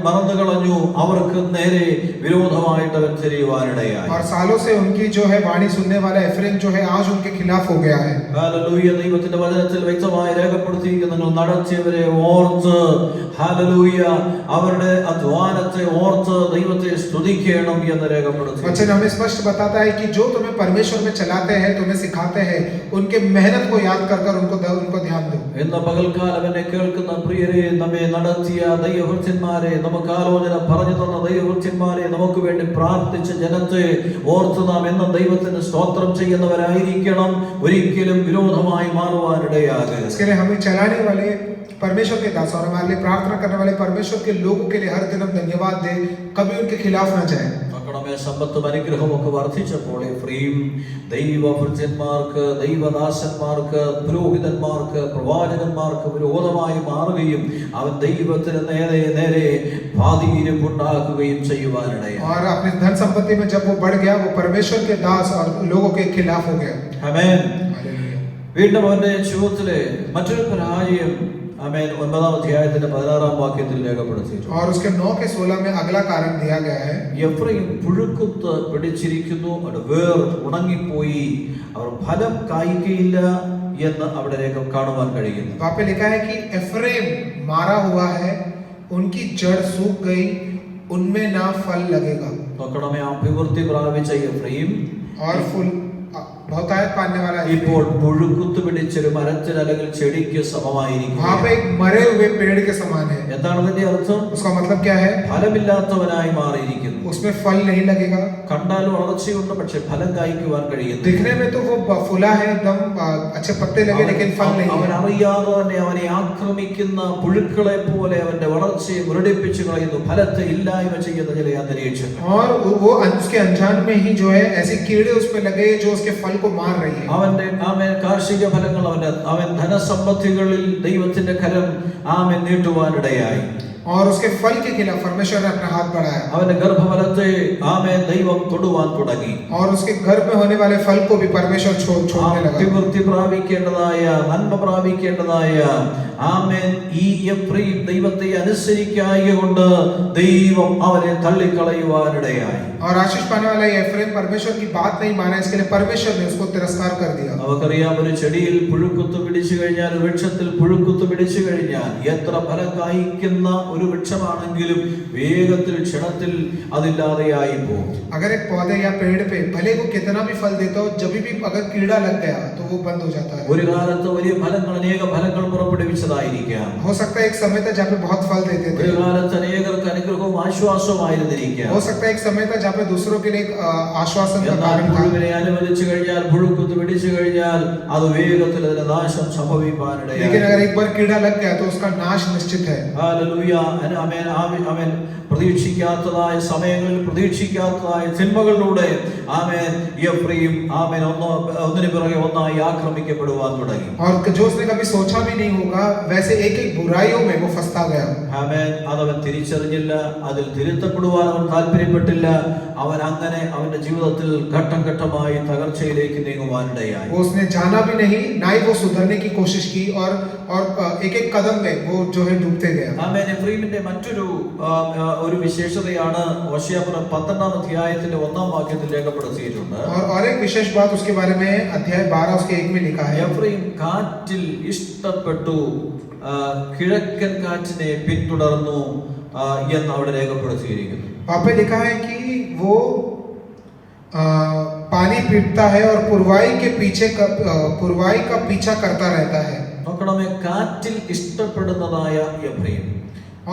മറന്നു കളഞ്ഞു. അവർക്ക് നേരെ വിരോധമായിട്ട് അവൻ തിരിയുവാനിടയായി. और सालों से उनकी जो है वाणी सुनने वाला एफ्रेम जो है आज उनके खिलाफ हो गया है। ഹല്ലേലൂയ. ദൈവത്തിന്റെ വചനത്തിൽ വ്യക്തമായി രേഖപ്പെടുത്തിയിരിക്കുന്നു, നടത്തിയവരെ ഓർത്ത് ഹല്ലേലൂയ അവരുടെ അധ്വാനത്തെ ഓർത്ത് ദൈവത്തെ സ്തുതിക്കണം എന്ന് രേഖപ്പെടുത്തി. वचन हमें स्पष्ट बताता है कि जो तुम्हें परमेश्वर में चलाते हैं, तुम्हें सिखाते हैं, उनके मेहनत को याद कर कर उनको ध्यान दो। ഇന്ന് പകൽക്കാലം എന്നെ കേൾക്കുന്ന പ്രിയരെ, നമ്മെ നടത്തിയ ദൈവഭൃത്യന്മാരെ, നമുക്ക് ആലോചന പറഞ്ഞു തന്ന ദൈവഭൃത്യന്മാരെ, നമുക്ക് വേണ്ടി പ്രാർത്ഥിച്ച ജനത്തെ ഓർത്ത് നാം എന്നും ദൈവത്തിന് സ്തോത്രം ചെയ്യുന്നവരായിരിക്കണം. ഒരിക്കലും വിരോധമായി മാറുവാനിടയാകരുത്. इसके लिए हमें चलाने वाले परमेश्वर के दास और हमारे लिए प्रार्थना करने वाले परमेश्वर के लोगों के लिए हर दिन हम धन्यवाद दें, कभी उनके खिलाफ ना जाए। മക്കളമേ, സമ്പത്തും അനുഗ്രഹവും ഒക്കെ വർദ്ധിച്ചപ്പോൾ എഫ്രൈം ദൈവഭൃത്യന്മാർക്ക്, ദൈവദാസന്മാർക്ക്, പുരോഹിതന്മാർക്ക്, പ്രവാചകന്മാർക്ക് വിരോധമായി മാറുകയും അവൻ ദൈവത്തിന് നേരെ നേരെ പാതിയിരിപ്പുണ്ടാക്കുകയും ചെയ്യുവാനിടയായി. और अपनी धन संपत्ति में जब वो बढ़ गया, वो परमेश्वर के दास और लोगों के खिलाफ हो गया। ആമേൻ. വീണ്ടും അവന്റെ ജീവിതത്തിലെ മറ്റൊരു പരാജയം ആമേൻ 9-ാം അധ്യായത്തിന്റെ 16-ാം വാക്യത്തിൽ രേഖപ്പെടുത്തിയിട്ടുണ്ട്. और उसके 9 के 16 में अगला कारण दिया गया है। എഫ്രൈം പുഴുക്കുത്ത് പിടിച്ചിരിക്കുന്നു, അവിടെ വേർ ഉണങ്ങിപ്പോയി, അവർ ഫലം കായ്ക്കയില്ല എന്ന് അവിടെ രേഖ കാണുവാൻ കഴിയുന്നു. वहां पे लिखा है कि एफ्रेम मारा हुआ है, उनकी जड़ सूख गई, उनमें ना फल लगेगा। നോക്കണമേ, അഭിവൃദ്ധി പ്രാപിച്ച എഫ്രൈം और फूल बहुतायत पाने वाला ഇപ്പോൾ പുഴുക്കുത്ത് പിടിച്ചൊരു മരത്തിന് അല്ലെങ്കിൽ ചെടിക്ക് സമമായിരിക്കും. वहां पे एक मरे हुए पेड़ के समान है। എന്താണ് അതിന്റെ അർത്ഥം? उसका मतलब क्या है? ഫലമില്ലാത്തവനായി മാറിയിരിക്കുന്നു. उसमें फल नहीं लगेगा। കണ്ടാൽ വളർച്ചയുണ്ട്, പക്ഷെ ഫലം കായ്ക്കുവാൻ കഴിയുന്നു. दिखने में तो वो फूला है, एकदम अच्छे पत्ते लगे, लेकिन फल नहीं അവൻ है। അറിയാതെ തന്നെ അവനെ ആക്രമിക്കുന്ന പുഴുക്കളെ പോലെ അവന്റെ വളർച്ചയെ മുരടിപ്പിച്ചു കളയുന്നു, ഫലത്തെ ഇല്ലായ്മ ചെയ്യുന്ന ചില അന്തരീക്ഷം. और वो उसके अनजान में ही जो है ऐसे कीड़े उस पे लगे जो उसके फल को मार रही है। അവന്റെ കാർഷിക ഫലങ്ങൾ അവൻ ധനസമ്പത്തുകളിൽ ദൈവത്തിന്റെ കരം നീട്ടുവാനിടയായി. और उसके फल के खिलाफ परमेश्वर ने अपना हाथ बढ़ाया। അവന്റെ ഗർഭഫലത്തെ ദൈവം തൊടുവാൻ തുടങ്ങി. और उसके घर में होने वाले फल को भी परमेश्वर छोड़ने लगा। അഭിവൃദ്ധി പ്രാപിക്കേണ്ടതായ, നന്മ പ്രാപിക്കേണ്ടതായ ഈ എഫ്രൈം ദൈവത്തെ അനുസരിക്കായ കൊണ്ട് ദൈവം അവനെ തള്ളിക്കളയുവാനിടയായി. और आशीष पाने वाला ये एफ्रेम परमेश्वर की बात नहीं माना, इसके लिए परमेश्वर ने उसको तिरस्कार कर दिया। നമുക്കറിയാം, ഒരു ചെടിയിൽ പുഴുക്കുത്ത് പിടിച്ചു കഴിഞ്ഞാൽ, വൃക്ഷത്തിൽ പുഴുക്കുത്ത് പിടിച്ചു കഴിഞ്ഞാൽ എത്ര ഫലം കായ്ക്കുന്ന ഒരു വൃക്ഷമാണെങ്കിലും വേഗത്തിൽ ക്ഷണത്തിൽ അതില്ലാതെയായി പോകും. अगर एक पौधे या पेड़ पे भले को कितना भी फल देता हो, जब भी अगर कीड़ा लग गया तो वो बंद हो जाता है। ഒരു കാലത്ത് വലിയ ഫലങ്ങൾ, അനേക ഫലങ്ങൾ പുറപ്പെടുവിച്ചതായിരിക്കാം. हो सकता है एक समय था जहाँ पे बहुत फल देते थे। ഒരു കാലത്ത് അനേകർക്ക് അനുഗ്രഹവും ആശ്വാസവുമായിരുന്നിരിക്കാം. हो सकता है एक समय था जहाँ पे दूसरों के लिए एक आश्वासन का എന്നാൽ कारण था। പുഴുവിനെ അനുവദിച്ചു കഴിഞ്ഞാൽ, പുഴുക്കുത്ത് പിടിച്ചു കഴിഞ്ഞാൽ അത് വേഗത്തിൽ അതിന്റെ നാശം സംഭവിക്കാനിടയായി. लेकिन अगर एक बार कीड़ा लग गया तो उसका नाश निश्चित है। ഹല്ലേലൂയ. ആമേൻ. പ്രതീക്ഷിക്കാത്തതായ സമയങ്ങളിൽ പ്രതീക്ഷിക്കാത്തതായ തിന്മകളിലൂടെ എഫ്രൈം ഒന്നിനു പിറകെ ഒന്നായി ആക്രമിക്കപ്പെടുവാൻ തുടങ്ങി. और जो उसने कभी सोचा भी नहीं होगा, वैसे एक एक बुराइयों में वो फंसता गया। അതവൻ തിരിച്ചറിഞ്ഞില്ല, അതിൽ തിരുത്തപ്പെടുവാൻ അവൻ താല്പര്യപ്പെട്ടില്ല. അവൻ അങ്ങനെ അവന്റെ ജീവിതത്തിൽ ഘട്ടം ഘട്ടമായി തകർച്ചയിലേക്ക് നീങ്ങുവാനിടയായി. वो उसने जाना भी नहीं, ना ही वो सुधरने की कोशिश की, और एक एक कदम में वो जो है डूबते गया। എഫ്രൈമിന്റെ മറ്റൊരു വിശേഷതയാണ് ഹോശേയ 12-ാം അധ്യായത്തിന്റെ 1-ാം വാക്യത്തിൽ രേഖപ്പെടുത്തിയിട്ടുണ്ട്. और एक विशेष बात उसके बारे में अध्याय 12 उसके 1 में लिखा है। എഫ്രൈം കാറ്റിൽ ഇഷ്ടപ്പെട്ടു, കിഴക്കൻ കാറ്റിനെ പിന്തുടർന്നു എന്ന് അവിടെ രേഖപ്പെടുത്തിയിരിക്കുന്നു. वहां पे लिखा है कि वो पानी पीटता है और पुरवाई का पीछा करता रहता है നോക്കണമേ, കാറ്റിൽ ഇഷ്ടപ്പെടുന്നതായ എഫ്രൈം,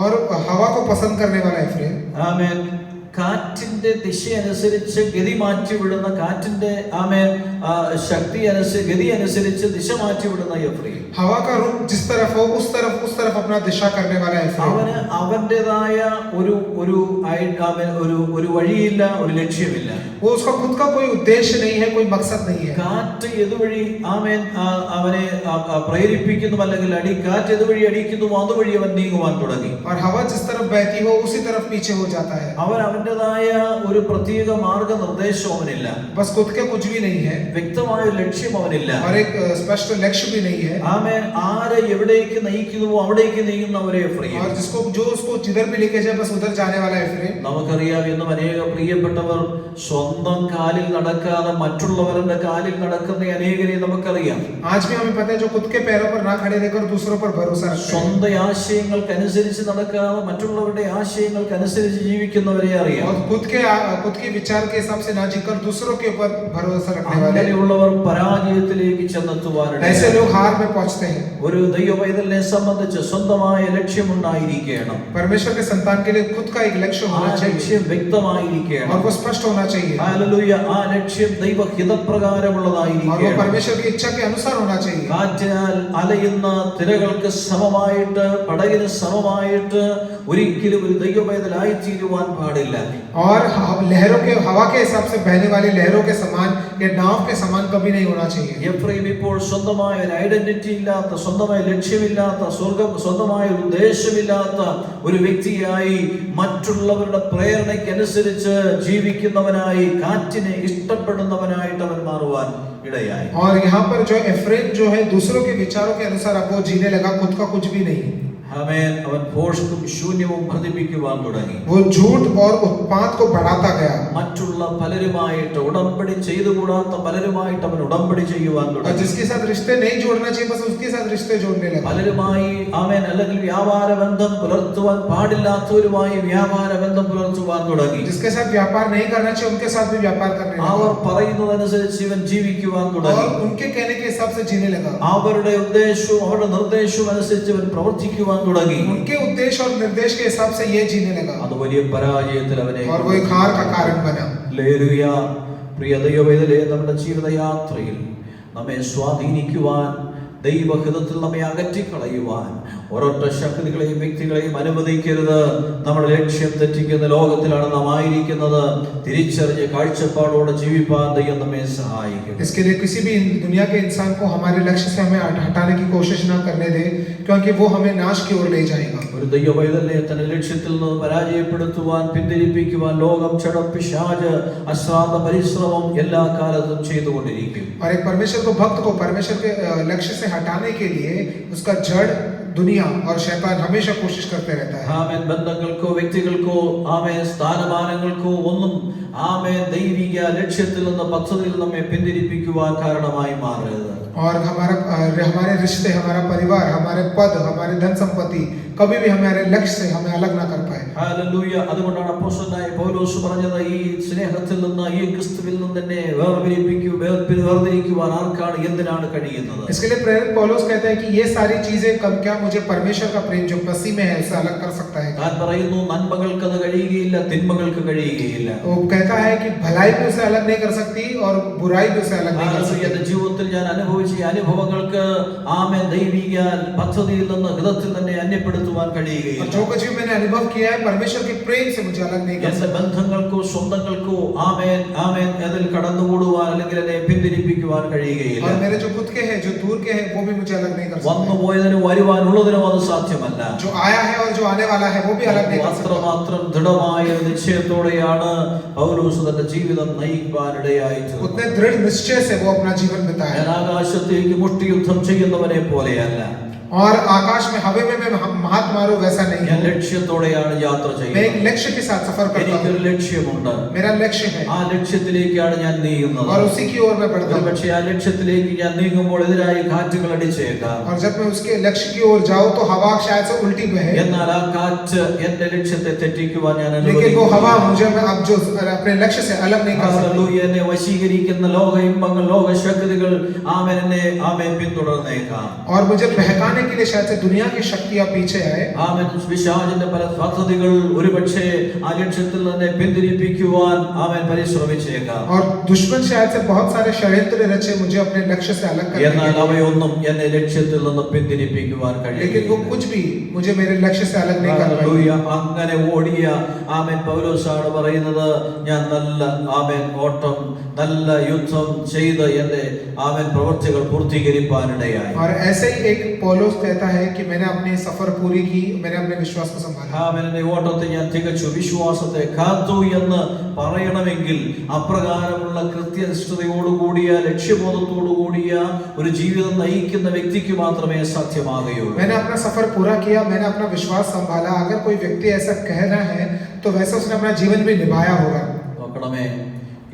और हवा को पसंद करने वाला एफ्रेम, ആമേൻ, കാറ്റിന്റെ ദിശ അനുസരിച്ച് ഗതി മാറ്റി വിടുന്ന, കാറ്റിന്റെ ആമേൻ ശക്തി അനുസരിച്ച് ഗതി അനുസരിച്ച് ദിശ മാറ്റി വിടുന്ന എഫ്രൈം, हवा का रुख जिस तरफ हो उस तरफ अपना दिशा करने वाला एफ्रेम, അവന് അവന്റേതായ ഒരു വഴിയില്ല, ഒരു ലക്ഷ്യമില്ല. वो उसका खुद का कोई उद्देश्य नहीं है, कोई मकसद नहीं है. കാറ്റ് ഏതുവഴി ആമേൻ അവനെ പ്രേരിപ്പിക്കുന്നു, അല്ലെങ്കിൽ കാറ്റ് ഏതുവഴി അടിക്കുന്നു അതുവഴി അവൻ നീങ്ങുവാൻ തുടങ്ങി. और हवा जिस तरफ बहती हो उसी तरफ पीछे हो जाता है. അവൻ അവന്റേതായ ഒരു പ്രത്യേക മാർഗനിർദ്ദേശം അവനില്ല, बस खुद के कुछ भी नहीं है വ്യക്തമായ ലക്ഷ്യം അവനില്ല, और एक स्पष्ट लक्ष्य भी नहीं है. ആമേൻ, ആരെ എവിടേക്ക് നയിക്കുന്നുവോ അവിടേക്ക് നീങ്ങുന്നവരെ എഫ്രൈം. और जो उसको जिधर भी लेके जाए बस उधर जाने वाला एफ्रेम. നമുക്കറിയാം, ഇന്നും അനേക പ്രിയപ്പെട്ടവർ സ്വന്തം കാലിൽ നടക്കാതെ മറ്റുള്ളവരുടെ കാലിൽ നടക്കുന്ന അനേകരെ നമുക്കറിയാം. आज भी हमें पता है जो खुद के पैरों पर ना खड़े रहकर दूसरों पर भरोसा रखते हैं. സ്വന്തം ആശയങ്ങൾക്കനുസരിച്ച് നടക്കാതെ മറ്റുള്ളവരുടെ ആശയങ്ങൾക്കനുസരിച്ച് ജീവിക്കുന്നവരെ അറിയാം. और खुद के विचार के हिसाब से ना जीकर दूसरों के ऊपर भरोसा रखने वाले, അങ്ങനെയുള്ളവർ പരാജയത്തിലേക്ക് ചെന്നെത്തുവാനാണ്. ऐसे लोग हार में पहुंचते हैं. ഒരു ദൈവപൈതലിനെ സംബന്ധിച്ച് സ്വന്തമായ ലക്ഷ്യമുണ്ടായിരിക്കണം. परमेश्वर के संतान के लिए खुद का एक लक्ष्य ആ होना चाहिए ലക്ഷ്യം വ്യക്തമായിരിക്കണം. और वो स्पष्ट होना चाहिए. ഹല്ലേലൂയ. ആ ലക്ഷ്യം और वो ദൈവഹിതപ്രകാരമുള്ളതായിരിക്കണം. परमेश्वर की इच्छा के अनुसार होना चाहिए. കാറ്റിനാൽ അലയുന്ന തിരകൾക്ക് സമമായിട്ട്, പടകിന് സമമായിട്ട് ഒരിക്കലും ഒരു ദൈവപൈതലായി തീരുവാൻ പാടില്ല. और हवा के हिसाब से बहने वाली लहरों के समान या नाव के समान कभी नहीं होना चाहिए. എഫ്രൈം ഇപ്പോൾ സ്വന്തമായ ഒരു ഐഡന്റിറ്റി ഇല്ലാത്ത, സ്വന്തമായ ലക്ഷ്യമില്ലാത്ത, സ്വന്തമായ ഒരു ഉദ്ദേശമില്ലാത്ത ഒരു വ്യക്തിയായി, മറ്റുള്ളവരുടെ പ്രേരണയ്ക്കനുസരിച്ച് ജീവിക്കുന്നവനായി, കാറ്റിനെ ഇഷ്ടപ്പെടുന്നവനായിട്ട് അവൻ മാറുവാൻ ഇടയായി. और यहाँ पर जो एफ्रेम जो है दूसरों के विचारों के अनुसार अब वो जीने लगा, खुद का कुछ भी नहीं. ആമേൻ. അവൻ ഭോഷ്കും ശൂന്യവും വർദ്ധിപ്പിക്കുവാൻ തുടങ്ങി. वो झूठ और उत्पात को बढ़ाता गया. മറ്റുള്ള പലരുമായിട്ട് ഉടമ്പടി ചെയ്തുകൂടാത്ത പലരുമായിട്ട് അവൻ ഉടമ്പടി ചെയ്യുവാൻ और തുടങ്ങി. जिसके साथ रिश्ते नहीं जोड़ना चाहिए बस उसके साथ रिश्ते जोड़ने लगा. പലരുമായി ആമേൻ, അല്ലെങ്കിൽ വ്യാപാര ബന്ധം പുലർത്തുവാൻ പാടില്ലാത്തവരുമായി വ്യാപാര ബന്ധം പുലർത്തുവാൻ തുടങ്ങി. जिसके साथ व्यापार नहीं करना चाहिए उनके साथ भी व्यापार करने അവർ लगा. പറയുന്നതനുസരിച്ച് ഇവൻ ജീവിക്കുവാൻ और തുടങ്ങി. उनके कहने के हिसाब से जीने लगा. അവരുടെ ഉദ്ദേശവും അവരുടെ നിർദ്ദേശവും അനുസരിച്ച് ഇവൻ പ്രവർത്തിക്കുവാൻ തുടങ്ങി. उनके उद्देश्य और निर्देश के हिसाब से ये जीने लगा. അത് വലിയ പരാജയത്തിൽ അവനെ और वो एक हार का कारण बना. ഹല്ലേലൂയ. പ്രിയ ദൈവവേദലേ, നമ്മുടെ ജീവിതയാത്രയിൽ നമ്മെ സ്വാധീനിക്കുവാൻ, ദൈവഹിതത്തിൽ നമ്മെ അകറ്റിക്കളയുവാൻ ഒരൊറ്റ ശക്തികളെയും വ്യക്തികളെയും അനുവദിക്കരുത്. നമ്മുടെ ലക്ഷ്യം തെറ്റിക്കുന്ന ലോകത്തിലാണ് നാം ആയിരിക്കുന്നത്. തിരിച്ചറിഞ്ഞ് കാഴ്ചപ്പാടോടെ ജീവിപ്പാൻ ദൈവം നമ്മെ സഹായിക്കും. इसके लिए किसी भी दुनिया के इंसान को हमारे लक्ष्य से हमें हटाने की कोशिश ना करने दे, क्योंकि वो हमें नाश की ओर ले जाएगा. ഒരു ദൈവപൈതലിനെ തന്റെ ലക്ഷ്യത്തിൽ നിന്ന് പരാജയപ്പെടുത്തുവാൻ, പിന്തിരിപ്പിക്കുവാൻ ലോകം, ക്ഷണം, പിശാച് അശ്രാന്ത പരിശ്രമം എല്ലാ കാലത്തും ചെയ്തുകൊണ്ടിരിക്കും. और एक परमेश्वर को भक्त को परमेश्वर के लक्ष्य से हटाने के लिए उसका जड़ दुनिया और शैतान हमेशा कोशिश करते रहता है. ആമേൻ. ബന്ധങ്ങൾക്കോ വ്യക്തികൾക്കോ ആമേൻ സ്ഥാനമാനങ്ങൾക്കോ ഒന്നും ആമേൻ ദൈവിക ലക്ഷ്യത്തിൽ നിന്ന്, പദ്ധതിയിൽ നമ്മെ പിന്തിരിപ്പിക്കുവാൻ കാരണമായി മാറരുത്. और हमारे रिश्ते, हमारा परिवार, हमारे पद, हमारे धन संपत्ति कभी भी हमारे लक्ष्य से हमें अलग ना कर पाए. ഹല്ലേലൂയ. അതുകൊണ്ടാണ് അപ്പോസ്തലനായ പൗലോസ് പറഞ്ഞത്, ഈ സ്നേഹത്തിൽ നിന്ന്, ഈ ക്രിസ്തുവിൽ നിന്ന് തന്നെ വേർതിരിക്കുവാൻ ആർക്കാണ്, എന്തിനാണ് കഴിയുന്നത്? इसके लिए प्रेरित पौलुस कहता है कि ये सारी चीजें कब क्या मुझे परमेश्वर का प्रेम जो मसीह में है उससे अलग कर सकता है. താൻ പറയുന്നു, നന്മകൾക്ക് അത് കഴിയുകയില്ല, തിന്മകൾക്ക് കഴിയുകയില്ല. वो कहता है कि भलाई भी उसे अलग नहीं कर सकती और बुराई भी उसे अलग नहीं कर सकती. എന്റെ ജീവിതത്തിൽ ഞാൻ അനുഭവിച്ച അനുഭവങ്ങൾക്ക് ആമേൻ ദൈവിക പദ്ധതിയിൽ നിന്ന്, ഹിതത്തിൽ തന്നെ അന്യപ്പെടുത്തുവാൻ കഴിയുകയില്ല. जो कुछ भी मैंने अनुभव किया है परमेश्वर के प्रेम से मुझे अलग नहीं कर എന്റെ सकता. ബന്ധങ്ങൾക്കോ സ്വന്തങ്ങൾക്കോ ആമേൻ ആമേൻ അതിൽ കടന്നുകൂടുവാൻ, അല്ലെങ്കിൽ എന്നെ പിന്തിരിപ്പിക്കുവാൻ കഴിയുകയില്ല. और मेरे जो खुद के हैं, जो दूर के हैं, वो भी मुझे अलग नहीं कर വന്നു सकते. പോയതിനോ വരുവാനുള്ളതിനോ അത് സാധ്യമല്ല. जो आया है और जो आने वाला है वो भी अलग नहीं कर सकता. അത്രമാത്രം ദൃഢമായ നിശ്ചയത്തോടെയാണ് പൗലോസ് തന്റെ ജീവിതം നയിക്കുവാൻ ഇടയായിത്തീർന്നത്. उतने दृढ़ निश्चय से वो अपना जीवन बिताया. ഞാൻ ആകാശത്തേക്ക് മുഷ്ടിയുദ്ധം ചെയ്യുന്നവനെ പോലെയല്ല. और आकाश में हवा में मैं हाथ मारूं वैसा नहीं ഞാൻ हूं। ലക്ഷ്യത്തോടെയാണ് യാത്ര मैं ചെയ്യുന്നത്. एक लक्ष्य के साथ सफर करता എനിക്കൊരു हूं। ലക്ഷ്യമുണ്ട്. मेरा लक्ष्य है ആ ലക്ഷ്യത്തിലേക്കാണ് ഞാൻ നീങ്ങുന്നത്. और उसी की ओर मैं बढ़ता हूं। പക്ഷേ ആ ലക്ഷ്യത്തിലേക്ക് ഞാൻ നീങ്ങുമ്പോൾ എതിരായി കാറ്റുകൾ അടിച്ചേക്കാം. और जब मैं उसके लक्ष्य की ओर जाऊं तो हवा शायद से उल्टी बहे, എന്നാൽ ആ കാറ്റ് എന്റെ ലക്ഷ്യത്തെ തെറ്റിക്കുവാൻ ഞാൻ लेकिन वो हवा അനുവദിക്കുന്നില്ല. मुझे मैं अब जो अपने लक्ष्य से अलग नहीं कर सकता। ഹല്ലേലൂയ. എന്നെ വശീകരിക്കുന്ന ലോക ഇമ്പങ്ങൾ, ലോക ശക്തികൾ ആമേൻ എന്നെ ആമേൻ പിന്തുടർന്നേക്കാം. और मुझे बहकाने के लिए शायद से दुनिया की शक्तियां पीछे आए, ആമേൻ പിശാചിന്റെ പല പദ്ധതികൾ ഒരുപക്ഷേ ആ ലക്ഷ്യത്തിൽ തന്നെ പിന്തിരിപ്പിക്കുവാൻ ആമേൻ പരിശ്രമിച്ചേക്കാം. और दुश्मन शायद से बहुत सारे षड्यंत्र रचे मुझे अपने लक्ष्य से अलग करने എന്നാൽ के लिए। അവയൊന്നും എന്നെ ലക്ഷ്യത്തിൽ നിന്ന് പിന്തിരിപ്പിക്കുവാൻ लेकिन वो കഴിയില്ല. कुछ भी मुझे मेरे लक्ष्य से अलग नहीं कर पाई। ഹല്ലേലൂയ. അങ്ങനെ ഓടിയ ആമേൻ പൗലോസാണ് പറയുന്നത്, ഞാൻ നല്ല ആമേൻ ഓട്ടം, നല്ല യുദ്ധം ചെയ്ത് എന്റെ ആമേൻ പ്രവൃത്തികൾ പൂർത്തീകരിപ്പാനിടയായി. और ऐसे ही एक पौलुस कहता है कि मैंने अपनी सफर पूरी की, मैंने अपने विश्वास को संभाला। ആമേൻ എന്റെ ഓട്ടത്തെ ഞാൻ തികച്ചു, വിശ്വാസത്തെ കാത്തു എന്ന് പറയണമെങ്കിൽ അപ്രകാരമുള്ള കൃത്യനിഷ്ഠതയോടുകൂടിയ ലക്ഷ്യബോധത്തോടുകൂടിയ ഒരു ജീവിതം നയിക്കുന്ന വ്യക്തിക്ക് മാത്രമേ സാധ്യമാകുകയുള്ളൂ. मैंने अपना सफर पूरा किया, मैंने अपना विश्वास संभाला। अगर कोई व्यक्ति ऐसा कहना है तो वैसा उसने अपना जीवन भी निभाया होगा। നോക്കണമേ,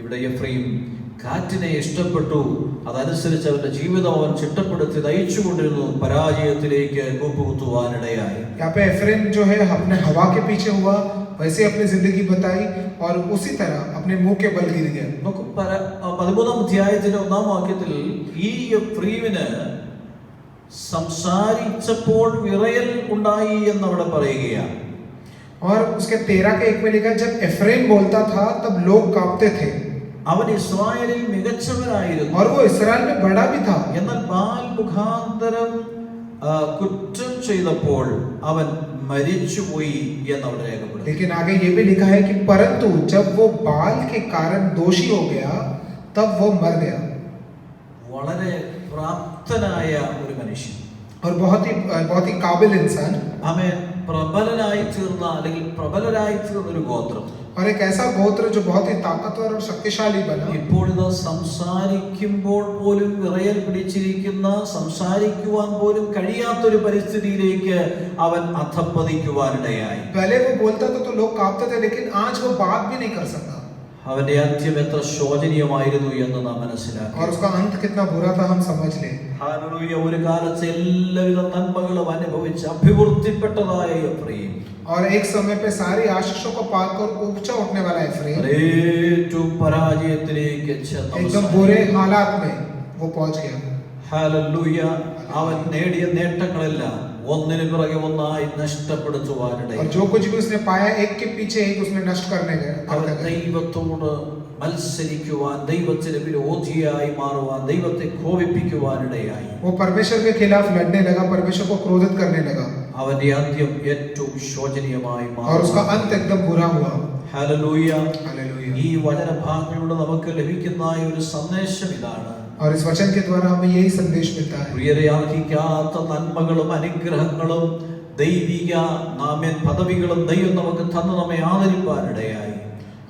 ഇവിടെ എഫ്രൈം കാറ്റിനെ ഇഷ്ടപ്പെട്ടു, അതനുസരിച്ച് അവന്റെ ജീവിതം അവൻ ചിട്ടപ്പെടുത്തി നയിച്ചുകൊണ്ടിരുന്നു, പരാജയത്തിലേക്ക് കൂപ്പുകുത്തുവാനിടയായി. यहाँ पे एफ्रेम जो है अपने हवा के पीछे हुआ, वैसे अपनी जिंदगी बताई और उसी तरह अपने मुंह के बल गिर गया। നമുക്ക് 13-ാം അധ്യായത്തിന്റെ 1-ാം വാക്യത്തിൽ ഈ എഫ്രൈമിന് സംസാരിച്ചപ്പോൾ വിറയൽ ഉണ്ടായി എന്നവിടെ പറയുകയാണ്. और उसके 13 के 1 में लिखा, जब एफ्रेम बोलता था तब लोग कांपते थे। അവൻ ഇസ്രായേലിൽ മികച്ചവനായിരുന്നു. और वो इसराइल में बड़ा भी था। എന്നാൽ ബാൽ മുഖാന്തരം കുറ്റം ചെയ്തപ്പോൾ അവൻ മരിച്ചുപോയി എന്നവിടെ രേഖപ്പെടുത്തി. लेकिन आगे ये भी लिखा है कि परंतु जब वो बाल के कारण दोषी हो गया तब वो मर गया। വളരെ പ്രാപ്തനായ ഒരു മനുഷ്യൻ, और बहुत ही काबिल इंसान, അവൻ പ്രബലനായി തീർന്ന അല്ലെങ്കിൽ പ്രബലരായി തീർന്ന ഒരു ഗോത്രം. और एक ऐसा गोत्र जो बहुत ही ताकतवर और शक्तिशाली बना। ഇപ്പോഴിത് സംസാരിക്കുമ്പോൾ പോലും വിറയൽ പിടിച്ചിരിക്കുന്ന, സംസാരിക്കുവാൻ പോലും കഴിയാത്തൊരു പരിസ്ഥിതിയിലേക്ക് അവൻ അധപ്പതിക്കുവാനിടയായി. पहले वो बोलता था तो लोग कांपते थे, लेकिन आज वो बात भी नहीं कर सकता। അവന്റെ അന്ത്യം എത്ര ശോചനീയമായിരുന്നു എന്ന് നാം മനസ്സിലാക്കി. और उसका अंत कितना बुरा था हम समझ ले। ഹല്ലേലൂയ. ഒരു കാലത്ത് എല്ലാവിധ നന്മകളും അനുഭവിച്ച് അഭിവൃദ്ധിപ്പെട്ടതായ എഫ്രൈം, और एक समय पे सारी आशीषों को पाकर ऊंचा उठने वाला एफ्रेम ഏറ്റവും പരാജയത്തിലേക്ക് ചെന്ന एकदम बुरे हालात में वो पहुंच गया। ഹല്ലേലൂയ. അവൻ നേടിയ നേട്ടങ്ങളെല്ലാം ഒന്നിനു പിറകെ ഒന്നായി നഷ്ടപ്പെടുത്തുവാനിടയായി. और जो कुछ भी उसने पाया एक के पीछे एक उसने नष्ट करने അവൻ गया। ദൈവത്തോട് മത്സരിക്കുവാൻ, ദൈവത്തിന് വിരോധിയായി മാറുവാൻ, ദൈവത്തെ കോപിപ്പിക്കുവാനിടയായി. वो परमेश्वर के खिलाफ लड़ने लगा, परमेश्वर को क्रोधित करने लगा അവന്റെ അന്ത്യം ഏറ്റവും ശോചനീയമായി और उसका മാറി. अंत एकदम बुरा हुआ। ഹല്ലേലൂയ. हालेलुया। ഈ വചനഭാഗങ്ങളിലൂടെ നമുക്ക് ലഭിക്കുന്ന ഒരു സന്ദേശം ഇതാണ്. और इस वचन के द्वारा हमें यही संदेश मिलता है। പ്രിയരെ, അർഹിക്കാത്ത നന്മകളും അനുഗ്രഹങ്ങളും ദൈവിക നാമേൻ പദവികളും ദൈവം നമുക്ക് തന്നു നമ്മെ ആദരിപ്പാനിടയായി.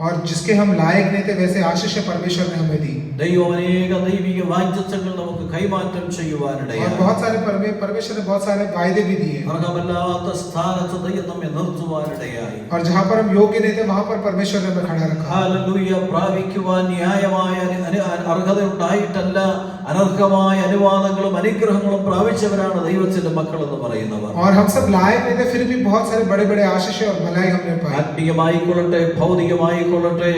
और जिसके हम लायक नहीं थे वैसे आशीष परमेश्वर ने हमें दी। ദൈവം അനേക ദൈവിക വാഗ്ദത്തങ്ങൾ നമുക്ക് കൈമാറ്റം और ചെയ്യുവാനിടയായി. बहुत सारे परमेश्वर ने बहुत सारे वायदे भी दिए। അർഹമല്ലാത്ത സ്ഥാനത്ത് ദൈവം നമ്മെ നിർത്തുവാനിടയായി. और जहाँ पर हम योग्य नहीं थे वहाँ पर परमेश्वर ने हमें खड़ा रखा। ഹല്ലേലൂയ. പ്രാപിക്കുവാൻ ന്യായമായ അർഹത ഉണ്ടായിട്ടല്ല, അനർഹമായ അനുവാദങ്ങളും അനുഗ്രഹങ്ങളും പ്രാപിച്ചവരാണ് ദൈവത്തിന്റെ മക്കൾ എന്ന് പറയുന്നവർ. और हम सब लायक नहीं थे फिर भी बहुत सारे बड़े बड़े आशीष और भलाई हमने पाई। ആത്മീയമായിക്കൊള്ളട്ടെ, ഭൗതികമായിക്കൊള്ളട്ടെ,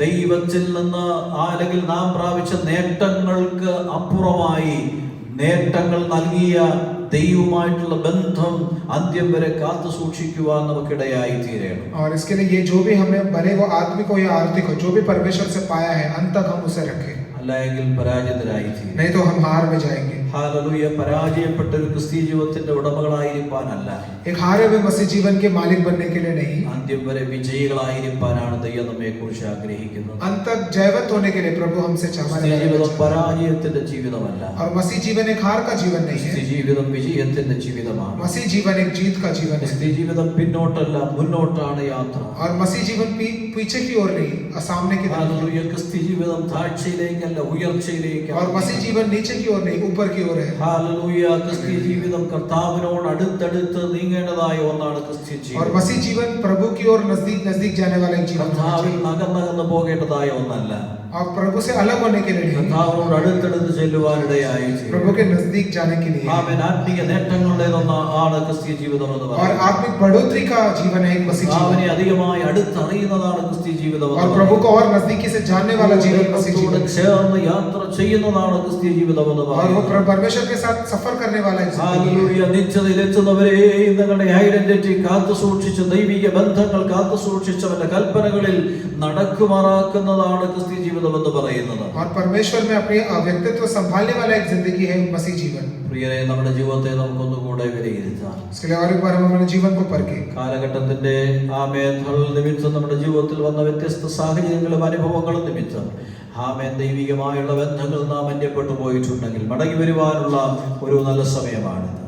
ദൈവത്തിൽ നിന്ന് അല്ലെങ്കിൽ നാം പ്രാപിച്ച നേട്ടങ്ങൾക്ക് അപ്പുറമായി നേട്ടങ്ങൾ നൽകിയ ദൈവമായിട്ടുള്ള ബന്ധം അന്ത്യം വരെ കാത്തു സൂക്ഷിക്കുവാൻ നമുക്കിടയായി തീരണം. और इसके लिए ये जो भी हमें भले वो आत्मिक हो या आर्थिक हो, जो भी परमेश्वर से पाया है अंत तक हम उसे रखें, അല്ലെങ്കിൽ പരാജിതരായി തീരും. नहीं तो हम हार में जाएंगे। ഹല്ലേലൂയ. പരാജയപ്പെട്ട ഒരു ക്രിസ്തീയ ജീവിതത്തിന്റെ ഉടമകളായിരിക്കാനല്ല, एक हारे हुए मसीह जीवन के मालिक बनने के लिए नहीं, അന്ത്യം വരെ വിജയികളായിരിക്കാനാണ് ദൈവം നമ്മെ കുറിച്ച് ആഗ്രഹിക്കുന്നത്. अंत तक जयवंत होने के लिए प्रभु हमसे ക്രിസ്തീയ ജീവിതം പരാജയത്തിന്റെ ജീവിതമല്ല. और मसीह जीवन एक हार का जीवन नहीं ക്രിസ്തീയ है, ജീവിതം വിജയത്തിന്റെ ജീവിതമാണ്. मसीह जीवन एक जीत का जीवन है। ക്രിസ്തീയ ജീവിതം പിന്നോട്ടല്ല, മുന്നോട്ടാണ് യാത്ര. और मसीह जीवन पीछे की ओर नहीं, सामने की तरफ। ഹല്ലേലൂയ. ക്രിസ്തീയ ജീവിതം താഴ്ചയിലേക്കല്ല, താഴ്ചയിലേക്കല്ല, ഉയർച്ചയിലേക്കാണ്. और मसीह जीवन नीचे की ओर नहीं ऊपर की ओर है. ഹല്ലേലൂയ. ക്രിസ്തീയ ജീവിതം കർത്താവിനോട് അടുത്തടുത്ത് നീങ്ങേണ്ടതായ ഒന്നാണ് ക്രിസ്തീയ और ജീവിതം. मसीह जीवन प्रभु की ओर नजदीक नजदीक जाने वाला एक जीवन है. കർത്താവിൽ നകന്നകന്ന് പോകേണ്ടതായ ഒന്നല്ല, और प्रभु से अलग होने के लिए नहीं, കർത്താവിനോട് അടുത്തടുത്ത് ചെല്ലുവാനിടയായി प्रभु के नजदीक जाने के लिए. ആമേൻ. ആത്മീയ നേട്ടങ്ങളുടേതൊന്നാണ് ക്രിസ്തീയ ജീവിതം എന്ന് और പറയുന്നത്. आत्मिक बढ़ोतरी का जीवन है एक मसीह കർത്താവിനെ जीवन. അധികമായി അടുത്തറിയുന്നതാണ് ക്രിസ്തീയ ജീവിതം എന്ന് और പറയുന്നത്. प्रभु को और नजदीकी से जानने वाला जीवन मसीह ദൈവത്തോട് जीवन. ചേർന്ന് യാത്ര ചെയ്യുന്നതാണ് ക്രിസ്തീയ ജീവിതം എന്ന് और वो പറയുന്നത്. परमेश्वर के साथ सफर करने वाला एक जिंदगी है. ഹല്ലേലൂയ. നിത്യതയിലെത്തുന്നവരെയും തങ്ങളുടെ ഐഡന്റിറ്റി കാത്തു സൂക്ഷിച്ച് ദൈവിക ബന്ധങ്ങൾ കാത്തു സൂക്ഷിച്ചവന്റെ കൽപ്പനകളിൽ നടക്കുമാറാക്കുന്നതാണ് ക്രിസ്തീയ ജീവിതം എന്ന് പറയുന്നത്. और परमेश्वर में अपने व्यक्तित्व संभालने वाला एक जिंदगी है मसीह जीवन. പ്രിയരെ, നമ്മുടെ ജീവിതത്തെ നമുക്കൊന്നുകൂടെ വിലയിരുത്താം. इसके लिए और एक बार हम अपने जीवन को परखें. കാലഘട്ടത്തിന്റെ ആമേധൾ നിമിത്തം നമ്മുടെ ജീവിതത്തിൽ വന്ന വ്യത്യസ്ത സാഹചര്യങ്ങളും അനുഭവങ്ങളും നിമിത്തം ദൈവികമായുള്ള ബന്ധങ്ങൾ നാം അന്യപ്പെട്ടു പോയിട്ടുണ്ടെങ്കിൽ മടങ്ങി വരുവാനുള്ള ഒരു നല്ല സമയമാണിത്.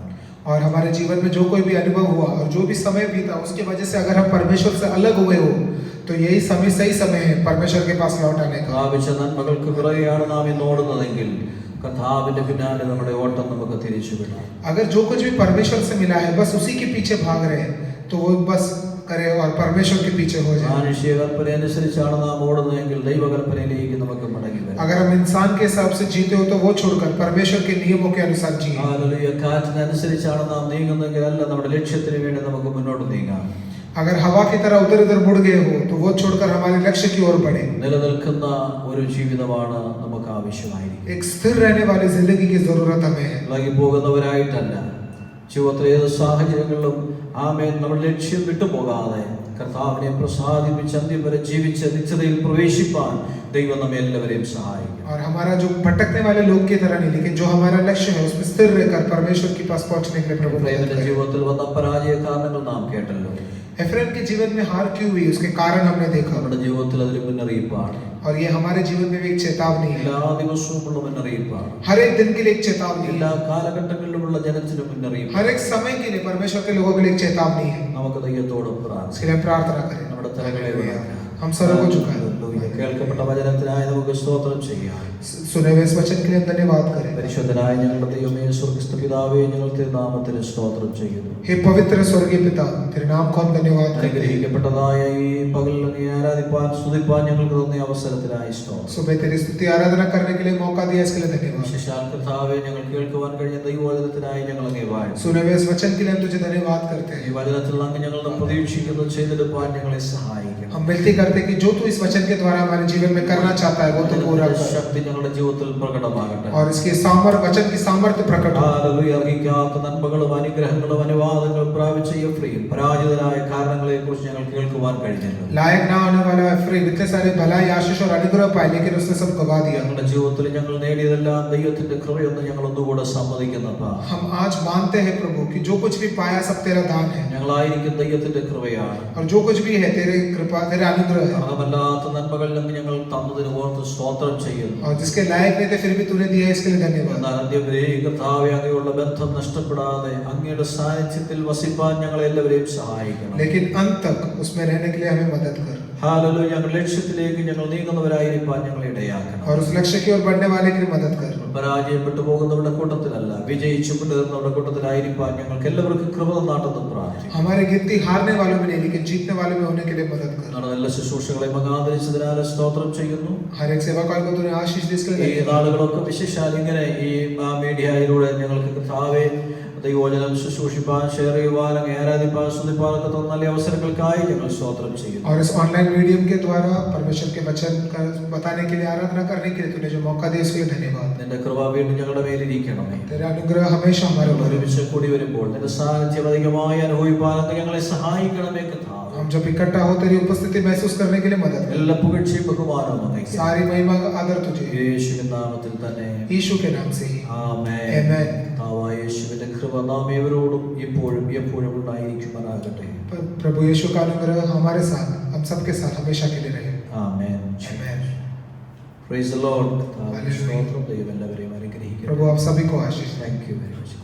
और हमारे जीवन में जो कोई भी अनुभव हुआ और जो भी समय बीता उसकी वजह से अगर हम परमेश्वर से अलग हुए हो तो यही समय सही समय है परमेश्वर के पास लौट आने का. പ്രാപിച്ച നന്മകൾക്ക് പിറകെയാണ് നാം ഇന്ന് ഓടുന്നതെങ്കിൽ കർത്താവിന്റെ പിന്നാലെ നമ്മുടെ ഓട്ടം നമുക്ക് തിരിച്ചുവിടാം. अगर जो कुछ भी परमेश्वर से मिला है बस उसी के पीछे भाग रहे हैं तो वो बस करे और परमेश्वर के पीछे हो जाए. മാനുഷിക കൽപ്പന അനുസരിച്ചാണ് നാം ഓടുന്നതെങ്കിൽ ദൈവകൽപ്പനയിലേക്ക് നമുക്ക് മടങ്ങി വരാം. अगर हम इंसान के हिसाब से जीते हो तो वो छोड़कर परमेश्वर के नियमों के अनुसार जिए. ഹല്ലേലൂയ. കാറ്റിനനുസരിച്ചാണ് നാം നീങ്ങുന്നതെങ്കിൽ അല്ല, നമ്മുടെ ലക്ഷ്യത്തിന് വേണ്ടി നമുക്ക് മുന്നോട്ട് നീങ്ങാം. अगर हवा की तरह उधर उधर मुड़ गए हो तो वो छोड़कर हमारे लक्ष्य की ओर बढ़े. നിലനിൽക്കുന്ന ഒരു ജീവിതമാണ് നമുക്ക് ആവശ്യമായിരിക്കും. एक स्थिर रहने वाली जिंदगी की जरूरत हमें है. ഇളകി പോകുന്നവരായിട്ടല്ല, ജീവിതത്തിലെ ഏത് സാഹചര്യങ്ങളിലും നമ്മുടെ ലക്ഷ്യം വിട്ടുപോകാതെ കർത്താവിനെ പ്രസാദിപ്പിച്ച് അന്ത്യം വരെ ജീവിച്ച് നിത്യതയിൽ പ്രവേശിപ്പാൻ ദൈവം നമ്മെ എല്ലാവരെയും സഹായിക്കും. और हमारा जो भटकने वाले लोग की तरह नहीं, लेकिन जो हमारा लक्ष्य है उसमें स्थिर रहकर परमेश्वर के पास पहुंचने के लिए प्रभु मदद എഫ്രൈമിന്റെ करे. ജീവിതത്തിൽ വന്ന പരാജയ കാരണങ്ങൾ നാം കേട്ടല്ലോ. एफ्रेम के जीवन में हार क्यों हुई उसके कारण हमने देखा. നമ്മുടെ ജീവിതത്തിൽ അതൊരു മുന്നറിയിപ്പാണ്. और ये हमारे जीवन में भी एक चेतावनी है. എല്ലാ ദിവസവുമുള്ള മുന്നറിയിപ്പാണ്. हर एक दिन के लिए एक चेतावनी എല്ലാ है. കാലഘട്ടങ്ങളിലുമുള്ള ജനത്തിന് മുന്നറിയിപ്പ്. हर एक समय के लिए परमेश्वर के लोगों के लिए एक चेतावनी है. നമുക്ക് ദൈവത്തോട് इसके പ്രാർത്ഥിക്കാം. लिए प्रार्थना करें. നമ്മുടെ തലകളെ ഉയർത്താം. हम सरों को झुकाएं. ഹല്ലേലൂയ. കേൾക്കപ്പെട്ട വചനത്തിനായി നമുക്ക് സ്തോത്രം ചെയ്യാം. सुने हुए इस वचन के लिए हम धन्यवाद करें. പരിശുദ്ധനായ ഞങ്ങളുടെ ദൈവമേ, സ്വർഗ്ഗസ്ഥ പിതാവേ, ഞങ്ങൾ തിരുനാമത്തിന് സ്തോത്രം ചെയ്യുന്നു. हे पवित्र स्वर्गीय पिता, तेरे नाम को हम धन्यवाद करते हैं. അനുഗ്രഹിക്കപ്പെട്ടതായ ഈ പകൽ അങ്ങയെ ആരാധിപ്പാൻ സ്തുതിപ്പാൻ ഞങ്ങൾക്ക് തന്ന അവസരത്തിനായി സ്തോത്രം. सुबह तेरी स्तुति आराधना करने के लिए मौका दिया, इसके लिए धन्यवाद. വിശേഷാൽ കർത്താവേ, ഞങ്ങൾ കേൾക്കുവാൻ കഴിഞ്ഞ ദൈവവചനത്തിനായി ഞങ്ങൾ അങ്ങയെ വാഴ്ത്തുന്നു. सुने हुए इस वचन के लिए हम तुझे धन्यवाद करते ഈ हैं. വചനത്തിൽ അങ്ങ് ഞങ്ങൾ പ്രതീക്ഷിക്കുന്നത് ചെയ്തെടുപ്പാൻ ഞങ്ങളെ സഹായിക്കണം. हम विनती करते हैं कि जो तू इस वचन के द्वारा हमारे जीवन में करना चाहता है वो तो पूरा कर. ശക്തി ഞങ്ങളുടെ ജീവിതത്തിൽ പ്രകടമാകട്ടെ. और इसके वचन की सामर्थ्य प्रकट हो. ഹല്ലേലൂയ. അർഹിക്കാത്ത നന്മകളും അനുഗ്രഹങ്ങളും അനുവാദങ്ങളും പ്രാപിച്ച എഫ്രൈം പരാജിതരായ കാരണങ്ങളെ കുറിച്ച് ഞങ്ങൾ കേൾക്കുവാൻ കഴിഞ്ഞല്ലോ. लायक ना होने वाला एफ्रेम इतने सारे भलाई, आशीष और अनुग्रह पाए लेकिन उसने सब गवा दिया. ഞങ്ങളുടെ ജീവിതത്തിൽ ഞങ്ങൾ നേടിയതെല്ലാം ദൈവത്തിന്റെ കൃപയെന്ന് ഞങ്ങൾ ഒന്നുകൂടെ സമ്മതിക്കുന്നപ്പാ. हम आज मानते हैं प्रभु कि जो कुछ भी पाया सब तेरा दान है. ഞങ്ങളായിരിക്കും ദൈവത്തിന്റെ കൃപയാണ്. और जो कुछ भी है तेरे कृपा, तेरा अनुग्रह है. അർഹമല്ലാത്ത നന്മകൾ അങ്ങ് ഞങ്ങൾ തന്നതിന് ഓർത്ത് സ്തോത്രം ചെയ്യുന്നു. और जिसके लायक नहीं थे फिर भी तूने दिया, इसके लिए धन्यवाद. എന്നാൽ അന്ത്യവരെ കർത്താവേ, അങ്ങയുള്ള ബന്ധം നഷ്ടപ്പെടാതെ അങ്ങയുടെ സാന്നിധ്യത്തിൽ വസിപ്പാൻ ഞങ്ങളെ എല്ലാവരെയും സഹായിക്കണം. लेकिन अंत तक उसमें रहने के लिए हमें मदद कर. ഹല്ലേലൂയ. ഞങ്ങളുടെ ലക്ഷ്യത്തിലേക്ക് ഞങ്ങൾ നീങ്ങുന്നവരായിരിക്കാൻ ഞങ്ങളെ ഇടയാക്കണം. और उस लक्ष्य की ओर बढ़ने वाले की मदद कर. പരാജയപ്പെട്ടു പോകുന്നവരുടെ കൂട്ടത്തിലല്ല, വിജയിച്ചു മുന്നേറുന്നവരുടെ കൂട്ടത്തിലായിരിക്കാൻ ഞങ്ങൾക്ക് എല്ലാവർക്കും കൃപ തന്നാട്ടെന്ന് പ്രാർത്ഥിക്കുന്നു. हमारे गिनती हारने वालों में नहीं लेकिन जीतने वालों में होने के लिए मदद कर. നമ്മുടെ എല്ലാ ശുശ്രൂഷകളെ ആദരിച്ചതിനാൽ സ്തോത്രം ചെയ്യുന്നു. हर एक सेवकाल को तूने आशीष दी, इसके लिए ഈ धन्यवाद. നാളുകളൊക്കെ വിശേഷാൽ ഇങ്ങനെ ഈ മീഡിയയിലൂടെ ഞങ്ങൾക്ക് കർത്താവേ ദൈവവചനം ശുശ്രൂഷിപ്പാൻ, ഷെയർ ചെയ്യുവാൻ, അങ്ങ് ആരാധിപ്പാൻ, സ്തുതിപ്പാനൊക്കെ തന്ന നല്ല അവസരങ്ങൾക്കായി ഞങ്ങൾ സ്തോത്രം ചെയ്യുന്നു. और इस ऑनलाइन मीडियम के द्वारा परमेश्वर के वचन का बताने के लिए, आराधना करने के लिए तूने जो मौका दिया इसके लिए धन्यवाद. നിന്റെ കൃപ വീണ്ടും ഞങ്ങളുടെ മേലിരിക്കണമേ. तेरा अनुग्रह हमेशा हमारे ऊपर हो. ഒരുമിച്ച് കൂടി വരുമ്പോൾ നിന്റെ സാന്നിധ്യം അധികമായി അനുഭവിപ്പാൻ അങ്ങ് ഞങ്ങളെ സഹായിക്കണമേ കർത്താവേ. हम जब इकट्ठा हो तेरी उपस्थिति महसूस करने के लिए मदद कर. എല്ലാ പുകഴ്ചയും ബഹുമാനവും അങ്ങേക്ക്. सारी महिमा आदर तुझे യേശുവിൻ നാമത്തിൽ തന്നെ. यीशु के नाम से ही. ആമേൻ. आमेन. കർത്താവായ യേശുവിന്റെ കൃപ നാം ഏവരോടും ഇപ്പോഴും എപ്പോഴും ഉണ്ടായിരിക്കുമാറാകട്ടെ. प्रभु यीशु का अनुग्रह हमारे साथ, हम सबके साथ हमेशा के लिए रहे. Amen. Amen. Praise the lord. Hallelujah. സ്തോത്രം. ദൈവം എല്ലാവരെയും അനുഗ്രഹിക്കട്ടെ. प्रभु आप सभी को आशीष दें. Thank you very much.